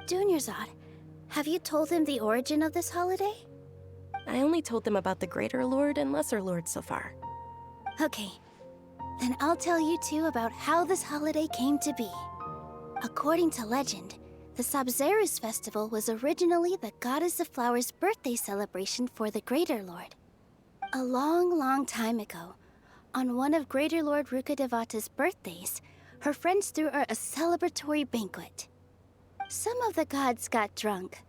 Dunyarzad, have you told him the origin of this holiday? I only told them about the Greater Lord and Lesser Lord so far. Okay, then I'll tell you two about how this holiday came to be. According to legend, the Sub-Zeros festival was originally the Goddess of Flowers' birthday celebration for the Greater Lord. A long, long time ago, on one of Greater Lord Rukkhadevata's birthdays, her friends threw her a celebratory banquet. Some of the gods got drunk.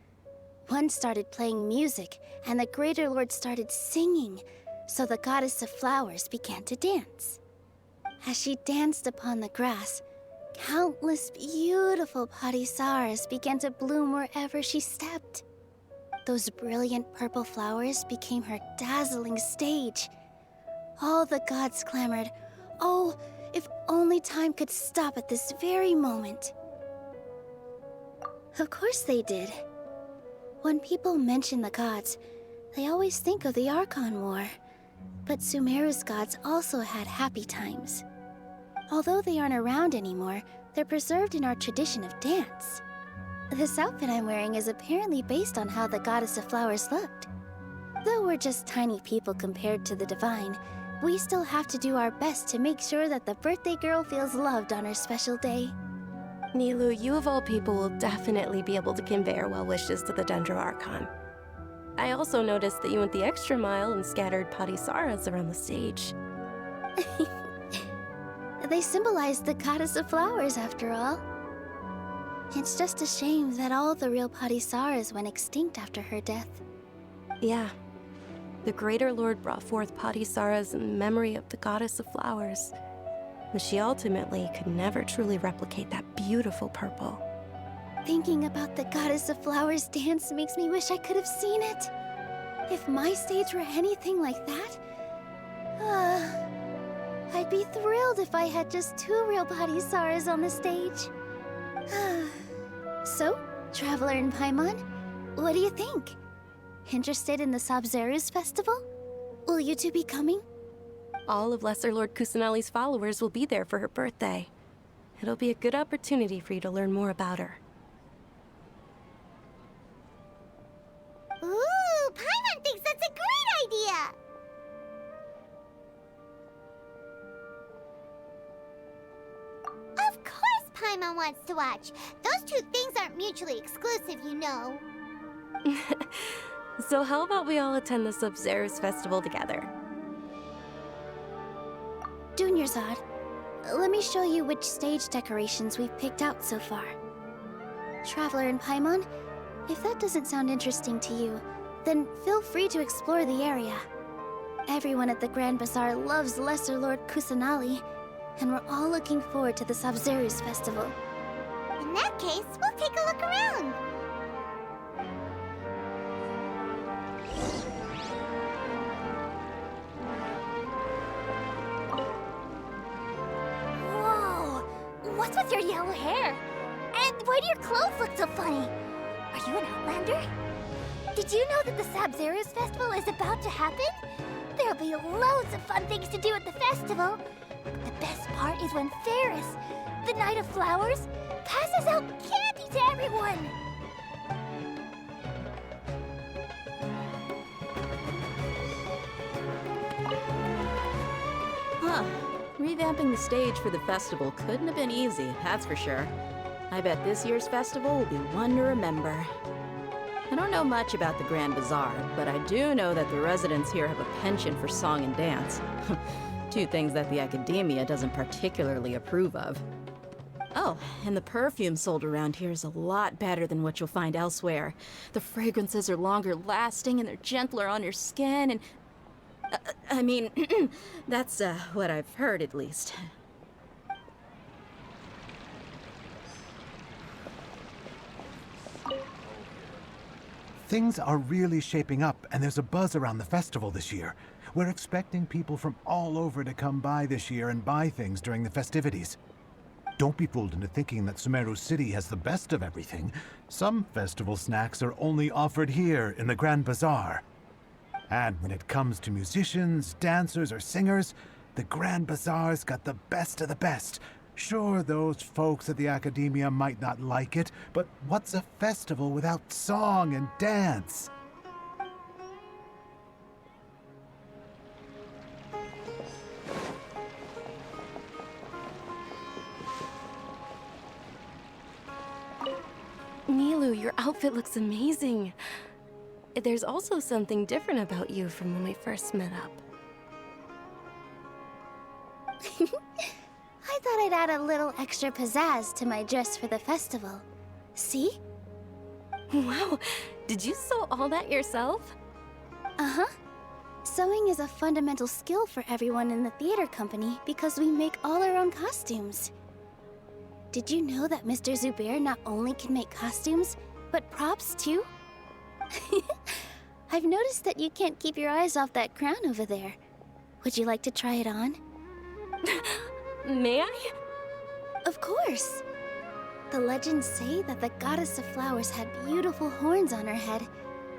One started playing music, and the Greater Lord started singing, so the Goddess of Flowers began to dance. As she danced upon the grass, countless beautiful parisaras began to bloom wherever she stepped. Those brilliant purple flowers became her dazzling stage. All the gods clamored, "Oh, if only time could stop at this very moment." Of course they did. When people mention the gods, they always think of the Archon War. But Sumeru's gods also had happy times. Although they aren't around anymore, they're preserved in our tradition of dance. This outfit I'm wearing is apparently based on how the Goddess of Flowers looked. Though we're just tiny people compared to the Divine, we still have to do our best to make sure that the birthday girl feels loved on her special day. Nilu, you of all people will definitely be able to convey our well wishes to the Dendro Archon. I also noticed that you went the extra mile and scattered parisaras around the stage. They symbolize the Goddess of Flowers, after all. It's just a shame that all the real parisaras went extinct after her death. Yeah. The Greater Lord brought forth parisaras in memory of the Goddess of Flowers, but she ultimately could never truly replicate that beautiful purple. Thinking about the Goddess of Flowers dance makes me wish I could have seen it. If my stage were anything like that, I'd be thrilled if I had just two real parisaras on the stage. So, Traveler and Paimon, what do you think? Interested in the Sub-Zeros festival? Will you two be coming? All of Lesser Lord Kusanali's followers will be there for her birthday. It'll be a good opportunity for you to learn more about her. Ooh, Paimon thinks that's a great idea! Of course Paimon wants to watch. Those two things aren't mutually exclusive, you know. So how about we all attend the Sub-Zeros festival together? Dunyarzad, let me show you which stage decorations we've picked out so far. Traveler and Paimon, if that doesn't sound interesting to you, then feel free to explore the area. Everyone at the Grand Bazaar loves Lesser Lord Kusanali, and we're all looking forward to the Sub-Zeros festival. In that case, we'll take a look around. Whoa! What's with your yellow hair? And why do your clothes look so funny? Are you an Outlander? Did you know that the Sub-Zeros festival is about to happen? There'll be loads of fun things to do at the festival. But the best part is when Ferris, the Knight of Flowers, passes out candy to everyone. Huh. Revamping the stage for the festival couldn't have been easy, that's for sure. I bet this year's festival will be one to remember. I don't know much about the Grand Bazaar, but I do know that the residents here have a penchant for song and dance. Two things that the academia doesn't particularly approve of. Oh, and the perfume sold around here is a lot better than what you'll find elsewhere. The fragrances are longer lasting and they're gentler on your skin and... I mean, that's what I've heard at least. Things are really shaping up, and there's a buzz around the festival this year. We're expecting people from all over to come by this year and buy things during the festivities. Don't be fooled into thinking that Sumeru City has the best of everything. Some festival snacks are only offered here in the Grand Bazaar. And when it comes to musicians, dancers, or singers, the Grand Bazaar's got the best of the best. Sure, those folks at the Academia might not like it, but what's a festival without song and dance? Milu, your outfit looks amazing. There's also something different about you from when we first met up. I thought I'd add a little extra pizzazz to my dress for the festival. See? Wow, did you sew all that yourself? Uh-huh. Sewing is a fundamental skill for everyone in the theater company because we make all our own costumes. Did you know that Mr. Zubair not only can make costumes, but props too? I've noticed that you can't keep your eyes off that crown over there. Would you like to try it on? May I? Of course. The legends say that the goddess of flowers had beautiful horns on her head,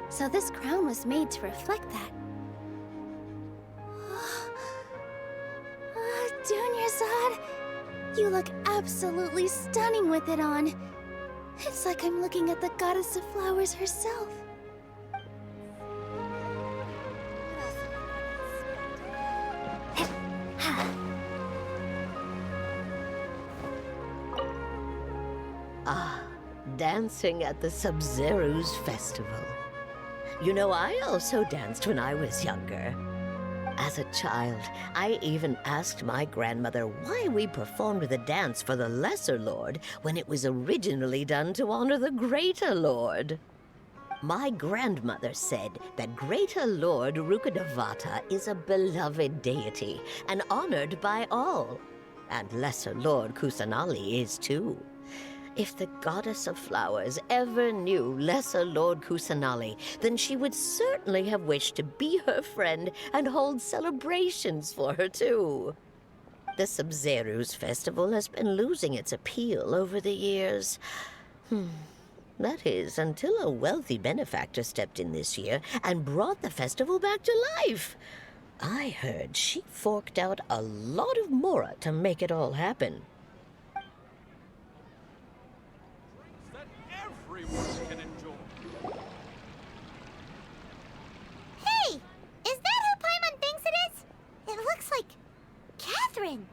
so this crown was made to reflect that. Dunyarzad, you look absolutely stunning with it on. It's like I'm looking at the goddess of flowers herself. Ah, dancing at the Sub-Zero's festival. You know, I also danced when I was younger. As a child, I even asked my grandmother why we performed the dance for the Lesser Lord when it was originally done to honor the Greater Lord. My grandmother said that Greater Lord Rukkhadevata is a beloved deity and honored by all. And Lesser Lord Kusanali is too. If the goddess of flowers ever knew Lesser Lord Kusanali, then she would certainly have wished to be her friend and hold celebrations for her too. The Sub-Zero's festival has been losing its appeal over the years. That is, until a wealthy benefactor stepped in this year and brought the festival back to life. I heard she forked out a lot of mora to make it all happen. Hey! Is that who Paimon thinks it is? It looks like Catherine.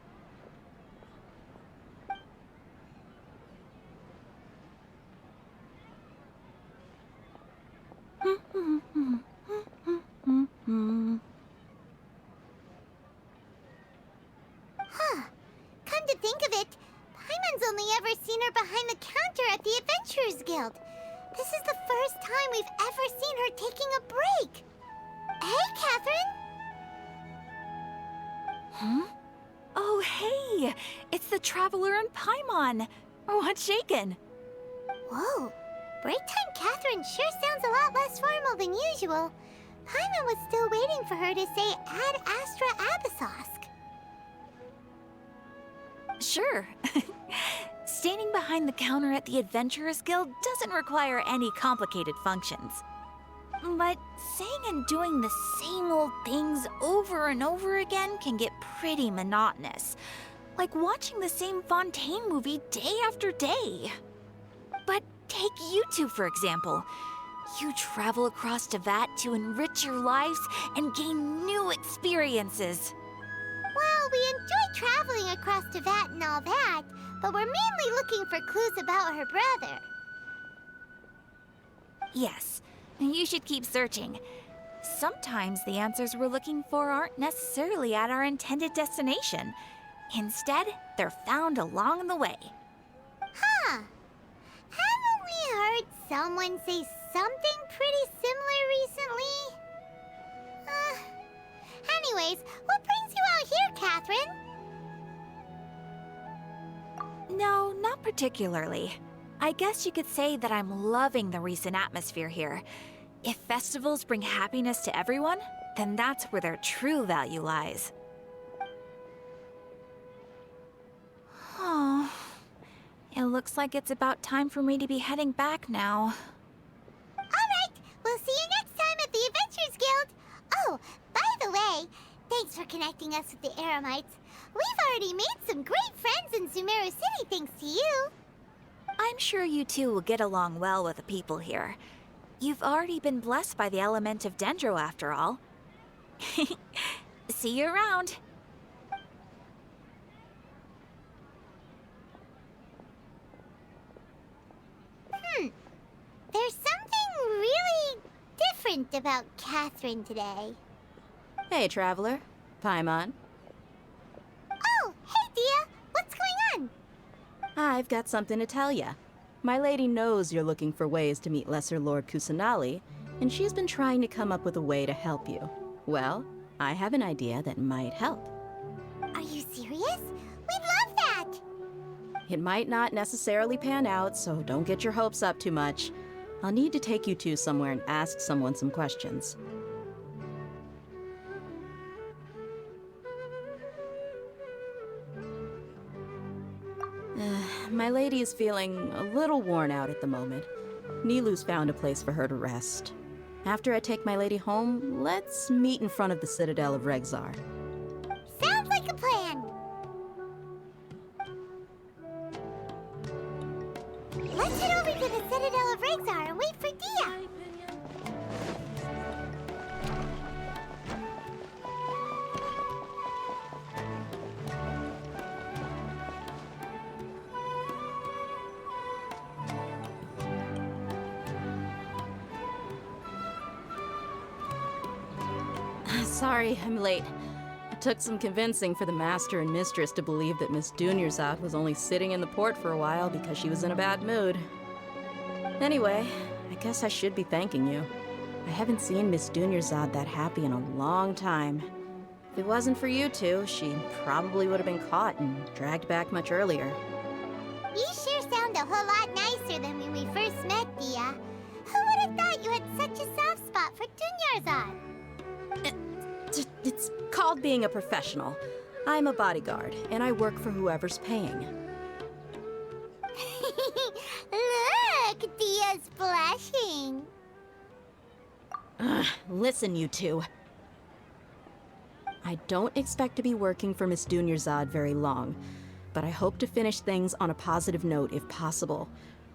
Huh. Come to think of it, Paimon's only ever seen her behind the counter at the Adventurers Guild. This is the first time we've ever seen her taking a break. Hey, Catherine! Huh? Oh, hey! It's the Traveler and Paimon! What's shaken? Whoa. Break time Catherine sure sounds a lot less formal than usual. Paimon was still waiting for her to say Ad Astra Abyssosque. Sure. Standing behind the counter at the Adventurers Guild doesn't require any complicated functions. But saying and doing the same old things over and over again can get pretty monotonous. Like watching the same Fontaine movie day after day. But take you two, for example. You travel across Teyvat to enrich your lives and gain new experiences. Well, we enjoy traveling across Teyvat and all that, but we're mainly looking for clues about her brother. Yes, you should keep searching. Sometimes the answers we're looking for aren't necessarily at our intended destination. Instead, they're found along the way. Huh. Haven't we heard someone say something pretty similar recently? Anyways, what brings you out here, Catherine? No, not particularly. I guess you could say that I'm loving the recent atmosphere here. If festivals bring happiness to everyone, then that's where their true value lies. Oh, it looks like it's about time for me to be heading back now. Alright, we'll see you next time at the Adventurers Guild. Oh, by the way, thanks for connecting us with the Eremites. We've already made some great friends in Sumeru City thanks to you. I'm sure you two will get along well with the people here. You've already been blessed by the element of Dendro after all. See you around. There's something really different about Catherine today. Hey, Traveler. Paimon. Oh, hey, Dia. What's going on? I've got something to tell ya. My lady knows you're looking for ways to meet Lesser Lord Kusanali, and she's been trying to come up with a way to help you. Well, I have an idea that might help. Are you serious? We'd love that! It might not necessarily pan out, so don't get your hopes up too much. I'll need to take you two somewhere and ask someone some questions. My lady is feeling a little worn out at the moment. Nilu's found a place for her to rest. After I take my lady home, let's meet in front of the Citadel of Regzar. Sounds like a plan! Let's head over to the Citadel of Regzar and wait for Dia! Sorry, I'm late. It took some convincing for the Master and Mistress to believe that Miss Dunyarzad was only sitting in the port for a while because she was in a bad mood. Anyway, I guess I should be thanking you. I haven't seen Miss Dunyarzad that happy in a long time. If it wasn't for you two, she probably would have been caught and dragged back much earlier. You sure sound a whole lot nicer than when we first met, Dia. Who would have thought you had such a soft spot for Dunyarzad? It's called being a professional. I'm a bodyguard, and I work for whoever's paying. Look, Dia's blushing. Listen, you two. I don't expect to be working for Miss Dunyarzad very long, but I hope to finish things on a positive note if possible.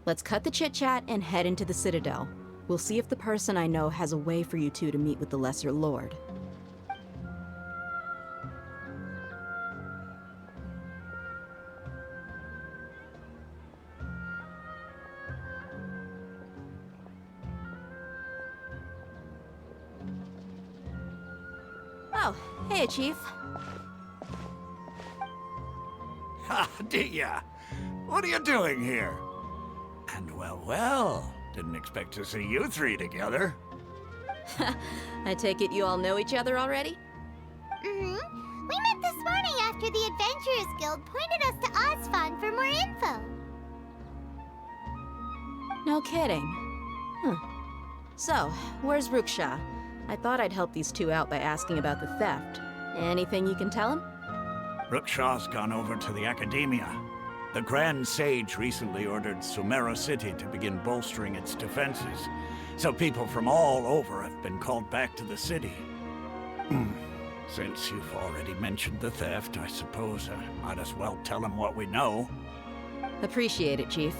Let's cut the chit-chat and head into the Citadel. We'll see if the person I know has a way for you two to meet with the Lesser Lord. Oh, hey, Chief. Ha, Dia! What are you doing here? And well, didn't expect to see you three together. I take it you all know each other already? Mm-hmm. We met this morning after the Adventurers Guild pointed us to Osfon for more info. No kidding. So, where's Ruksha? I thought I'd help these two out by asking about the theft. Anything you can tell him? Rukshaw's gone over to the Academia. The Grand Sage recently ordered Sumeru City to begin bolstering its defenses, so people from all over have been called back to the city. Since you've already mentioned the theft, I suppose I might as well tell him what we know. Appreciate it, Chief.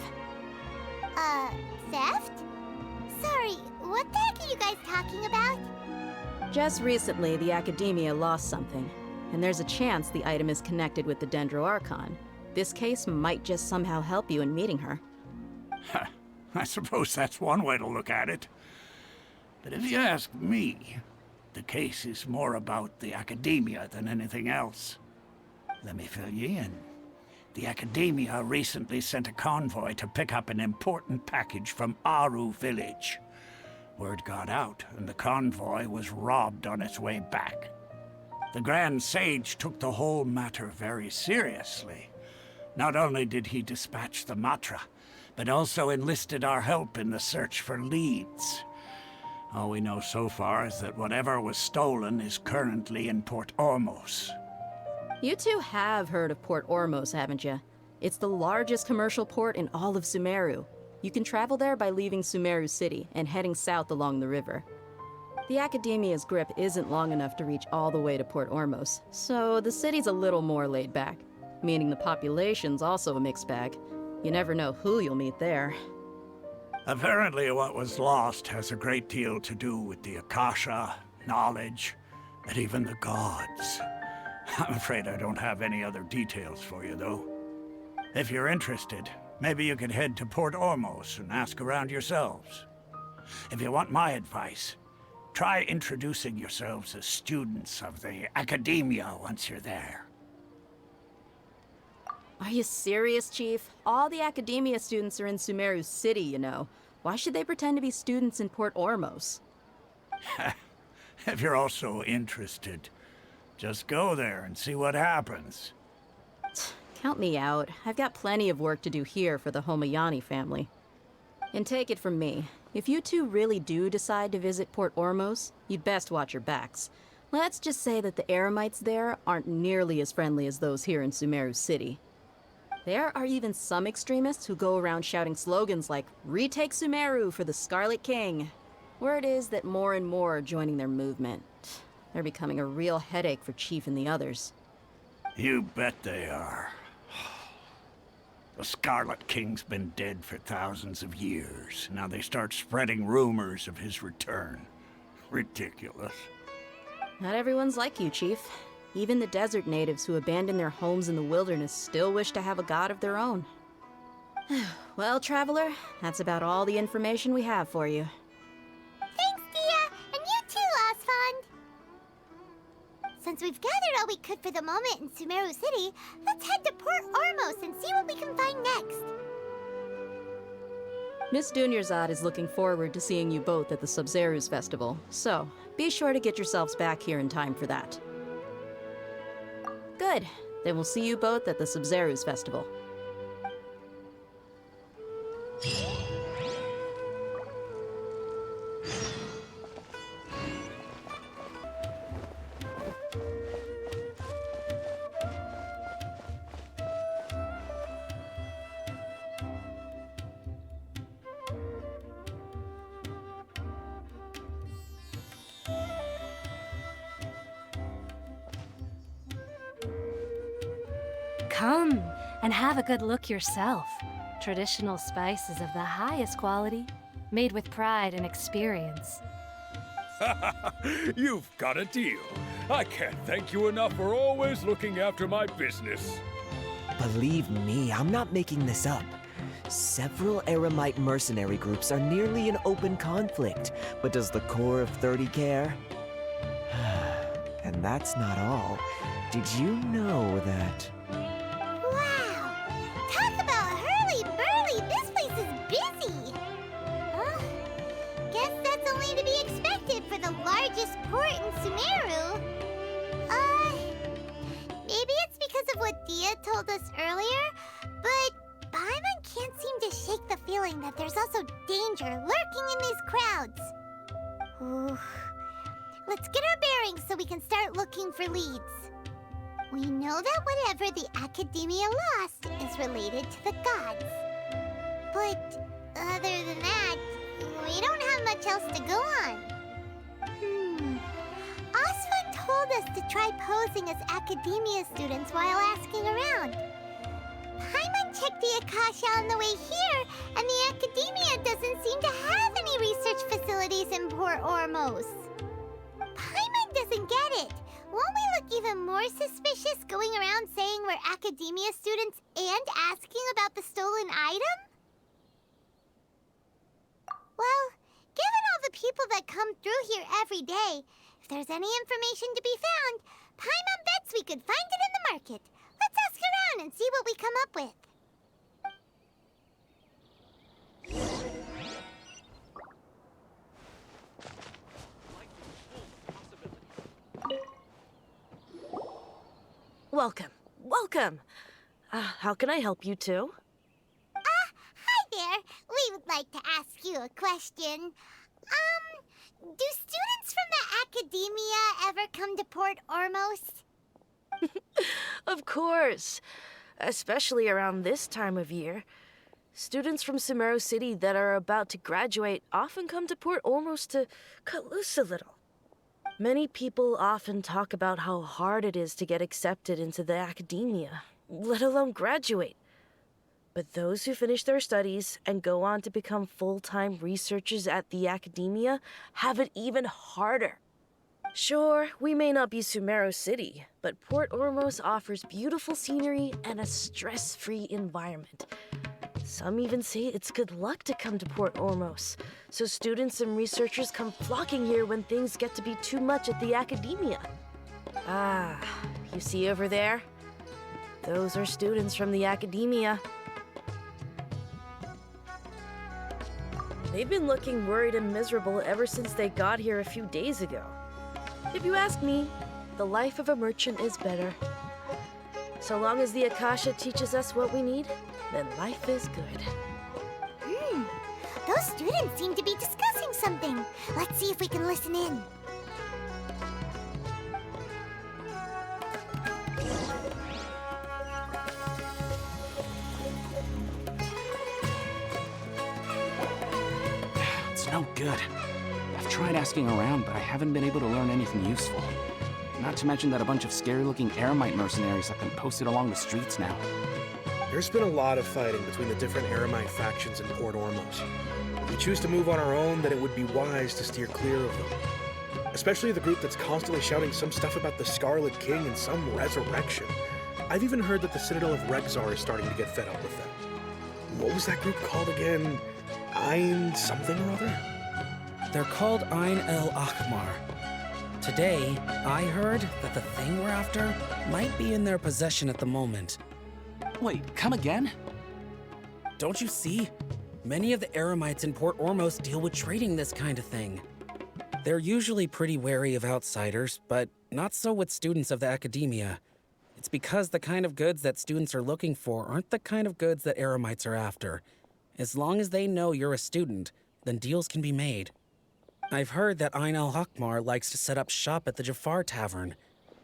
Theft? Sorry, what the heck are you guys talking about? Just recently, the Academia lost something, and there's a chance the item is connected with the Dendro Archon. This case might just somehow help you in meeting her. I suppose that's one way to look at it. But if you ask me, The case is more about the Academia than anything else. Let me fill you in. The Academia recently sent a convoy to pick up an important package from Aru village. Word got out, and the convoy was robbed on its way back. The Grand Sage took the whole matter very seriously. Not only did he dispatch the Matra, but also enlisted our help in the search for leads. All we know so far is that whatever was stolen is currently in Port Ormos. You two have heard of Port Ormos, haven't you? It's the largest commercial port in all of Sumeru. You can travel there by leaving Sumeru City and heading south along the river. The Academia's grip isn't long enough to reach all the way to Port Ormos, so the city's a little more laid back, meaning the population's also a mixed bag. You never know who you'll meet there. Apparently what was lost has a great deal to do with the Akasha, knowledge, and even the gods. I'm afraid I don't have any other details for you, though. If you're interested, maybe you could head to Port Ormos and ask around yourselves. If you want my advice, try introducing yourselves as students of the Academia once you're there. Are you serious, Chief? All the Academia students are in Sumeru City, you know. Why should they pretend to be students in Port Ormos? If you're also interested, just go there and see what happens. Count me out. I've got plenty of work to do here for the Homayani family. And take it from me, if you two really do decide to visit Port Ormos, you'd best watch your backs. Let's just say that the Eremites there aren't nearly as friendly as those here in Sumeru City. There are even some extremists who go around shouting slogans like, "Retake Sumeru for the Scarlet King." Word is that more and more are joining their movement. They're becoming a real headache for Chief and the others. You bet they are. The Scarlet King's been dead for thousands of years. Now they start spreading rumors of his return. Ridiculous. Not everyone's like you, Chief. Even the desert natives who abandoned their homes in the wilderness still wish to have a god of their own. Well, Traveler, that's about all the information we have for you. Thanks, Dia! And you too, Osfond! Since we've gathered all we could for the moment in Sumeru City, let's head to Port Ormos and see what we can find next. Miss Dunyarzad is looking forward to seeing you both at the Sub-Zerus Festival, so be sure to get yourselves back here in time for that. Good. Then we'll see you both at the Sub-Zerus Festival. Come and have a good look yourself. Traditional spices of the highest quality, made with pride and experience. You've got a deal. I can't thank you enough for always looking after my business. Believe me, I'm not making this up. Several Eremite mercenary groups are nearly in open conflict, but does the core of 30 care? And that's not all. Did you know that... Wow! Talk about hurly-burly! This place is busy! Guess that's only to be expected for the largest port in Sumeru. Maybe it's because of what Dia told us earlier, but Paimon can't seem to shake the feeling that there's also danger lurking in these crowds. Ooh. Let's get our bearings so we can start looking for leads. We know that whatever the Academia lost is related to the gods. But other than that, we don't have much else to go on. Osfund told us to try posing as Academia students while asking around. Paimon checked the Akasha on the way here, and the Academia doesn't seem to have any research facilities in Port Ormos. Paimon doesn't get it. Won't we look even more suspicious going around saying we're Academia students and asking about the stolen item? Well, given all the people that come through here every day, if there's any information to be found, Paimon bets we could find it in the market. Let's ask around and see what we come up with. Welcome. Welcome. How can I help you two? Hi there. We would like to ask you a question. Do students from the Academia ever come to Port Ormos? Of course. Especially around this time of year. Students from Sumeru City that are about to graduate often come to Port Ormos to cut loose a little. Many people often talk about how hard it is to get accepted into the Academia, let alone graduate. But those who finish their studies and go on to become full-time researchers at the Academia have it even harder. Sure, we may not be Sumeru City, but Port Ormos offers beautiful scenery and a stress-free environment. Some even say it's good luck to come to Port Ormos, so students and researchers come flocking here when things get to be too much at the Academia. Ah, you see over there? Those are students from the Academia. They've been looking worried and miserable ever since they got here a few days ago. If you ask me, the life of a merchant is better. So long as the Akasha teaches us what we need, then life is good. Those students seem to be discussing something. Let's see if we can listen in. It's no good. I've tried asking around, but I haven't been able to learn anything useful. Not to mention that a bunch of scary-looking Eremite mercenaries have been posted along the streets now. There's been a lot of fighting between the different Eremite factions in Port Ormos. If we choose to move on our own, then it would be wise to steer clear of them. Especially the group that's constantly shouting some stuff about the Scarlet King and some resurrection. I've even heard that the Citadel of Rexar is starting to get fed up with them. What was that group called again? Ein something or other? They're called Ein El Akhmar. Today, I heard that the thing we're after might be in their possession at the moment. Wait, come again? Don't you see? Many of the Eremites in Port Ormos deal with trading this kind of thing. They're usually pretty wary of outsiders, but not so with students of the Academia. It's because the kind of goods that students are looking for aren't the kind of goods that Eremites are after. As long as they know you're a student, then deals can be made. I've heard that Ein al-Hakmar likes to set up shop at the Jafar Tavern.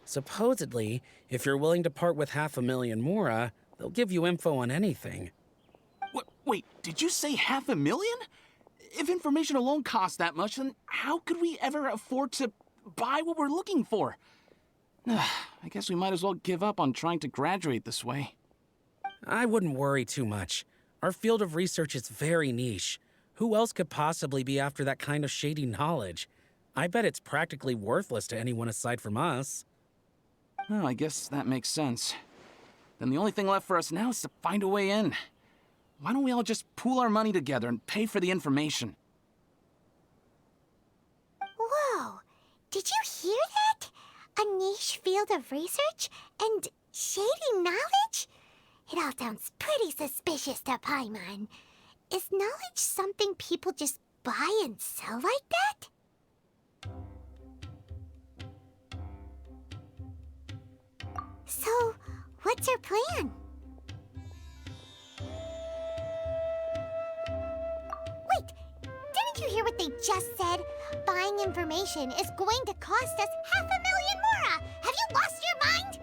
Supposedly, if you're willing to part with 500,000 mora, they'll give you info on anything. Wait, did you say 500,000? If information alone costs that much, then how could we ever afford to buy what we're looking for? I guess we might as well give up on trying to graduate this way. I wouldn't worry too much. Our field of research is very niche. Who else could possibly be after that kind of shady knowledge? I bet it's practically worthless to anyone aside from us. Oh, I guess that makes sense. Then the only thing left for us now is to find a way in. Why don't we all just pool our money together and pay for the information? Whoa! Did you hear that? A niche field of research and shady knowledge? It all sounds pretty suspicious to Paimon. Is knowledge something people just buy and sell like that? So, what's your plan? Wait, didn't you hear what they just said? Buying information is going to cost us 500,000 mora! Have you lost your mind?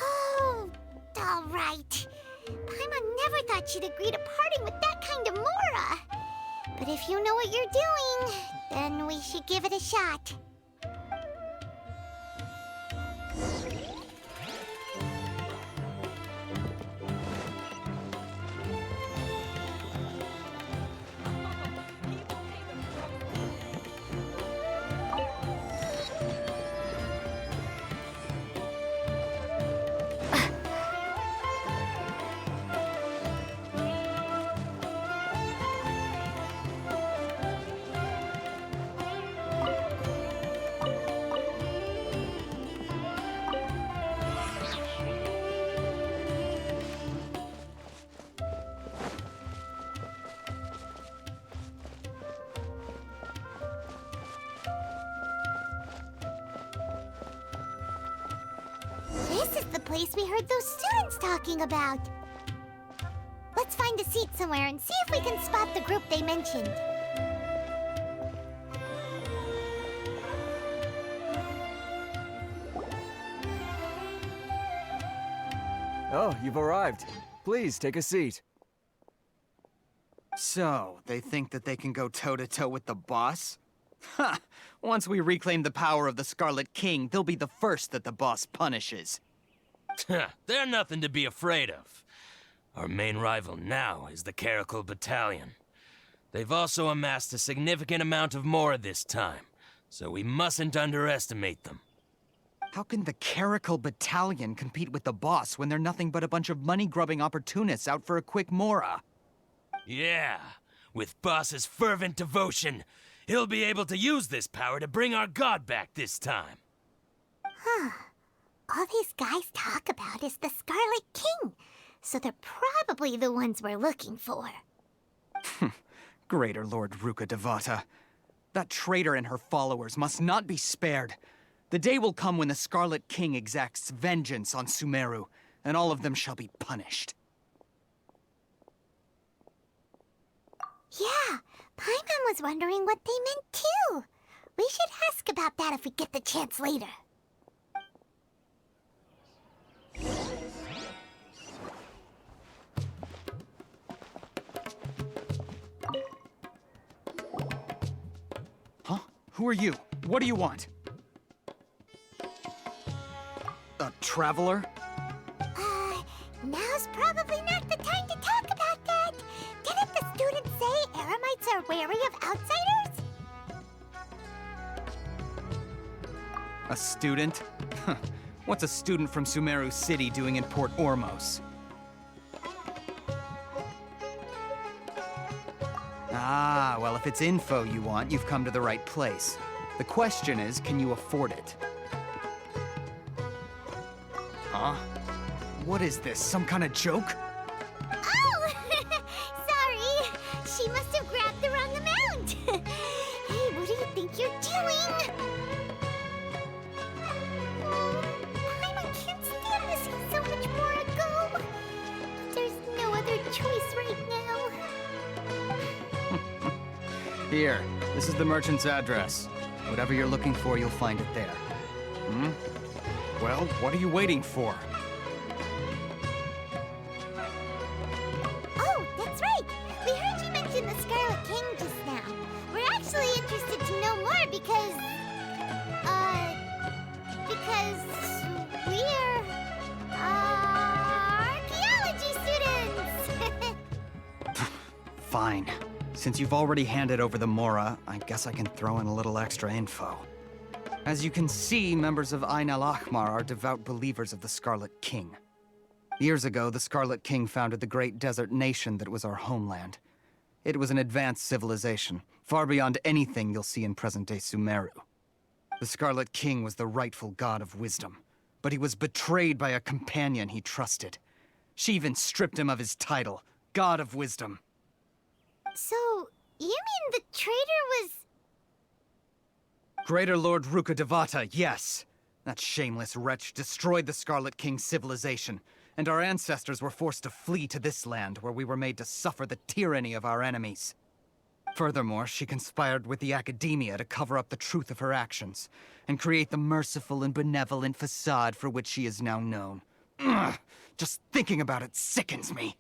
Oh, all right. Paimon never thought she'd agree to parting with that kind of mora. But if you know what you're doing, then we should give it a shot. This is the place we heard those students talking about. Let's find a seat somewhere and see if we can spot the group they mentioned. Oh, you've arrived. Please, take a seat. So, they think that they can go toe-to-toe with the boss? Ha! Once we reclaim the power of the Scarlet King, they'll be the first that the boss punishes. They're nothing to be afraid of. Our main rival now is the Caracal Battalion. They've also amassed a significant amount of Mora this time, so we mustn't underestimate them. How can the Caracal Battalion compete with the boss when they're nothing but a bunch of money-grubbing opportunists out for a quick Mora? Yeah, with Boss's fervent devotion, he'll be able to use this power to bring our god back this time. Huh. All these guys talk about is the Scarlet King, so they're probably the ones we're looking for. Greater Lord Ruka Devata. That traitor and her followers must not be spared. The day will come when the Scarlet King exacts vengeance on Sumeru, and all of them shall be punished. Yeah, Paimon was wondering what they meant too. We should ask about that if we get the chance later. Huh? Who are you? What do you want? A traveler? Now's probably not the time to talk about that. Didn't the students say Eremites are wary of outsiders? A student? What's a student from Sumeru City doing in Port Ormos? Ah, well, if it's info you want, you've come to the right place. The question is, can you afford it? Huh? What is this, some kind of joke? Oh! Sorry! She must have grabbed the wrong amount! Hey, what do you think you're doing? Paimon can't stand to see so much more ago. There's no other choice right now. Here, this is the merchant's address. Whatever you're looking for, you'll find it there. Hmm? Well, what are you waiting for? Oh, that's right! We heard you mention the Scarlet King just now. We're actually interested to know more because we're, archaeology students! Fine. Since you've already handed over the Mora, I guess I can throw in a little extra info. As you can see, members of Ain al-Ahmar are devout believers of the Scarlet King. Years ago, the Scarlet King founded the great desert nation that was our homeland. It was an advanced civilization, far beyond anything you'll see in present-day Sumeru. The Scarlet King was the rightful god of wisdom, but he was betrayed by a companion he trusted. She even stripped him of his title, God of Wisdom. So, you mean the traitor was... Greater Lord Ruka Devata, yes. That shameless wretch destroyed the Scarlet King's civilization, and our ancestors were forced to flee to this land where we were made to suffer the tyranny of our enemies. Furthermore, she conspired with the Academia to cover up the truth of her actions, and create the merciful and benevolent facade for which she is now known. Ugh, just thinking about it sickens me.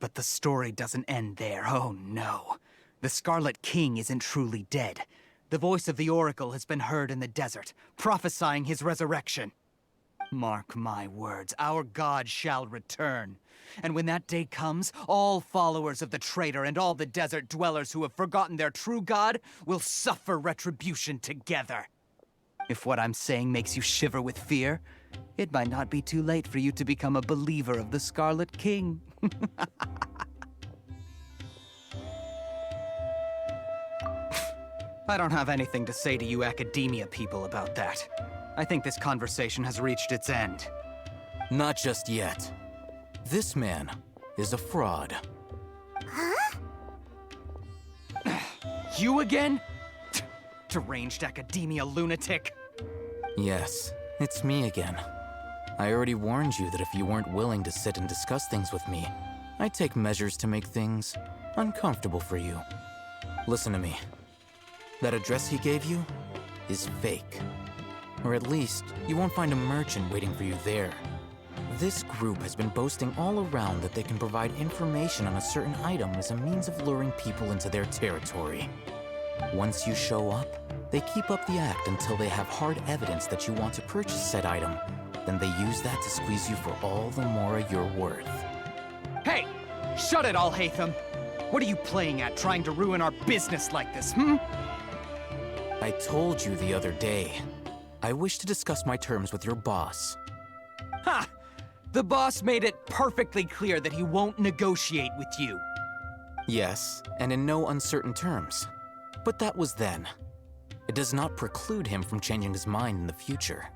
But the story doesn't end there, oh no. The Scarlet King isn't truly dead. The voice of the Oracle has been heard in the desert, prophesying his resurrection. Mark my words, our god shall return. And when that day comes, all followers of the traitor and all the desert dwellers who have forgotten their true god will suffer retribution together. If what I'm saying makes you shiver with fear, it might not be too late for you to become a believer of the Scarlet King. I don't have anything to say to you Academia people about that. I think this conversation has reached its end. Not just yet. This man is a fraud. Huh? You again? Deranged Academia lunatic. Yes, It's me again. I already warned you that if you weren't willing to sit and discuss things with me, I'd take measures to make things uncomfortable for you. Listen to me. That address he gave you is fake. Or at least, you won't find a merchant waiting for you there. This group has been boasting all around that they can provide information on a certain item as a means of luring people into their territory. Once you show up, they keep up the act until they have hard evidence that you want to purchase said item. Then they use that to squeeze you for all the more you're worth. Hey! Shut it, Alhaitham! What are you playing at, trying to ruin our business like this, hmm? I told you the other day. I wish to discuss my terms with your boss. Ha! The boss made it perfectly clear that he won't negotiate with you. Yes, and in no uncertain terms. But that was then. It does not preclude him from changing his mind in the future.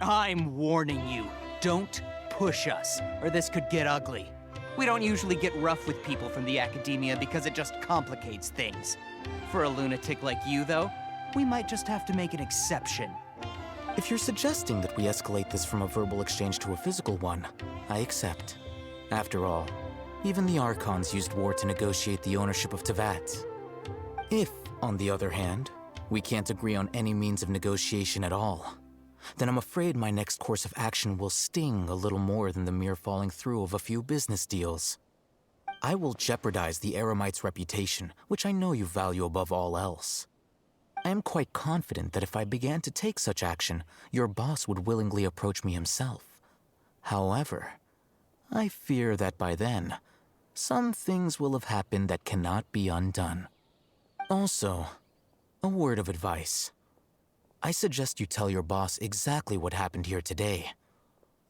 I'm warning you, don't push us, or this could get ugly. We don't usually get rough with people from the academia because it just complicates things. For a lunatic like you, though, we might just have to make an exception. If you're suggesting that we escalate this from a verbal exchange to a physical one, I accept. After all, even the Archons used war to negotiate the ownership of Teyvat. If, on the other hand, we can't agree on any means of negotiation at all, then I'm afraid my next course of action will sting a little more than the mere falling through of a few business deals. I will jeopardize the Eremite's reputation, which I know you value above all else. I am quite confident that if I began to take such action, your boss would willingly approach me himself. However, I fear that by then, some things will have happened that cannot be undone. Also, a word of advice. I suggest you tell your boss exactly what happened here today.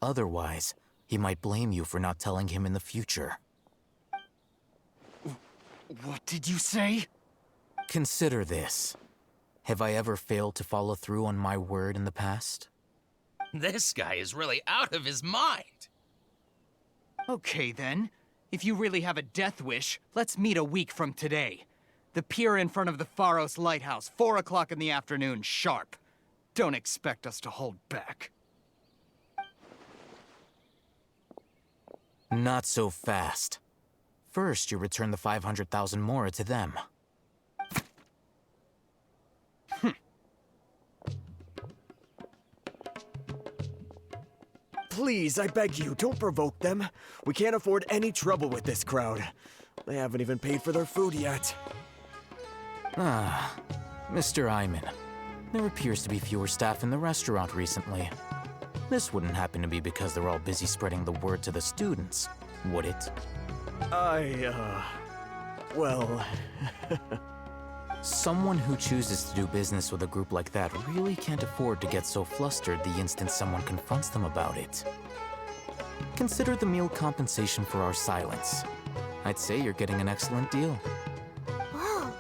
Otherwise, he might blame you for not telling him in the future. What did you say? Consider this. Have I ever failed to follow through on my word in the past? This guy is really out of his mind. Okay then. If you really have a death wish, let's meet a week from today. The pier in front of the Pharos Lighthouse, 4 o'clock in the afternoon, sharp. Don't expect us to hold back. Not so fast. First, you return the 500,000 mora to them. Please, I beg you, don't provoke them. We can't afford any trouble with this crowd. They haven't even paid for their food yet. Ah, Mr. Iman. There appears to be fewer staff in the restaurant recently. This wouldn't happen to be because they're all busy spreading the word to the students, would it? Well... Someone who chooses to do business with a group like that really can't afford to get so flustered the instant someone confronts them about it. Consider the meal compensation for our silence. I'd say you're getting an excellent deal. Whoa,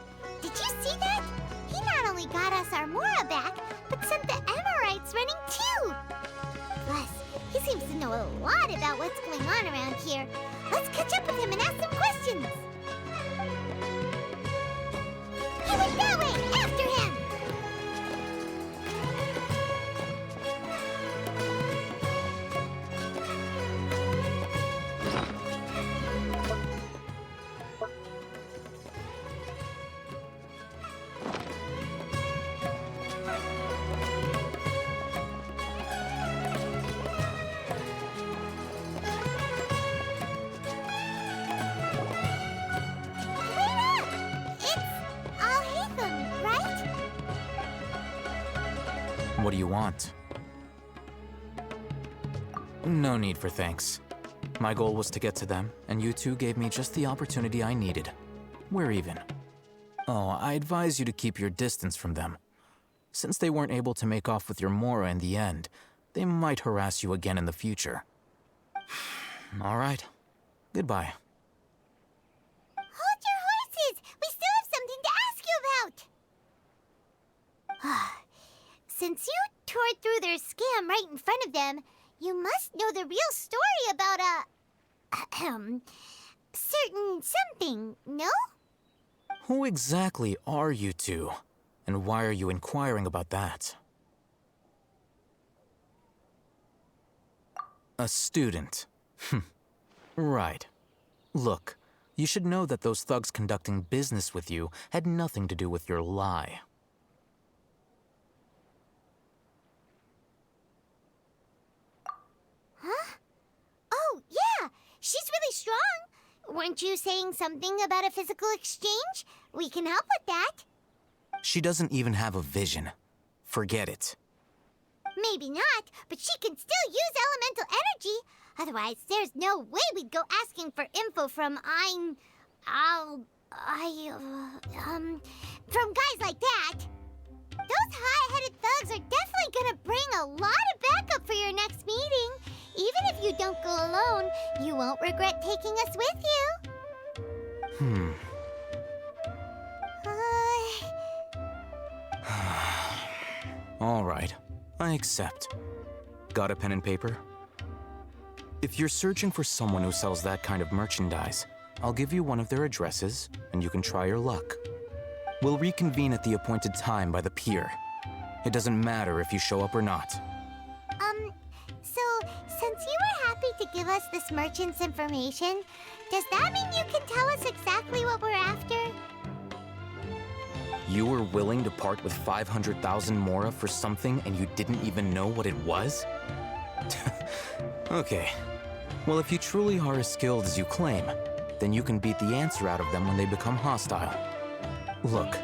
did you see that? He not only got us our Mora back, but sent the Amorites running too. Plus, he seems to know a lot about what's going on around here. Let's catch up with him and ask some questions. He went that way! After him! What do you want? No need for thanks. My goal was to get to them, and you two gave me just the opportunity I needed. We're even. Oh, I advise you to keep your distance from them. Since they weren't able to make off with your Mora in the end, they might harass you again in the future. All right. Goodbye. Hold your horses! We still have something to ask you about! Since you tore through their scam right in front of them, you must know the real story about certain something, no? Who exactly are you two? And why are you inquiring about that? A student. Right. Look, you should know that those thugs conducting business with you had nothing to do with your lie. Huh? Oh, yeah! She's really strong! Weren't you saying something about a physical exchange? We can help with that. She doesn't even have a vision. Forget it. Maybe not, but she can still use elemental energy. Otherwise, there's no way we'd go asking for info from from guys like that. Those hot-headed thugs are definitely gonna bring a lot of backup for your next meeting. Even if you don't go alone, you won't regret taking us with you. All right, I accept. Got a pen and paper? If you're searching for someone who sells that kind of merchandise, I'll give you one of their addresses, and you can try your luck. We'll reconvene at the appointed time by the pier. It doesn't matter if you show up or not. So, since you were happy to give us this merchant's information, does that mean you can tell us exactly what we're after? You were willing to part with 500,000 mora for something and you didn't even know what it was? Okay. Well, if you truly are as skilled as you claim, then you can beat the answer out of them when they become hostile. Look,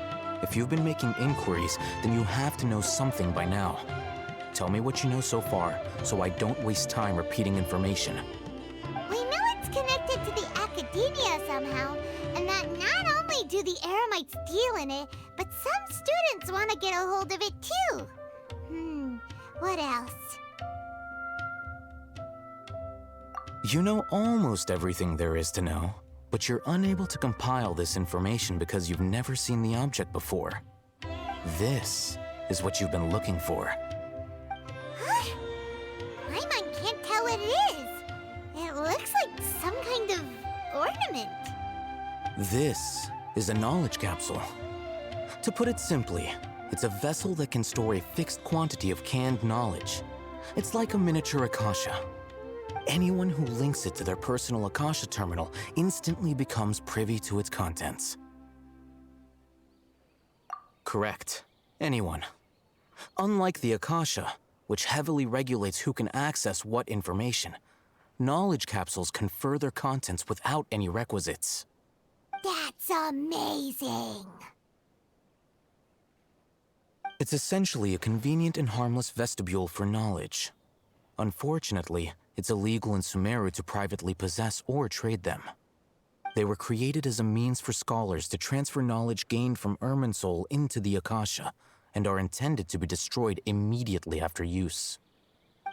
if you've been making inquiries, then you have to know something by now. Tell me what you know so far, so I don't waste time repeating information. We know it's connected to the academia somehow, and that not only do the Eremites deal in it, but some students want to get a hold of it too. What else? You know almost everything there is to know, but you're unable to compile this information because you've never seen the object before. This is what you've been looking for. My mind can't tell what it is. It looks like some kind of ornament. This is a knowledge capsule. To put it simply, it's a vessel that can store a fixed quantity of canned knowledge. It's like a miniature Akasha. Anyone who links it to their personal Akasha terminal instantly becomes privy to its contents. Correct. Anyone. Unlike the Akasha, which heavily regulates who can access what information, knowledge capsules confer their contents without any requisites. That's amazing! It's essentially a convenient and harmless vestibule for knowledge. Unfortunately, it's illegal in Sumeru to privately possess or trade them. They were created as a means for scholars to transfer knowledge gained from Irminsul into the Akasha, and are intended to be destroyed immediately after use.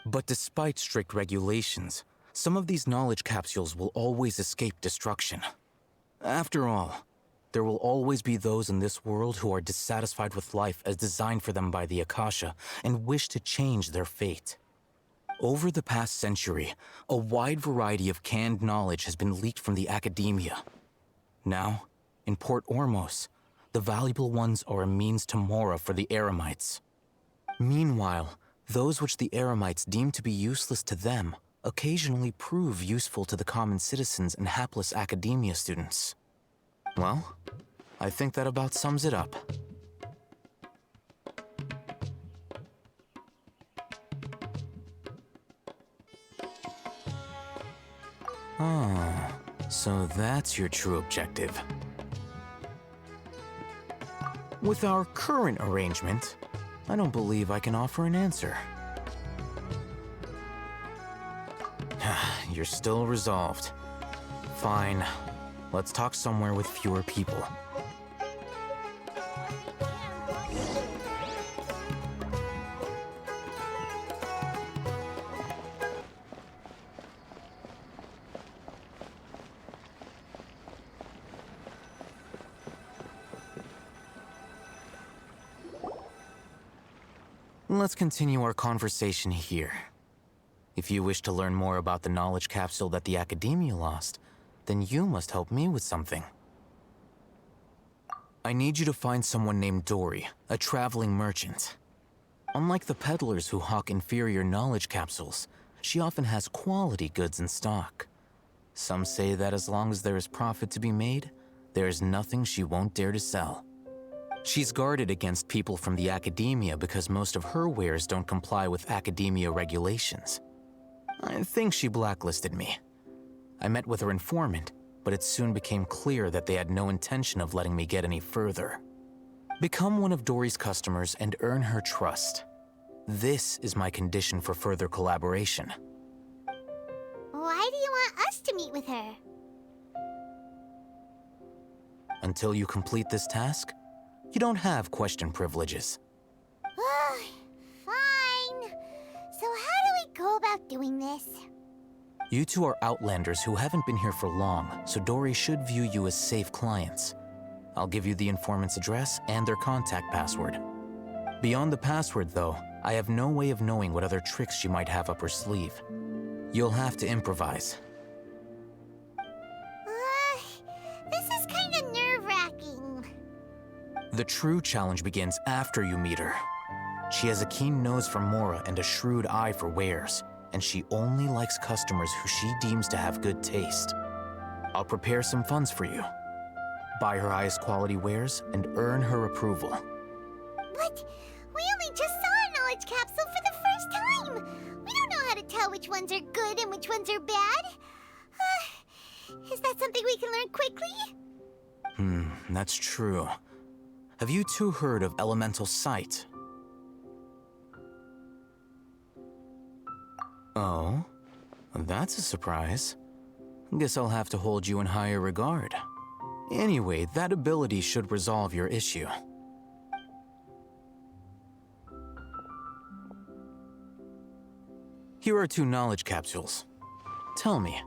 But despite strict regulations, some of these knowledge capsules will always escape destruction. After all, there will always be those in this world who are dissatisfied with life as designed for them by the Akasha and wish to change their fate. Over the past century, a wide variety of canned knowledge has been leaked from the academia. Now, in Port Ormos, the valuable ones are a means to mora for the Eremites. Meanwhile, those which the Eremites deem to be useless to them occasionally prove useful to the common citizens and hapless academia students. Well, I think that about sums it up. Oh, so that's your true objective. With our current arrangement, I don't believe I can offer an answer. You're still resolved. Fine. Let's talk somewhere with fewer people. Let's continue our conversation here. If you wish to learn more about the knowledge capsule that the Academia lost, then you must help me with something. I need you to find someone named Dory, a traveling merchant. Unlike the peddlers who hawk inferior knowledge capsules, she often has quality goods in stock. Some say that as long as there is profit to be made, there is nothing she won't dare to sell. She's guarded against people from the academia because most of her wares don't comply with academia regulations. I think she blacklisted me. I met with her informant, but it soon became clear that they had no intention of letting me get any further. Become one of Dory's customers and earn her trust. This is my condition for further collaboration. Why do you want us to meet with her? Until you complete this task, you don't have question privileges. Fine. So how do we go about doing this? You two are outlanders who haven't been here for long, so Dory should view you as safe clients. I'll give you the informant's address and their contact password. Beyond the password, though, I have no way of knowing what other tricks she might have up her sleeve. You'll have to improvise. This is kind of nerve-wracking. The true challenge begins after you meet her. She has a keen nose for Mora and a shrewd eye for wares, and she only likes customers who she deems to have good taste. I'll prepare some funds for you. Buy her highest quality wares and earn her approval. But we only just saw a knowledge capsule for the first time. We don't know how to tell which ones are good and which ones are bad. Is that something we can learn quickly? That's true. Have you two heard of elemental sight? Oh, that's a surprise. Guess I'll have to hold you in higher regard. Anyway, that ability should resolve your issue. Here are 2 knowledge capsules. Tell me,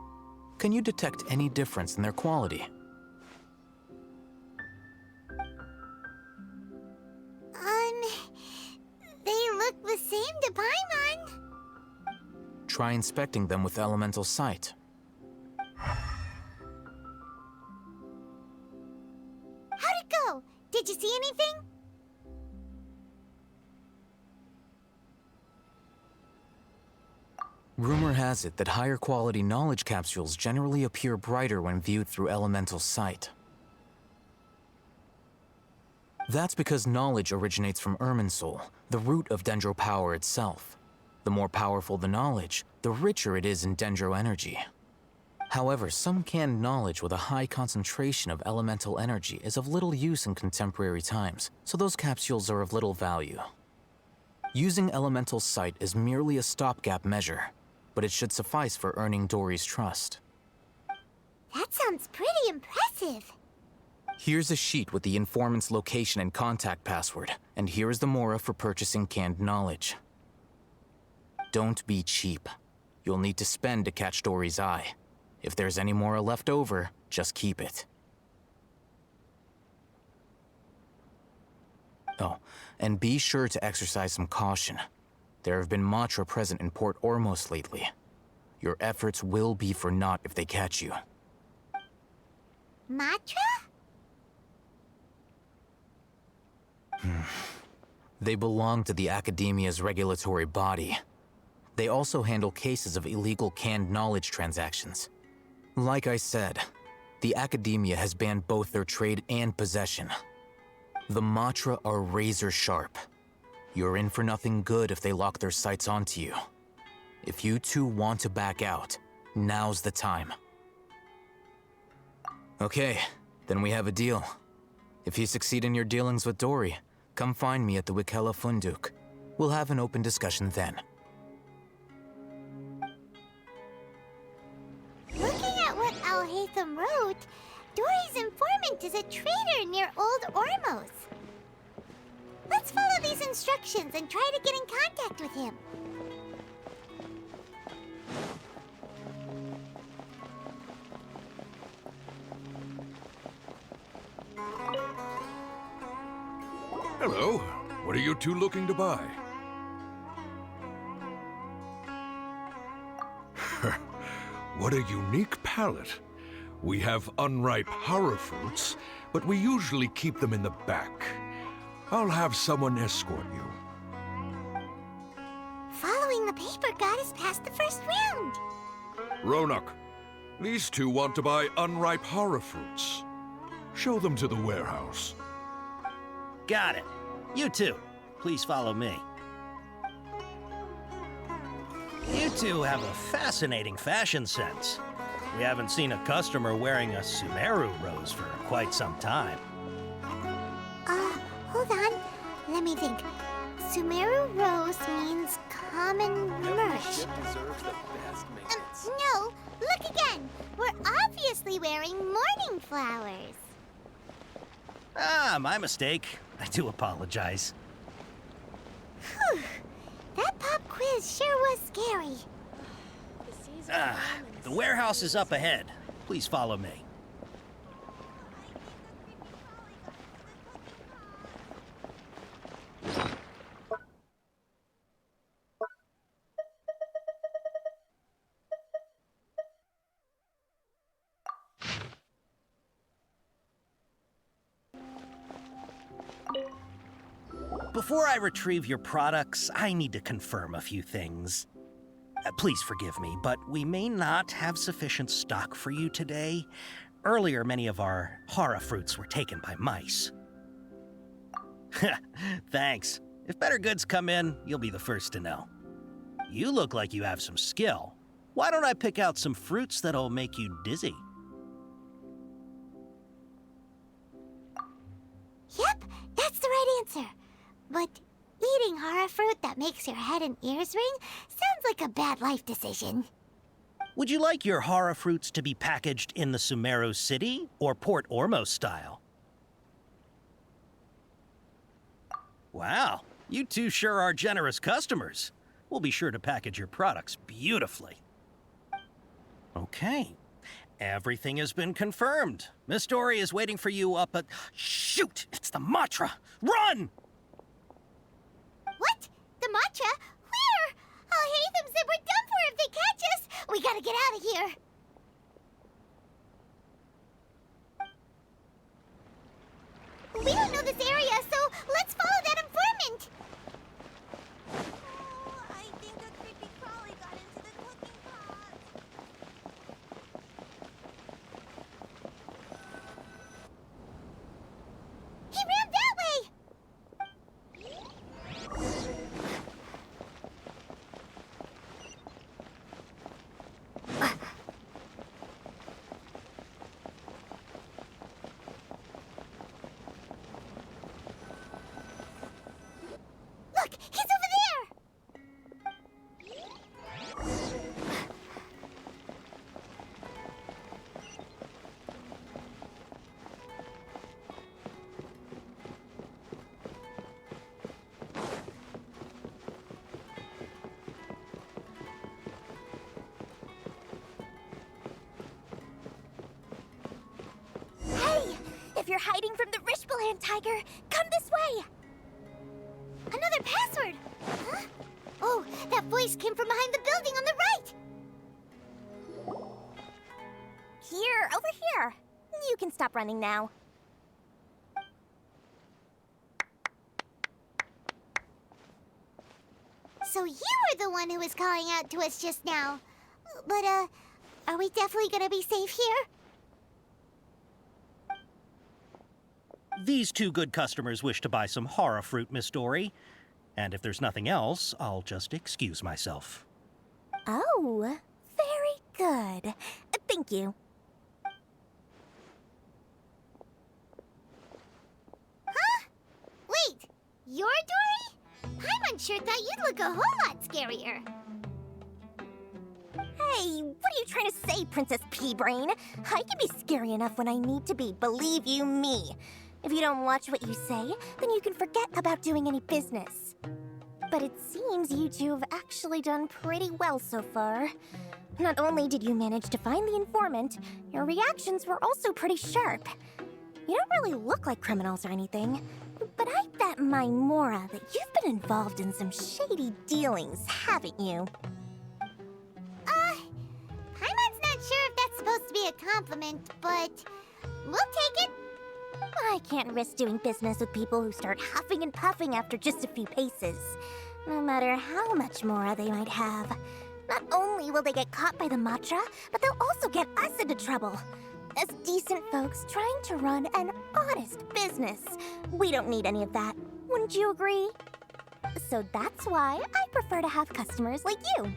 can you detect any difference in their quality? They look the same to Paimon. Try inspecting them with elemental sight. How'd it go? Did you see anything? Rumor has it that higher quality knowledge capsules generally appear brighter when viewed through elemental sight. That's because knowledge originates from Irminsul, the root of Dendro power itself. The more powerful the knowledge, the richer it is in Dendro energy. However, some canned knowledge with a high concentration of elemental energy is of little use in contemporary times, so those capsules are of little value. Using elemental sight is merely a stopgap measure, but it should suffice for earning Dory's trust. That sounds pretty impressive. Here's a sheet with the informant's location and contact password, and here is the Mora for purchasing canned knowledge. Don't be cheap. You'll need to spend to catch Dory's eye. If there's any Mora left over, just keep it. Oh, and be sure to exercise some caution. There have been Matra present in Port Ormos lately. Your efforts will be for naught if they catch you. Matra? They belong to the Academia's regulatory body. They also handle cases of illegal canned knowledge transactions. Like I said, the Academia has banned both their trade and possession. The Matra are razor sharp. You're in for nothing good if they lock their sights onto you. If you two want to back out, now's the time. Okay, then we have a deal. If you succeed in your dealings with Dory, come find me at the Wikela Funduk. We'll have an open discussion then. Looking at what Al-Haytham wrote, Dory's informant is a trader near Old Ormos. Let's follow these instructions and try to get in contact with him. Hello. What are you two looking to buy? What a unique palate. We have unripe horror fruits, but we usually keep them in the back. I'll have someone escort you. Following the paper got us past past the first round. Ronak, these two want to buy unripe horror fruits. Show them to the warehouse. Got it. You two, please follow me. You two have a fascinating fashion sense. We haven't seen a customer wearing a Sumeru rose for quite some time. Hold on. Let me think. Sumeru rose means common merch. No, look again. We're obviously wearing morning flowers. Ah, my mistake. I do apologize. Whew. That pop quiz sure was scary. The warehouse is up ahead. Please follow me. Before I retrieve your products, I need to confirm a few things. Please forgive me, but we may not have sufficient stock for you today. Earlier, many of our hara fruits were taken by mice. Thanks. If better goods come in, you'll be the first to know. You look like you have some skill. Why don't I pick out some fruits that'll make you dizzy? Yep, that's the right answer. But eating hara fruit that makes your head and ears ring sounds like a bad life decision. Would you like your hara fruits to be packaged in the Sumeru City or Port Ormos style? Wow, you two sure are generous customers. We'll be sure to package your products beautifully. Okay, everything has been confirmed. Miss Dory is waiting for you up at... Shoot, it's the Matra! Run! What? The Matra? Where? Oh, Hatham said we're done for if they catch us. We gotta get out of here. We don't know this area, so let's follow that informant. I think a creepy crawly got into the cooking pot. He ran that way. Look, he's over there! Hey! If you're hiding from the Rishbaland tiger, come this way! Another password! Huh? Oh, that voice came from behind the building on the right! Here, over here. You can stop running now. So you were the one who was calling out to us just now. But, are we definitely gonna be safe here? These two good customers wish to buy some hara fruit, Miss Dory. And if there's nothing else, I'll just excuse myself. Oh, very good. Thank you. Huh? Wait, you're Dory? Paimon sure thought you'd look a whole lot scarier. Hey, what are you trying to say, Princess Pea-Brain? I can be scary enough when I need to be, believe you me. If you don't watch what you say, then you can forget about doing any business. But it seems you two have actually done pretty well so far. Not only did you manage to find the informant, your reactions were also pretty sharp. You don't really look like criminals or anything, but I bet my Mora that you've been involved in some shady dealings, haven't you? Paimon's not sure if that's supposed to be a compliment, but we'll take it. I can't risk doing business with people who start huffing and puffing after just a few paces, no matter how much Mora they might have. Not only will they get caught by the Matra, but they'll also get us into trouble. As decent folks trying to run an honest business. We don't need any of that. Wouldn't you agree? So that's why I prefer to have customers like you.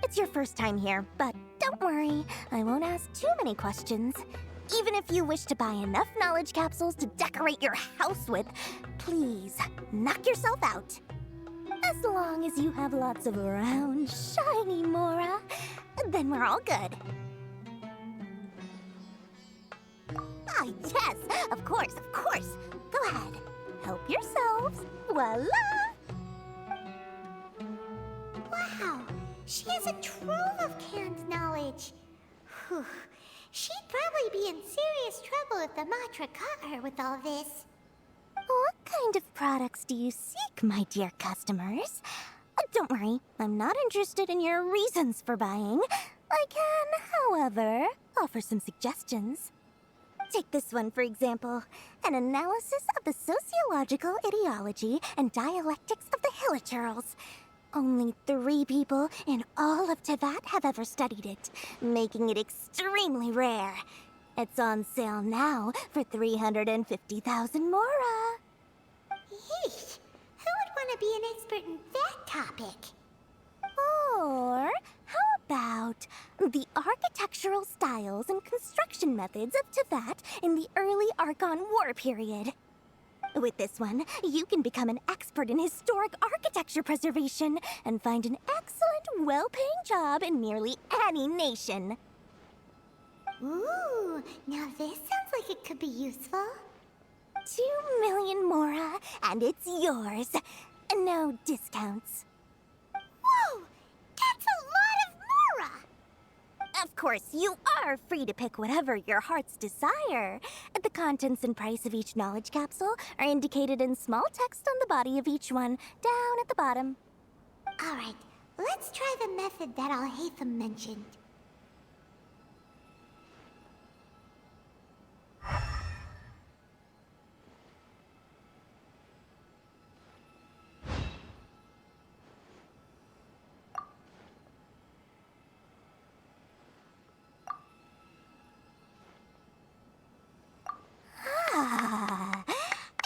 It's your first time here, but don't worry, I won't ask too many questions. Even if you wish to buy enough knowledge capsules to decorate your house with, please knock yourself out. As long as you have lots of round, shiny Mora, then we're all good. Ah, yes, of course, of course. Go ahead, help yourselves. Voila! Wow, she has a trove of canned knowledge. Whew. She'd probably be in serious trouble if the Matra caught her with all this. What kind of products do you seek, my dear customers? Don't worry, I'm not interested in your reasons for buying. I can, however, offer some suggestions. Take this one, for example. An analysis of the sociological ideology and dialectics of the Hilichurls. Only 3 people in all of Tevat have ever studied it, making it extremely rare. It's on sale now for 350,000 Mora. Yeesh, who would want to be an expert in that topic? Or how about the architectural styles and construction methods of Tevat in the early Archon War period? With this one, you can become an expert in historic architecture preservation and find an excellent, well-paying job in nearly any nation. Ooh, now this sounds like it could be useful. 2 million Mora, and it's yours. No discounts. Whoa! That's a lot of Mora! Of course, you are free to pick whatever your heart's desire. The contents and price of each knowledge capsule are indicated in small text on the body of each one, down at the bottom. Alright, let's try the method that Alhaitham mentioned.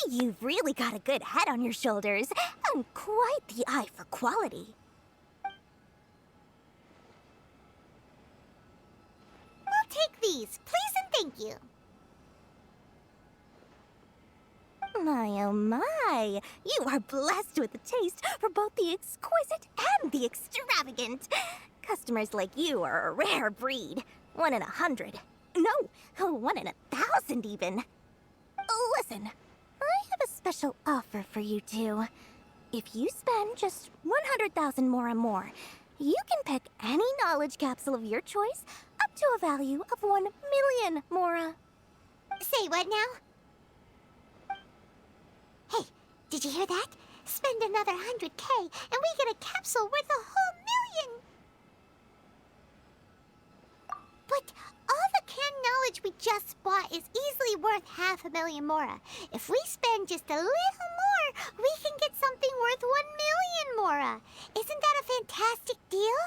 You've really got a good head on your shoulders, and quite the eye for quality. We'll take these, please and thank you. My oh my, you are blessed with a taste for both the exquisite and the extravagant. Customers like you are a rare breed. 1 in 100. No, 1 in 1,000 even. Listen, I have a special offer for you two. If you spend just 100,000 Mora more, you can pick any knowledge capsule of your choice up to a value of 1 million Mora. Say what now? Hey, did you hear that? Spend another 100K and we get a capsule worth a whole million! But all the canned knowledge we just bought is easily worth 500,000 Mora. If we spend just a little more, we can get something worth 1 million Mora. Isn't that a fantastic deal?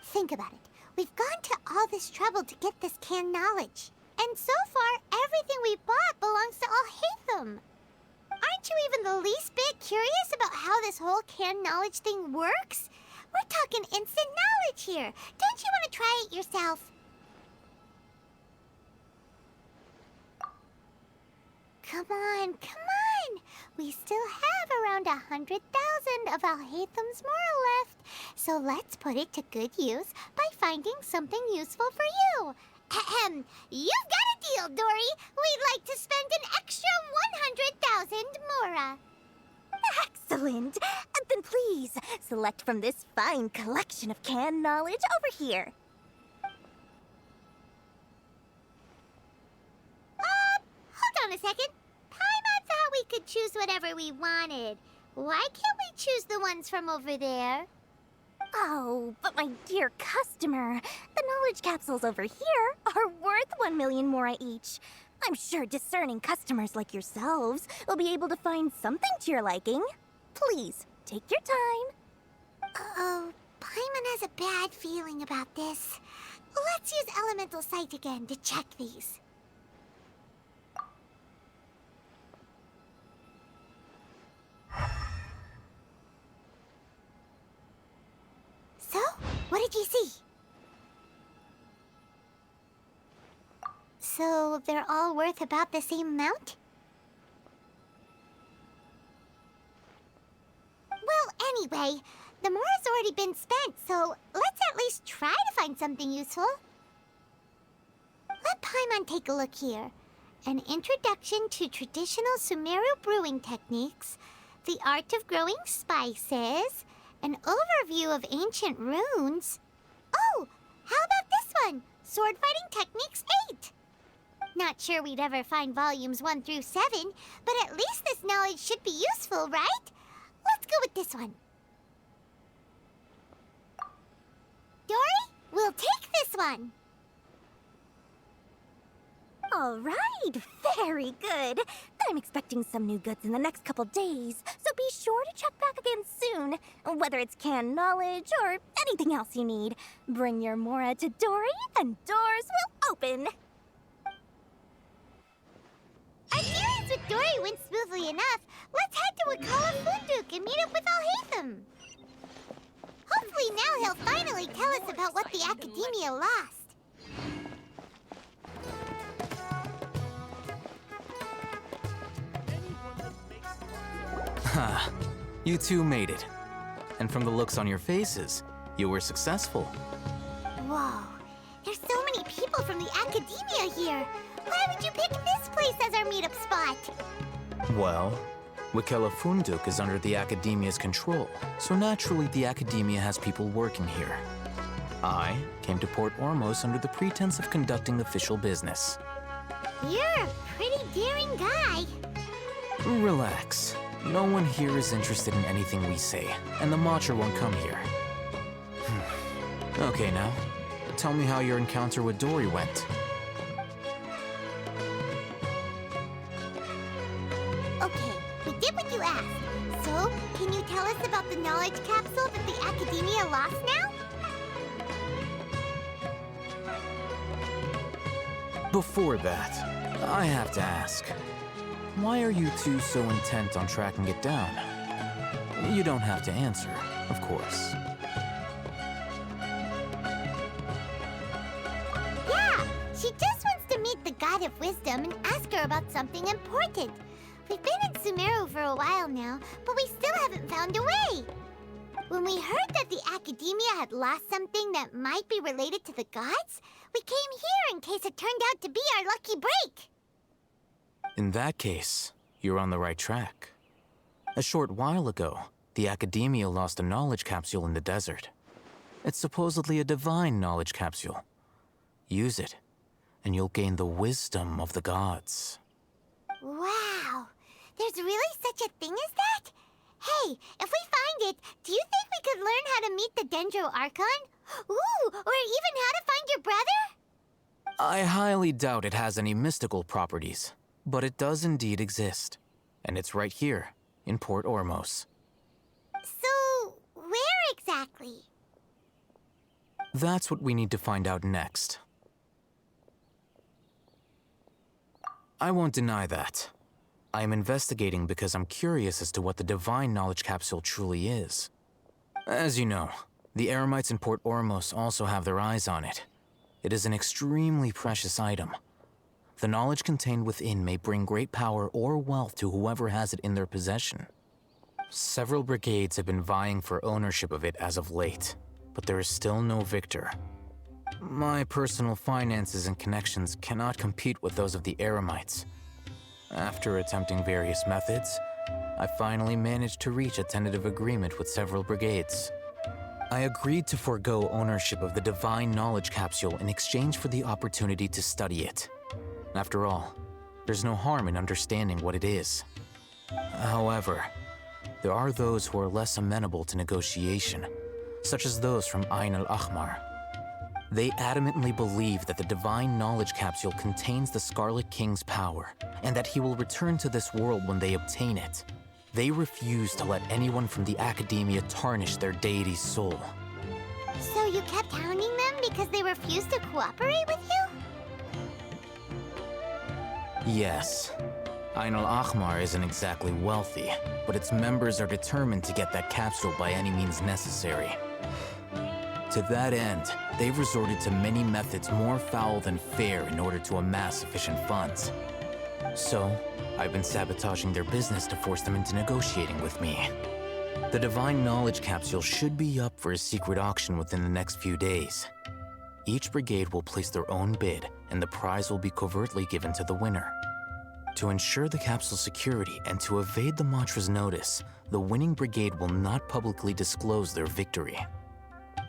Think about it. We've gone to all this trouble to get this canned knowledge. And so far, everything we bought belongs to Alhaitham. Aren't you even the least bit curious about how this whole canned knowledge thing works? We're talking instant knowledge here. Don't you want to try it yourself? Come on, come on! We still have around 100,000 of Alhaitham's Mora left, so let's put it to good use by finding something useful for you. Ahem, you've got a deal, Dory. We'd like to spend an extra 100,000 Mora. Excellent! Then please, select from this fine collection of canned knowledge over here. Hold on a second. Paimon thought we could choose whatever we wanted. Why can't we choose the ones from over there? Oh, but my dear customer, the knowledge capsules over here are worth 1 million Mora each. I'm sure discerning customers like yourselves will be able to find something to your liking. Please, take your time. Oh, Paimon has a bad feeling about this. Let's use Elemental Sight again to check these. So, what did you see? So, they're all worth about the same amount? Well, anyway, the mora's already been spent, so let's at least try to find something useful. Let Paimon take a look here. An introduction to traditional Sumeru brewing techniques, the art of growing spices, an overview of ancient runes. Oh, how about this one? Sword Fighting Techniques 8. Not sure we'd ever find volumes 1 through 7, but at least this knowledge should be useful, right? Let's go with this one. Dory, we'll take this one. All right, very good. I'm expecting some new goods in the next couple days, so be sure to check back again soon. Whether it's canned knowledge or anything else you need, bring your Mora to Dory and doors will open. Our dealings with Dory went smoothly enough. Let's head to Wakala Funduk and meet up with Alhaitham. Hopefully now he'll finally tell us about what the Academia lost. Ha, you two made it. And from the looks on your faces, you were successful. Whoa, there's so many people from the Academia here. Why would you pick this place as our meetup spot? Well, Wakela Funduk is under the Academia's control, so naturally the Academia has people working here. I came to Port Ormos under the pretense of conducting official business. You're a pretty daring guy. Relax. No one here is interested in anything we say, and the Matcher won't come here. Okay now, tell me how your encounter with Dory went. Okay, we did what you asked. So, can you tell us about the knowledge capsule that the Academia lost now? Before that, I have to ask, why are you two so intent on tracking it down? You don't have to answer, of course. Yeah, she just wants to meet the God of Wisdom and ask her about something important. We've been in Sumeru for a while now, but we still haven't found a way. When we heard that the Academia had lost something that might be related to the gods, we came here in case it turned out to be our lucky break. In that case, you're on the right track. A short while ago, the Academia lost a knowledge capsule in the desert. It's supposedly a divine knowledge capsule. Use it, and you'll gain the wisdom of the gods. Wow, there's really such a thing as that? Hey, if we find it, do you think we could learn how to meet the Dendro Archon? Ooh, or even how to find your brother? I highly doubt it has any mystical properties, but it does indeed exist. And it's right here, in Port Ormos. So, where exactly? That's what we need to find out next. I won't deny that. I am investigating because I'm curious as to what the divine knowledge capsule truly is. As you know, the Eremites in Port Ormos also have their eyes on it. It is an extremely precious item. The knowledge contained within may bring great power or wealth to whoever has it in their possession. Several brigades have been vying for ownership of it as of late, but there is still no victor. My personal finances and connections cannot compete with those of the Eremites. After attempting various methods, I finally managed to reach a tentative agreement with several brigades. I agreed to forego ownership of the divine knowledge capsule in exchange for the opportunity to study it. After all, there's no harm in understanding what it is. However, there are those who are less amenable to negotiation, such as those from Ain al-Ahmar. They adamantly believe that the divine knowledge capsule contains the Scarlet King's power, and that he will return to this world when they obtain it. They refuse to let anyone from the Academia tarnish their deity's soul. So you kept hounding them because they refused to cooperate with you? Yes. Ain al-Ahmar isn't exactly wealthy, but its members are determined to get that capsule by any means necessary. To that end, they've resorted to many methods more foul than fair in order to amass sufficient funds. So, I've been sabotaging their business to force them into negotiating with me. The Divine Knowledge Capsule should be up for a secret auction within the next few days. Each brigade will place their own bid, and the prize will be covertly given to the winner. To ensure the capsule's security and to evade the mantra's notice, the winning brigade will not publicly disclose their victory.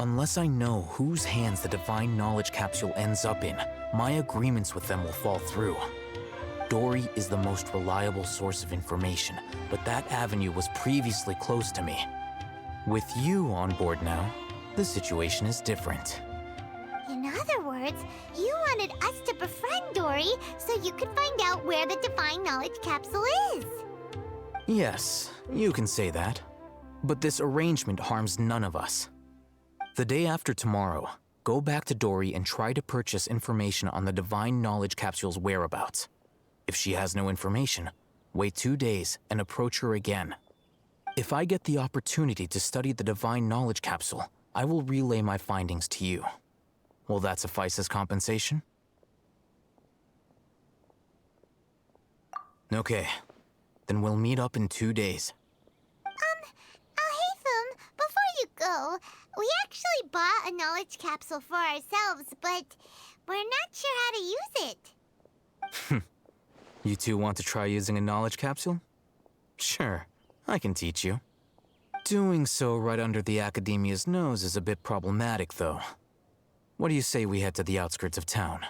Unless I know whose hands the Divine Knowledge Capsule ends up in, my agreements with them will fall through. Dory is the most reliable source of information, but that avenue was previously closed to me. With you on board now, the situation is different. In other words, you wanted us to befriend Dory so you could find out where the Divine Knowledge Capsule is. Yes, you can say that. But this arrangement harms none of us. The day after tomorrow, go back to Dory and try to purchase information on the Divine Knowledge Capsule's whereabouts. If she has no information, wait 2 days and approach her again. If I get the opportunity to study the Divine Knowledge Capsule, I will relay my findings to you. Will that suffice as compensation? Okay, then we'll meet up in 2 days. Alhaitham, before you go, we actually bought a knowledge capsule for ourselves, but we're not sure how to use it. You two want to try using a knowledge capsule? Sure, I can teach you. Doing so right under the Academia's nose is a bit problematic, though. What do you say we head to the outskirts of town?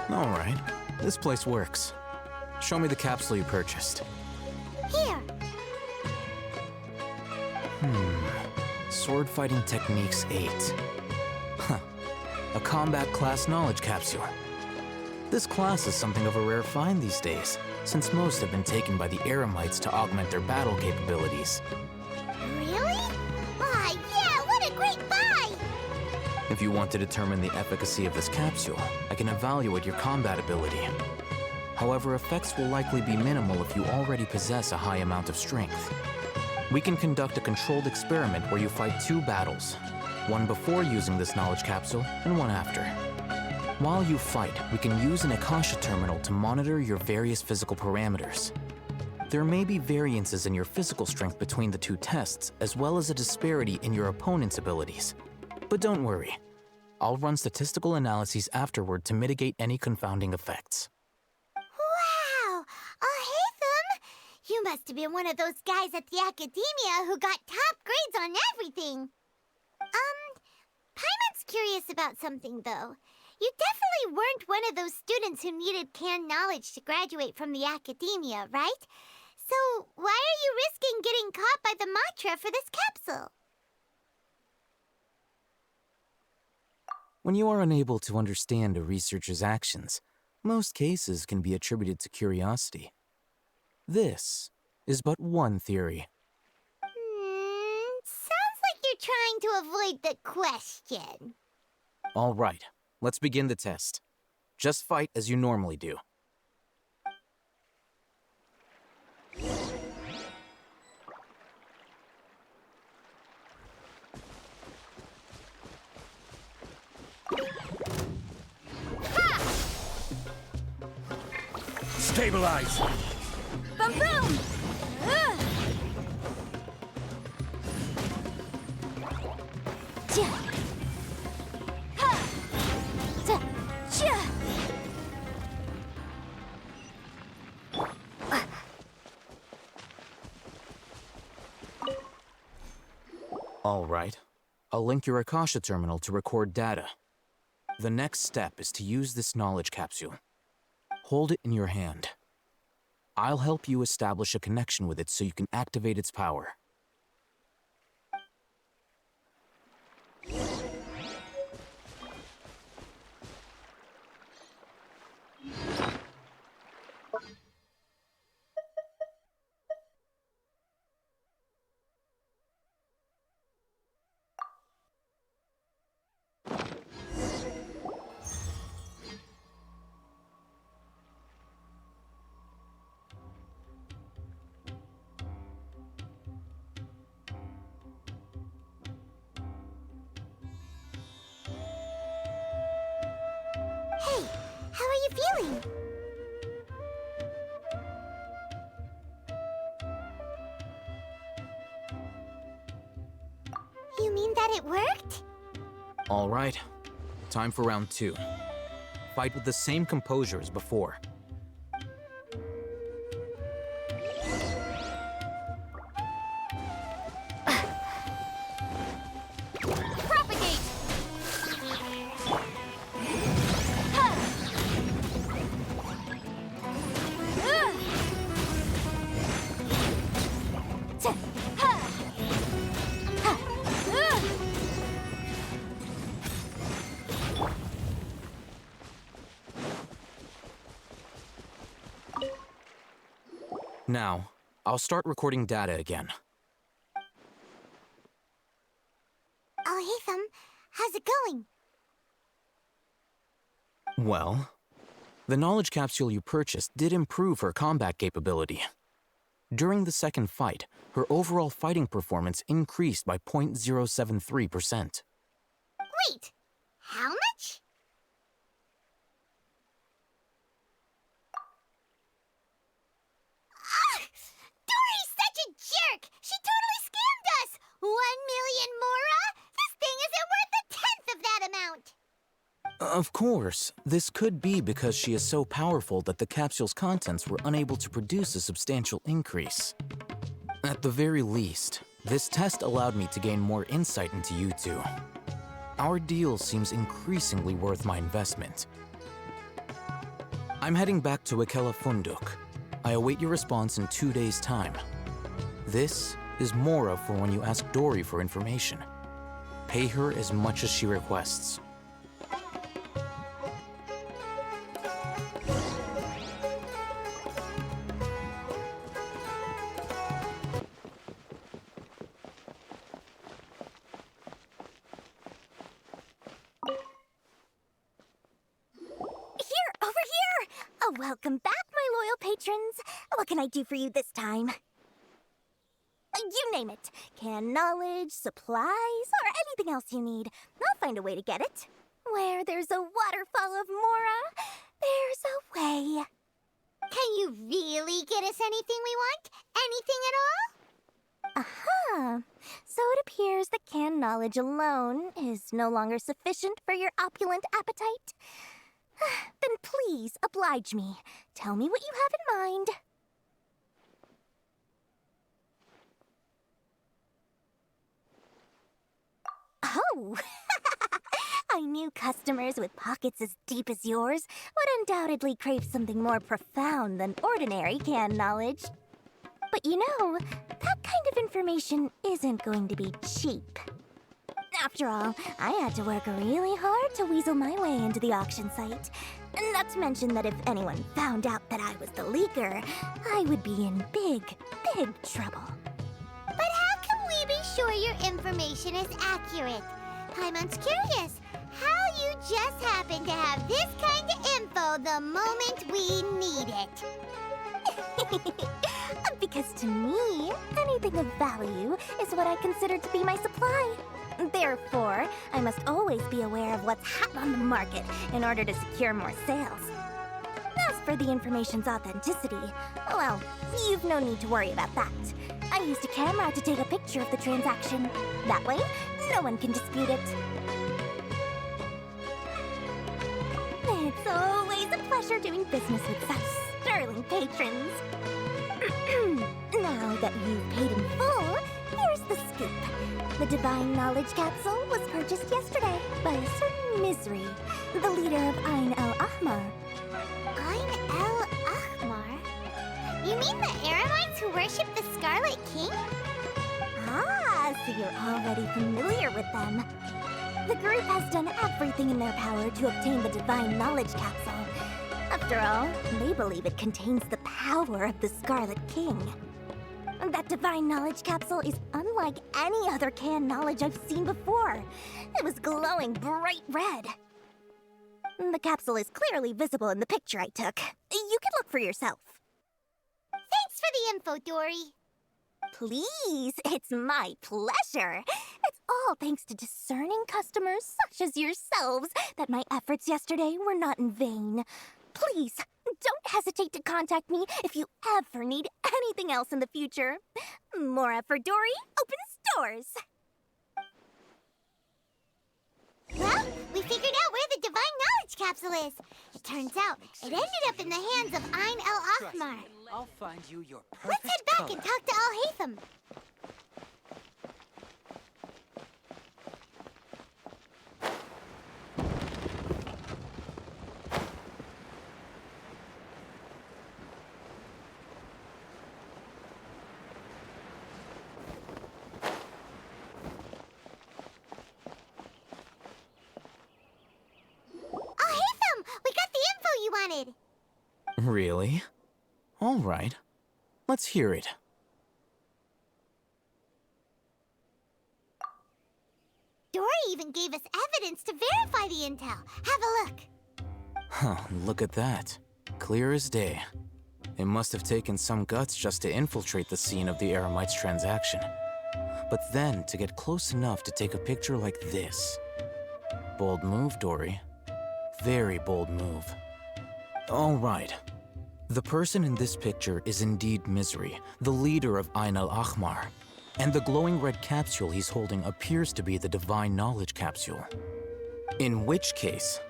All right, this place works. Show me the capsule you purchased. Here. Sword Fighting Techniques 8. Huh. A combat class knowledge capsule. This class is something of a rare find these days, since most have been taken by the Eremites to augment their battle capabilities. Really? Why, yeah, what a great buy! If you want to determine the efficacy of this capsule, I can evaluate your combat ability. However, effects will likely be minimal if you already possess a high amount of strength. We can conduct a controlled experiment where you fight 2 battles, one before using this knowledge capsule and one after. While you fight, we can use an Akasha terminal to monitor your various physical parameters. There may be variances in your physical strength between the 2 tests, as well as a disparity in your opponent's abilities. But don't worry, I'll run statistical analyses afterward to mitigate any confounding effects. Wow! Alhaitham! You must have been one of those guys at the Academia who got top grades on everything. Paimon's curious about something, though. You definitely weren't one of those students who needed canned knowledge to graduate from the Academia, right? So why are you risking getting caught by the mantra for this capsule? When you are unable to understand a researcher's actions, most cases can be attributed to curiosity. This is but one theory. Sounds like you're trying to avoid the question. All right, let's begin the test. Just fight as you normally do. Stabilize! Boom boom! All right. I'll link your Akasha terminal to record data. The next step is to use this knowledge capsule. Hold it in your hand. I'll help you establish a connection with it so you can activate its power. How are you feeling? You mean that it worked? All right. Time for round 2. Fight with the same composure as before. Propagate! Now, I'll start recording data again. Oh, Hatham, how's it going? Well, the knowledge capsule you purchased did improve her combat capability. During the second fight, her overall fighting performance increased by 0.073%. Wait, how much? Dory's such a jerk! She totally scammed us! 1 million mora? This thing isn't worth a tenth of that amount! Of course, this could be because she is so powerful that the capsule's contents were unable to produce a substantial increase. At the very least, this test allowed me to gain more insight into you two. Our deal seems increasingly worth my investment. I'm heading back to Ikela Funduk. I await your response in 2 days' time. This is Mora for when you ask Dory for information. Pay her as much as she requests. Over here! Oh, welcome back, my loyal patrons. What can I do for you this time? You name it. Canned knowledge, supplies, or anything else you need. I'll find a way to get it. Where there's a waterfall of Mora, there's a way. Can you really get us anything we want? Anything at all? Aha! So it appears that canned knowledge alone is no longer sufficient for your opulent appetite. Then please, oblige me. Tell me what you have in mind. Oh! I knew customers with pockets as deep as yours would undoubtedly crave something more profound than ordinary canned knowledge. But you know, that kind of information isn't going to be cheap. After all, I had to work really hard to weasel my way into the auction site. Not to mention that if anyone found out that I was the leaker, I would be in big, big trouble. But how can we be sure your information is accurate? Paimon's curious how you just happen to have this kind of info the moment we need it. Because to me, anything of value is what I consider to be my supply. Therefore, I must always be aware of what's hot on the market in order to secure more sales. As for the information's authenticity, well, you've no need to worry about that. I used a camera to take a picture of the transaction. That way, no one can dispute it. It's always a pleasure doing business with such sterling patrons. Now that you've paid in full, here's the scoop. The Divine Knowledge Capsule was purchased yesterday by a certain Misery, the leader of Ain el-Ahmar. Ain el-Ahmar? You mean the Eremites who worship the Scarlet King? Ah, so you're already familiar with them. The group has done everything in their power to obtain the Divine Knowledge Capsule. After all, they believe it contains the power of the Scarlet King. That Divine Knowledge Capsule is unlike any other canned knowledge I've seen before. It was glowing bright red. The capsule is clearly visible in the picture I took. You can look for yourself. Thanks for the info, Dory. Please, it's my pleasure. It's all thanks to discerning customers such as yourselves that my efforts yesterday were not in vain. Please, don't hesitate to contact me if you ever need anything else in the future. Mora for Dory opens doors. Well, we figured out where the Divine Knowledge Capsule is. It turns out it ended up in the hands of Ain el-Ahmar. I'll find you your Let's head back and talk to Al-Haytham. Al-Haytham! We got the info you wanted! Really? All right. Let's hear it. Dory even gave us evidence to verify the intel. Have a look. Huh, look at that. Clear as day. It must have taken some guts just to infiltrate the scene of the Eremites' transaction. But then to get close enough to take a picture like this. Bold move, Dory. Very bold move. All right. The person in this picture is indeed Misery, the leader of Ain el-Ahmar. And the glowing red capsule he's holding appears to be the Divine Knowledge Capsule. In which case,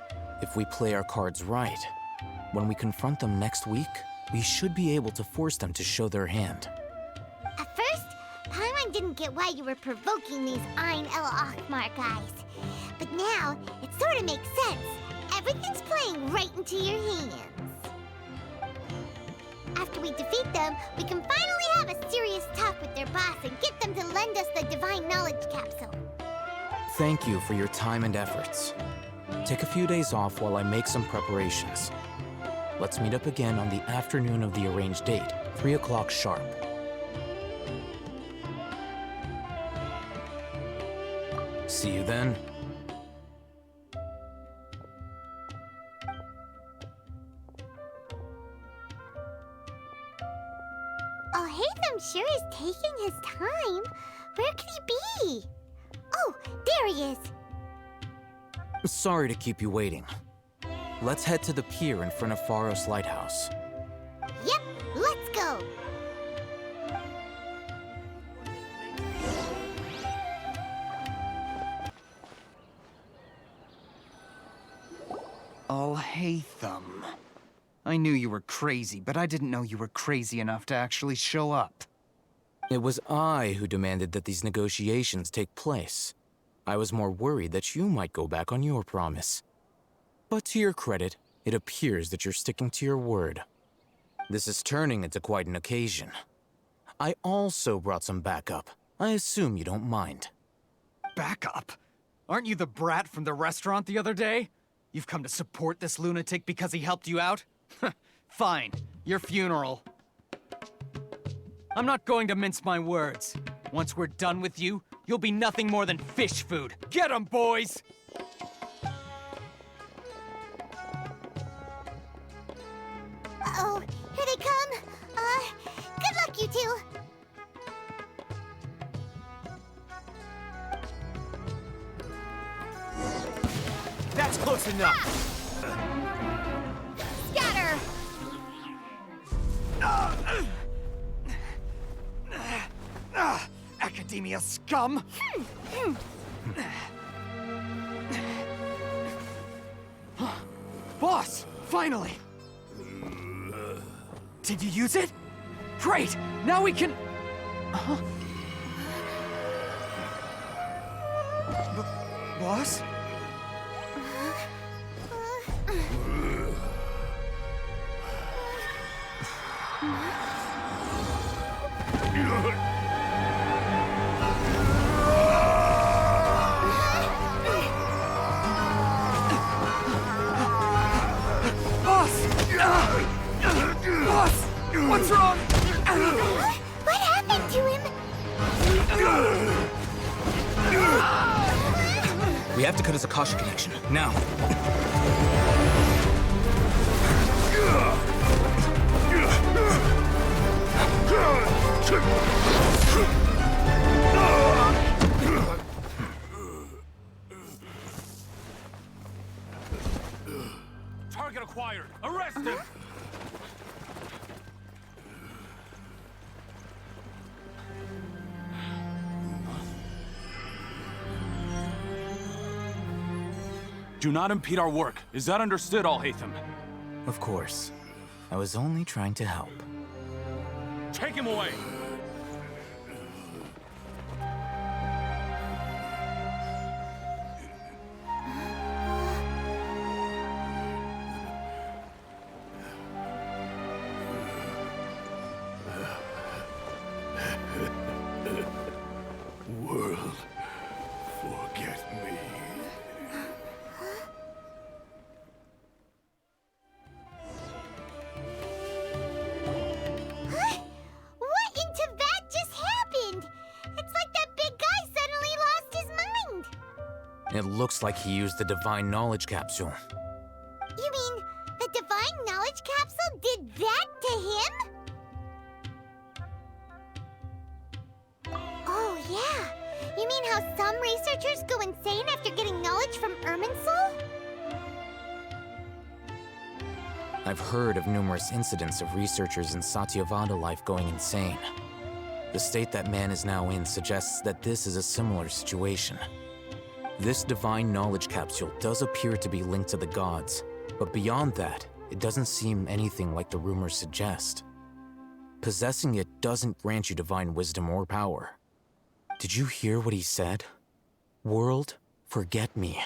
if we play our cards right, when we confront them next week, we should be able to force them to show their hand. At first, Paimon didn't get why you were provoking these Ain el-Ahmar guys. But now, it sort of makes sense. Everything's playing right into your hands. After we defeat them, we can finally have a serious talk with their boss and get them to lend us the Divine Knowledge Capsule. Thank you for your time and efforts. Take a few days off while I make some preparations. Let's meet up again on the afternoon of the arranged date, 3 o'clock sharp. See you then. Al-Haytham sure is taking his time. Where could he be? Oh, there he is. Sorry to keep you waiting. Let's head to the pier in front of Pharos Lighthouse. Yep, let's go. Al-Haytham. I knew you were crazy, but I didn't know you were crazy enough to actually show up. It was I who demanded that these negotiations take place. I was more worried that you might go back on your promise. But to your credit, it appears that you're sticking to your word. This is turning into quite an occasion. I also brought some backup. I assume you don't mind. Backup? Aren't you the brat from the restaurant the other day? You've come to support this lunatic because he helped you out? Fine, your funeral. I'm not going to mince my words. Once we're done with you, you'll be nothing more than fish food. Get 'em, boys! Uh-oh, here they come. Good luck, you two. That's close enough. Scatter! Academia scum! Boss! Finally! Did you use it? Great! Now we can... Boss? Boss! What's wrong? What happened to him? We have to cut his Akasha connection, now. Do not impede our work. Is that understood, Alhaitham? Of course. I was only trying to help. Take him away! World, forget me. What in Teyvat just happened? It's like that big guy suddenly lost his mind. It looks like he used the Divine Knowledge Capsule. You mean the Divine Knowledge Capsule did that to him? Oh, yeah. You mean how some researchers go insane after getting knowledge from Irminsul? I've heard of numerous incidents of researchers in Satyavada life going insane. The state that man is now in suggests that this is a similar situation. This Divine Knowledge Capsule does appear to be linked to the gods, but beyond that, it doesn't seem anything like the rumors suggest. Possessing it doesn't grant you divine wisdom or power. Did you hear what he said? World, forget me.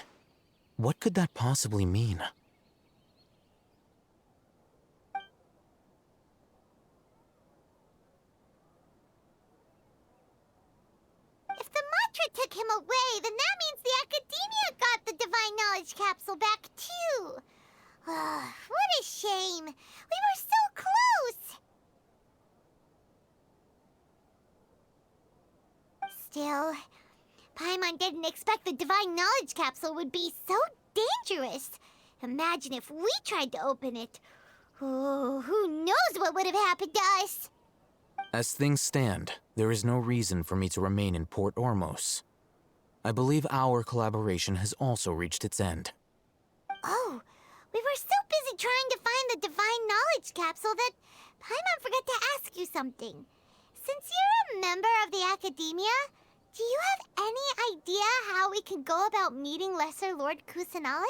What could that possibly mean? If the mantra took him away, then that means the Academia got the Divine Knowledge Capsule back too. What a shame. We were so close. Still, Paimon didn't expect the Divine Knowledge Capsule would be so dangerous. Imagine if we tried to open it. Oh, who knows what would have happened to us? As things stand, there is no reason for me to remain in Port Ormos. I believe our collaboration has also reached its end. Oh, we were so busy trying to find the Divine Knowledge Capsule that Paimon forgot to ask you something. Since you're a member of the Academia, do you have any idea how we can go about meeting Lesser Lord Kusanali?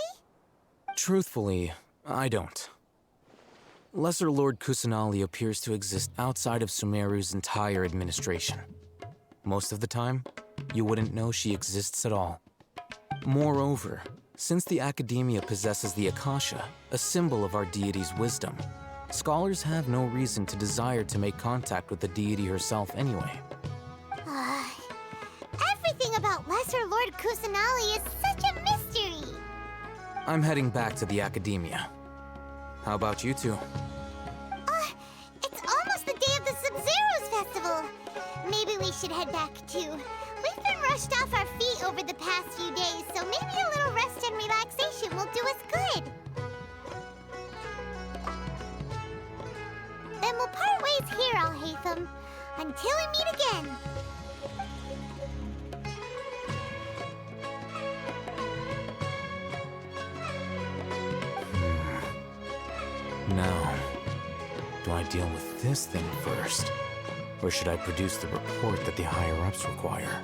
Truthfully, I don't. Lesser Lord Kusanali appears to exist outside of Sumeru's entire administration. Most of the time, you wouldn't know she exists at all. Moreover, since the Academia possesses the Akasha, a symbol of our deity's wisdom, scholars have no reason to desire to make contact with the deity herself anyway. Everything about Lesser Lord Kusanali is such a mystery. I'm heading back to the Academia. How about you two? It's almost the day of the Sub-Zero's festival. Maybe we should head back too. We've been rushed off our feet over the past few days, so maybe a little rest and relaxation will do us good. Then we'll part ways here, Alhaitham, until we meet again. Now, do I deal with this thing first? Or should I produce the report that the higher-ups require?